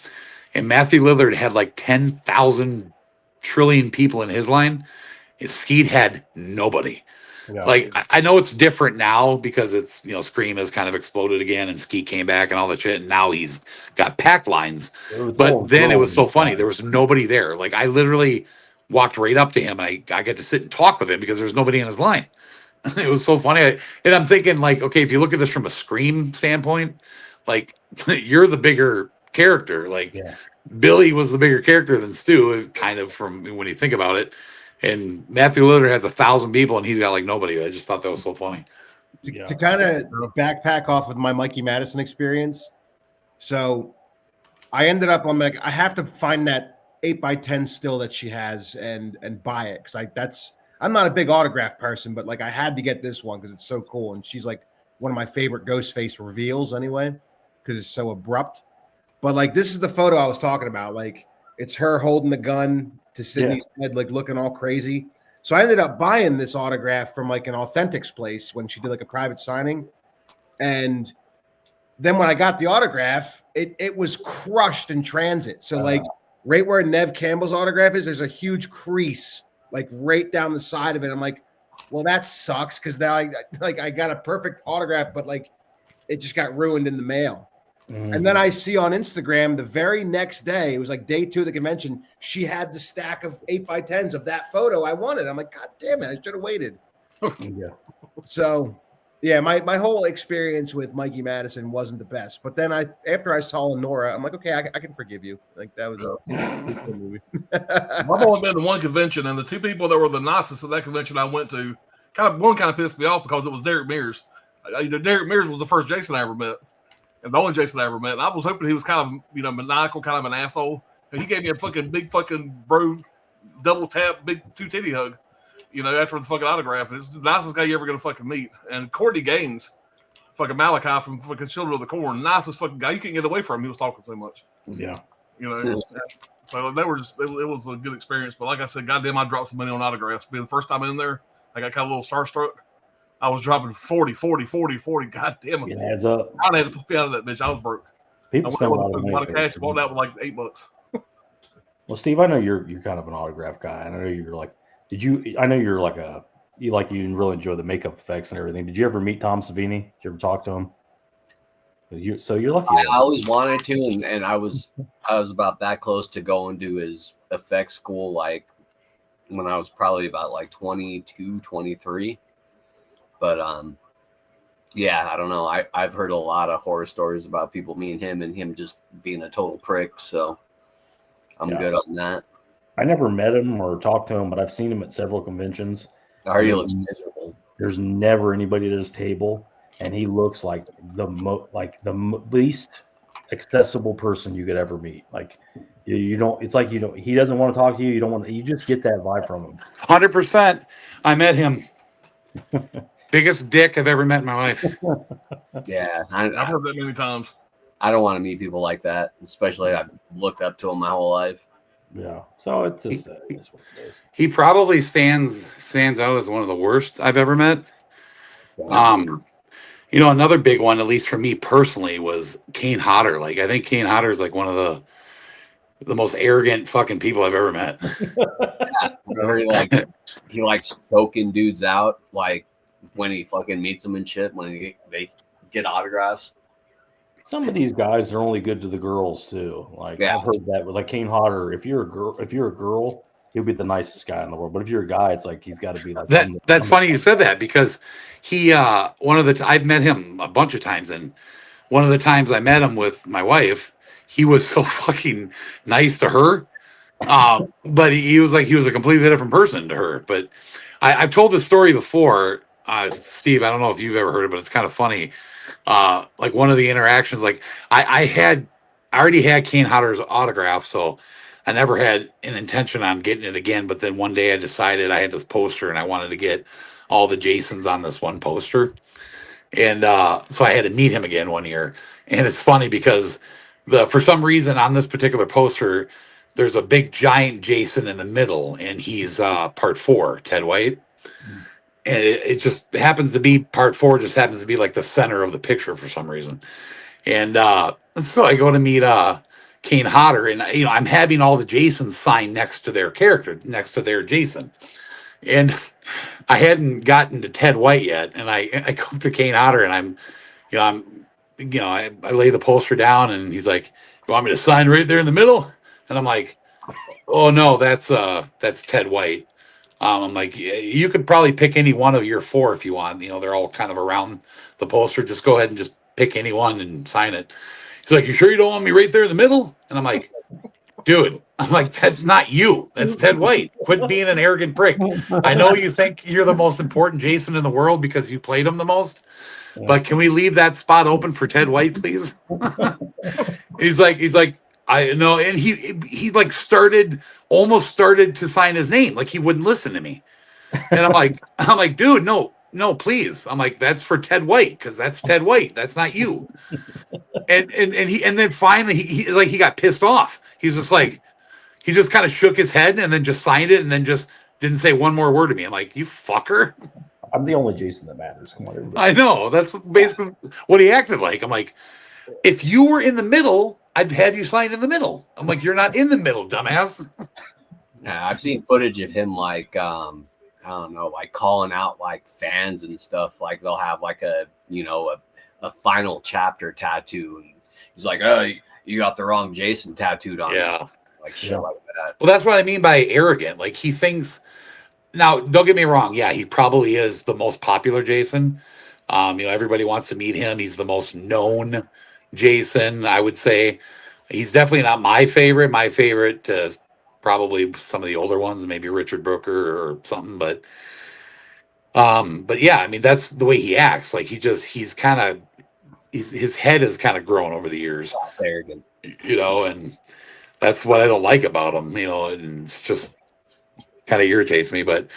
And Matthew Lillard had like 10,000 trillion people in his line. And Skeet had nobody. Yeah. Like I know it's different now because it's, Scream has kind of exploded again and Skeet came back and all that shit. And now he's got packed lines. But then it was so funny. There was nobody there. Like I literally walked right up to him. I got to sit and talk with him because there's nobody in his line. It was so funny. And I'm thinking like, okay, if you look at this from a Scream standpoint, like you're the bigger character. Like Yeah. Billy was the bigger character than Stu, kind of from when you think about it. And Matthew Lillard has 1,000 people and he's got like nobody. I just thought that was so funny. To kind of backpack off of my Mikey Madison experience. So I ended up, I'm like, I have to find that 8x10 still that she has and buy it. Cause I'm not a big autograph person, but like I had to get this one because it's so cool. And she's like one of my favorite Ghostface reveals anyway, because it's so abrupt. But like this is the photo I was talking about. Like it's her holding the gun to Sydney's head, like looking all crazy. So I ended up buying this autograph from like an Authentics place when she did like a private signing. And then when I got the autograph, it was crushed in transit. So like right where Nev Campbell's autograph is, there's a huge crease like right down the side of it. I'm like, well, that sucks because now I got a perfect autograph, but like it just got ruined in the mail. And then I see on Instagram the very next day, it was like day 2 of the convention, she had the stack of 8x10s of that photo I wanted. I'm like, God damn it, I should have waited. Yeah. So, yeah, my whole experience with Mikey Madison wasn't the best. But then after I saw Nora, I'm like, okay, I can forgive you. Like that was a good movie. I've only been to one convention, and the 2 people that were the nicest at that convention I went to, one kind of pissed me off because it was Derek Mears. Derek Mears was the first Jason I ever met. And the only Jason I ever met. And I was hoping he was kind of, maniacal, kind of an asshole. And he gave me a fucking big fucking bro double tap, big 2 titty hug, after the fucking autograph. And it's the nicest guy you're ever going to fucking meet. And Courtney Gaines, fucking Malachi from fucking Children of the Corn, nicest fucking guy. You can't get away from him. He was talking so much. Yeah. So they were just, it was a good experience. But like I said, goddamn, I dropped some money on autographs. Being the first time in there, I got kind of a little starstruck. I was dropping 40. God damn it. It adds up. I had to put me out of that bitch. I was broke. People spend a lot of money. Cash, bought out with like $8. Well, Steve, I know you're kind of an autograph guy. I know you're like, I know you're like you really enjoy the makeup effects and everything. Did you ever meet Tom Savini? Did you ever talk to him? So you're lucky. I always wanted to, and I was about that close to going to his effects school, like when I was probably about like 22, 23. But yeah, I don't know. I've heard a lot of horror stories about people meeting him and him just being a total prick. So I'm good on that. I never met him or talked to him, but I've seen him at several conventions. He looks miserable. There's never anybody at his table, and he looks like the least accessible person you could ever meet. Like you don't. It's like you don't. He doesn't want to talk to you. You don't want. You just get that vibe from him. 100%. I met him. Biggest dick I've ever met in my life. Yeah, I've heard that many times. I don't want to meet people like that, especially I've looked up to him my whole life. Yeah, so it's just it's what it is. He probably stands out as one of the worst I've ever met. Another big one, at least for me personally, was Kane Hodder. Like, I think Kane Hodder is like one of the most arrogant fucking people I've ever met. Yeah, remember he likes choking dudes out, like when he fucking meets them and shit, when they get autographs. Some of these guys are only good to the girls too. Like I've heard that with like Kane Hodder. If you're a girl, he'll be the nicest guy in the world. But if you're a guy, it's like he's got to be like that. That's funny you said that, because he I've met him a bunch of times, and one of the times I met him with my wife, he was so fucking nice to her. But he was a completely different person to her. But I've told this story before, Steve. I don't know if you've ever heard it, but it's kind of funny. Like one of the interactions, like I already had Kane Hodder's autograph, so I never had an intention on getting it again. But then one day I decided I had this poster and I wanted to get all the Jasons on this one poster. And so I had to meet him again one year. And it's funny because for some reason on this particular poster, there's a big giant Jason in the middle, and he's part 4, Ted White. And it just happens to be part 4, just happens to be like the center of the picture for some reason. And so I go to meet Kane Hodder, and I'm having all the Jasons signed next to their character, next to their Jason. And I hadn't gotten to Ted White yet, and I go to Kane Hodder, and I lay the poster down, and he's like, "You want me to sign right there in the middle?" And I'm like, "Oh no, that's Ted White." I'm like, you could probably pick any one of your 4 if you want. They're all kind of around the poster. Just go ahead and just pick any one and sign it. He's like, "You sure you don't want me right there in the middle?" And I'm like, "Dude," I'm like, "that's not you. That's Ted White. Quit being an arrogant prick. I know you think you're the most important Jason in the world because you played him the most, but can we leave that spot open for Ted White, please?" He's like, I know, and he like almost started to sign his name, like he wouldn't listen to me. And I'm like, "Dude, no, please." I'm like, "That's for Ted White, because that's Ted White. That's not you." And then finally he got pissed off. He's just like, he just kind of shook his head and then just signed it and then just didn't say one more word to me. I'm like, "You fucker." I'm the only Jason that matters. Come on, everybody. I know. That's basically what he acted like. I'm like, if you were in the middle, I'd have you sign in the middle. I'm like, you're not in the middle, dumbass. Yeah, I've seen footage of him like I don't know, like calling out like fans and stuff. Like they'll have like a final chapter tattoo, and he's like, "Oh, you got the wrong Jason tattooed on." Yeah, like shit like that. Well, that's what I mean by arrogant. Like he thinks. Now, don't get me wrong. Yeah, he probably is the most popular Jason. Everybody wants to meet him. He's the most known Jason, I would say. He's definitely not my favorite. My favorite is probably some of the older ones, maybe Richard Brooker or something. But yeah, I mean, that's the way he acts. Like his head has kind of grown over the years. Arrogant. And that's what I don't like about him. And it's just kind of irritates me. But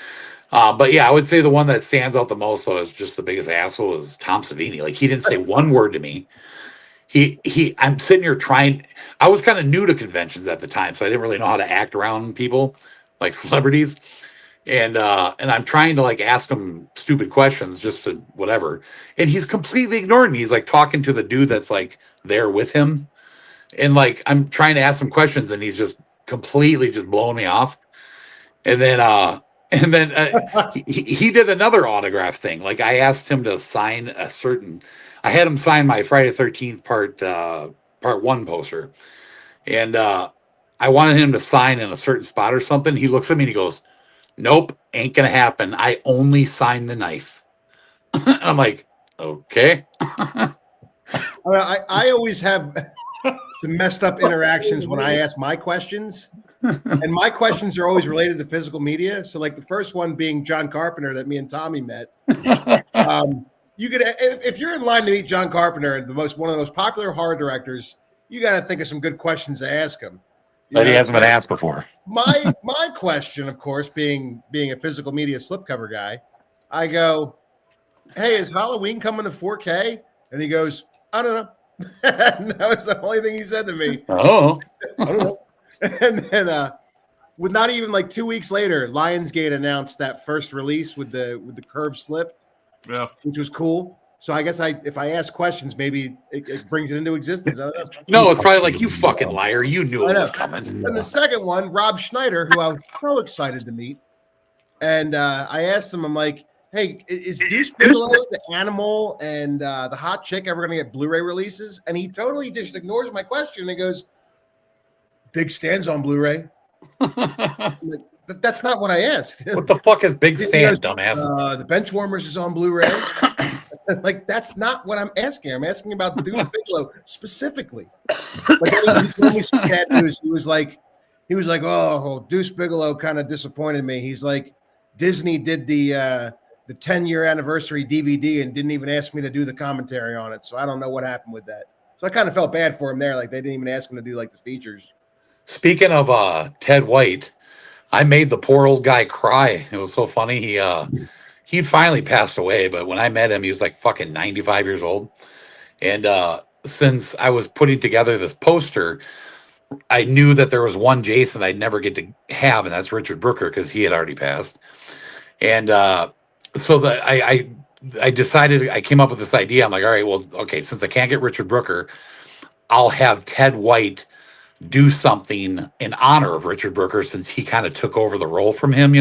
yeah, I would say the one that stands out the most though is just the biggest asshole is Tom Savini. Like he didn't say one word to me. I'm sitting here trying. I was kind of new to conventions at the time, so I didn't really know how to act around people like celebrities. And I'm trying to like ask him stupid questions just to whatever. And he's completely ignoring me. He's like talking to the dude that's like there with him. And like I'm trying to ask him questions and he's just completely just blowing me off. And then he did another autograph thing. Like I asked him to sign I had him sign my Friday the 13th part 1 poster. And I wanted him to sign in a certain spot or something. He looks at me and he goes, "Nope, ain't gonna happen. I only sign the knife." I'm like, okay. I always have some messed up interactions when I ask my questions. And my questions are always related to physical media. So like the first one being John Carpenter that me and Tommy met. You could, if you're in line to meet John Carpenter, one of the most popular horror directors, you got to think of some good questions to ask him. But he hasn't been asked before. My question, of course, being a physical media slipcover guy, I go, "Hey, is Halloween coming to 4K?" And he goes, "I don't know." And that was the only thing he said to me. Oh, I don't know. And then, with not even like 2 weeks later, Lionsgate announced that first release with the curved slip, Yeah. which was cool. So I guess if I ask questions, maybe it brings it into existence. I don't know. no, it's probably like, you fucking liar. You knew it was coming. And the second one, Rob Schneider, who I was so excited to meet. And I asked him, I'm like, "Hey, is Deuce Bigelow, the Animal, and the Hot Chick ever going to get Blu-ray releases?" And he totally just ignores my question and goes, "Big Stand's on Blu-ray." Like, that's not what I asked. What the fuck is Big Stand, dumbass? The Benchwarmers is on Blu-ray. Like, that's not what I'm asking. I'm asking about Deuce Bigelow specifically. Like, he told me some sad news. He was like, "Oh, Deuce Bigelow kind of disappointed me." He's like, "Disney did the 10-year anniversary DVD and didn't even ask me to do the commentary on it. So I don't know what happened with that." So I kind of felt bad for him there. Like, they didn't even ask him to do like the features. Speaking of Ted White, I made the poor old guy cry. It was so funny. He finally passed away, but when I met him, he was like fucking 95 years old. And since I was putting together this poster, I knew that there was one Jason I'd never get to have, and that's Richard Brooker, because he had already passed. And so I decided, I came up with this idea. I'm like, all right, well, okay, since I can't get Richard Brooker, I'll have Ted White do something in honor of Richard Brooker, since he kind of took over the role from him,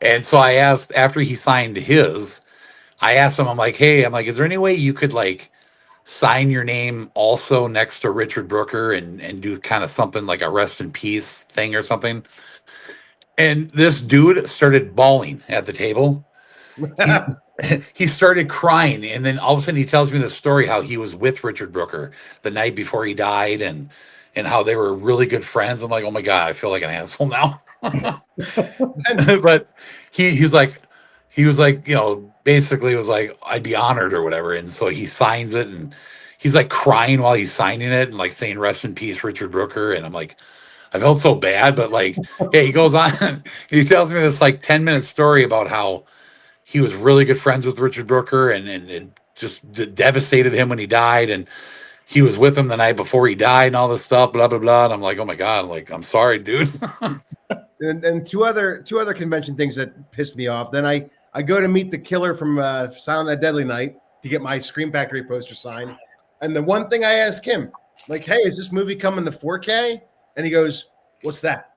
And so I asked, after he signed his, I asked him, I'm like, is there any way you could like sign your name also next to Richard Brooker and do kind of something like a rest in peace thing or something? And this dude started bawling at the table. He started crying, and then all of a sudden he tells me the story how he was with Richard Brooker the night before he died, and how they were really good friends. I'm like, oh my God, I feel like an asshole now. But he was like, basically was like, I'd be honored or whatever. And so he signs it, and he's like crying while he's signing it and like saying, "Rest in peace, Richard Brooker." And I'm like, I felt so bad, but like, yeah, he goes on and he tells me this like 10-minute story about how he was really good friends with Richard Brooker, and it just devastated him when he died. And he was with him the night before he died and all this stuff, blah, blah, blah. And I'm like, oh my God, like, I'm sorry, dude. And two other convention things that pissed me off. Then I I go to meet the killer from Silent Night Deadly Night to get my Scream Factory poster signed. And the one thing I ask him, like, hey, is this movie coming to 4K? And he goes, what's that?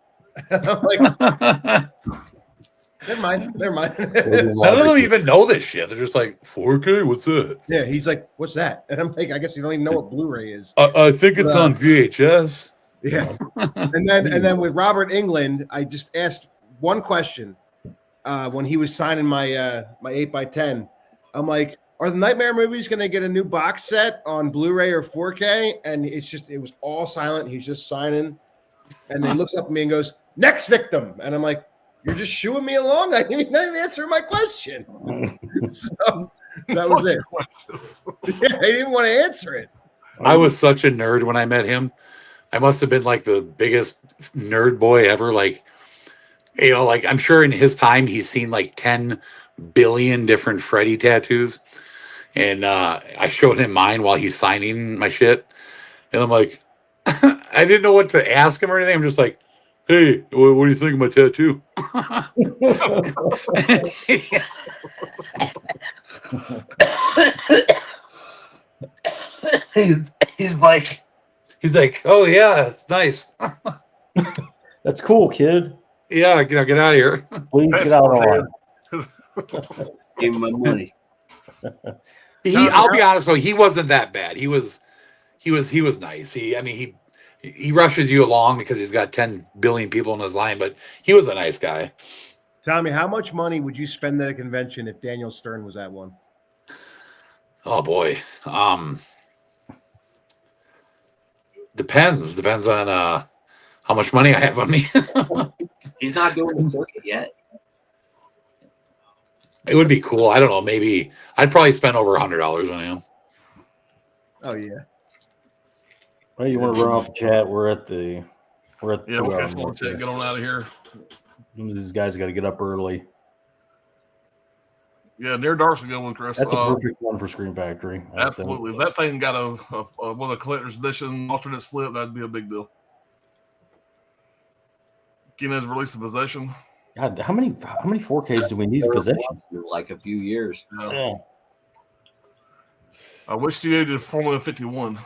I'm like, never mind. None of them even know this shit. They're just like, 4K? What's that? Yeah, he's like, what's that? And I'm like, I guess you don't even know what Blu-ray is. I think it's on VHS. Yeah. and then with Robert Englund, I just asked one question when he was signing my my 8x10. I'm like, are the Nightmare movies going to get a new box set on Blu-ray or 4K? And it was all silent. He's just signing. And then he looks up at me and goes, next victim. And I'm like, you're just shooing me along. I didn't even answer my question. So that was it. Yeah, he didn't want to answer it. I was such a nerd when I met him. I must have been like the biggest nerd boy ever. Like, you know, like I'm sure in his time he's seen like 10 billion different Freddy tattoos. And I showed him mine while he's signing my shit. And I'm like, I didn't know what to ask him or anything. I'm just like, hey, what do you think of my tattoo? he's like, oh yeah, it's nice. That's cool, kid. Yeah, get out of here. Please get out of line. Give him my money. I'll be honest though, he wasn't that bad. He was nice. He rushes you along because he's got 10 billion people in his line, but he was a nice guy. Tommy, how much money would you spend at a convention if Daniel Stern was at one? Oh boy. Depends on how much money I have on me. He's not doing the circuit yet. It would be cool. I don't know. Maybe I'd probably spend over $100 on him. Oh yeah. Well, you want to run off the chat? We're at Yeah, 2 we'll hour catch more mark chat. here. Get on out of here. These guys got to get up early. Yeah, Near Dark's a good one, Chris. That's a perfect one for Scream Factory. I think. Absolutely. If that thing got a collector's edition alternate slip, that'd be a big deal. Guinness released the Possession. God, how many 4Ks do we need in possession? Like a few years. Yeah. Which studio did Formula 51?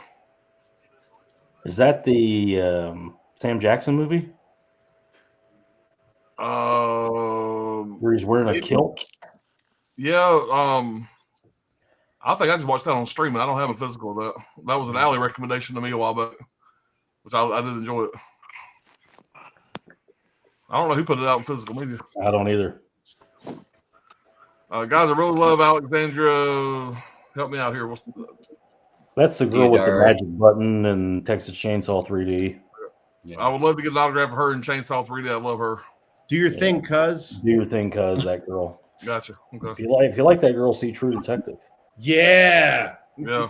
Is that the Sam Jackson movie where he's wearing a kilt? Yeah. I think I just watched that on streaming. I don't have a physical of that. That was an alley recommendation to me a while back, which I did enjoy it. I don't know who put it out in physical media. I don't either. Guys, I really love Alexandra. Help me out here. That's the girl with the magic button and Texas Chainsaw 3D. Yeah. I would love to get an autograph of her in Chainsaw 3D. I love her. Do your thing, cuz. Do your thing, cuz that girl. Gotcha. Okay. If you like that girl, see True Detective. Yeah. Yeah.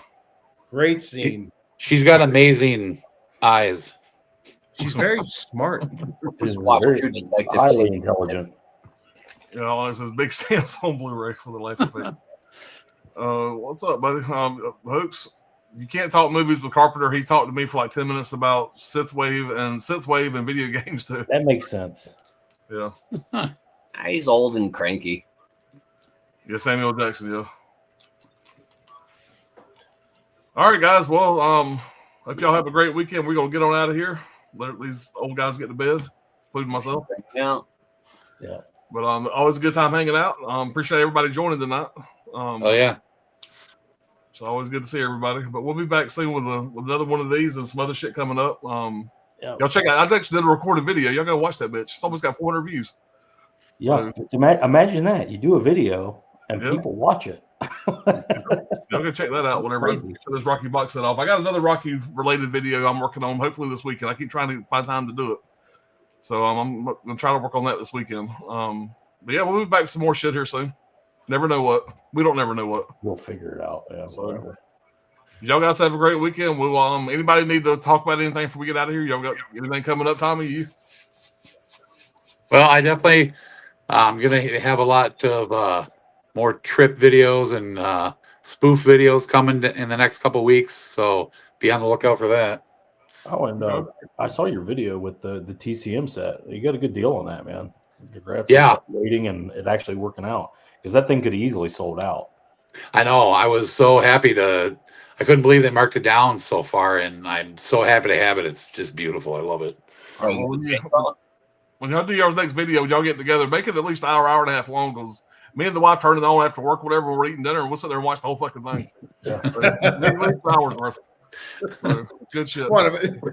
Great scene. She's got amazing eyes. She's very smart. She's Watch very True Detective. highly intelligent. Yeah, all I says big stance on Blu-ray for the life of it. What's up, buddy? Hooks, you can't talk movies with Carpenter. He talked to me for like 10 minutes about synthwave and video games too. That makes sense. Yeah. He's old and cranky. Yeah, Samuel Jackson, yeah. All right, guys. Well, hope y'all have a great weekend. We're gonna get on out of here. Let these old guys get to bed, including myself. Yeah. Yeah. But always a good time hanging out. Appreciate everybody joining tonight. Oh yeah. It's always good to see everybody. But we'll be back soon with another one of these and some other shit coming up. Yeah. Y'all check out. I actually did a recorded video. Y'all gotta watch that bitch. It's almost got 400 views. Yeah. Imagine that. You do a video and Yeah. people watch it. Y'all go check that out whenever I Crazy. get this Rocky box set off. I got another Rocky related video I'm working on hopefully this weekend. I keep trying to find time to do it. So I'm gonna try to work on that this weekend. But yeah, we'll be back to some more shit here soon. Never know what. We don't never know what. We'll figure it out. Yeah. So- Whatever. Y'all guys have a great weekend. We'll anybody need to talk about anything before we get out of here? Y'all got anything coming up, Tommy? You? Well, I definitely I'm gonna have a lot of more trip videos and spoof videos coming in the next couple weeks. So be on the lookout for that. Oh, and I saw your video with the TCM set. You got a good deal on that, man. Congrats. Yeah. On waiting and it actually working out. because that thing could have easily sold out. I know. I was so happy I couldn't believe they marked it down so far, and I'm so happy to have it. It's just beautiful. I love it. When y'all do your next video, y'all get together, make it at least an hour and a half long, because me and the wife turn it on after work, whatever, we're eating dinner, and we'll sit there and watch the whole fucking thing. At least an hour's worth. Good shit.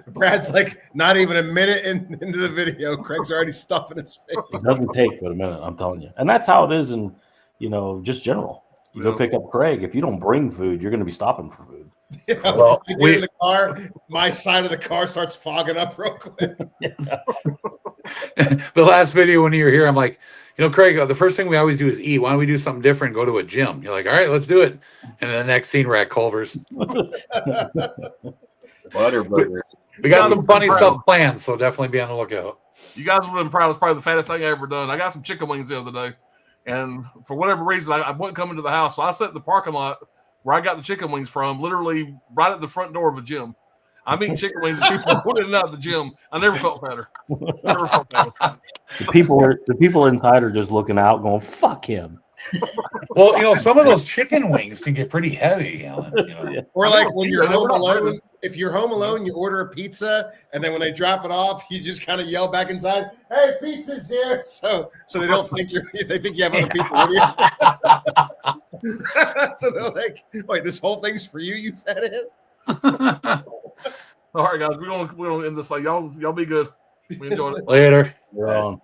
Brad's like not even a minute into the video. Craig's already stuffing his face. It doesn't take but a minute, I'm telling you. And that's how it is in, just general. You go pick up Craig. If you don't bring food, you're going to be stopping for food. Yeah, well, I get in the car, my side of the car starts fogging up real quick. The last video when you were here, I'm like, Craig, the first thing we always do is eat. Why don't we do something different? Go to a gym. You're like, all right, let's do it. And then the next scene, we're at Culver's. Butterburger. We got some funny stuff planned, so definitely be on the lookout. You guys would have been proud. It's probably the fattest thing I ever done. I got some chicken wings the other day, and for whatever reason, I wasn't coming to the house, so I sat in the parking lot where I got the chicken wings from, literally right at the front door of a gym. I'm eating chicken wings and people put it out of the gym. I never felt better. The people inside are just looking out going, fuck him. Well, some of those chicken wings can get pretty heavy, Alan. Or like when you're home alone, if you're home alone, you order a pizza, and then when they drop it off, you just kind of yell back inside, "Hey, pizza's here!" So they don't think they think you have other people with you. So they're like, "Wait, this whole thing's for you, you fat ass." All right, guys, we're gonna end this. Like y'all be good. We enjoyed it. Later. You're on.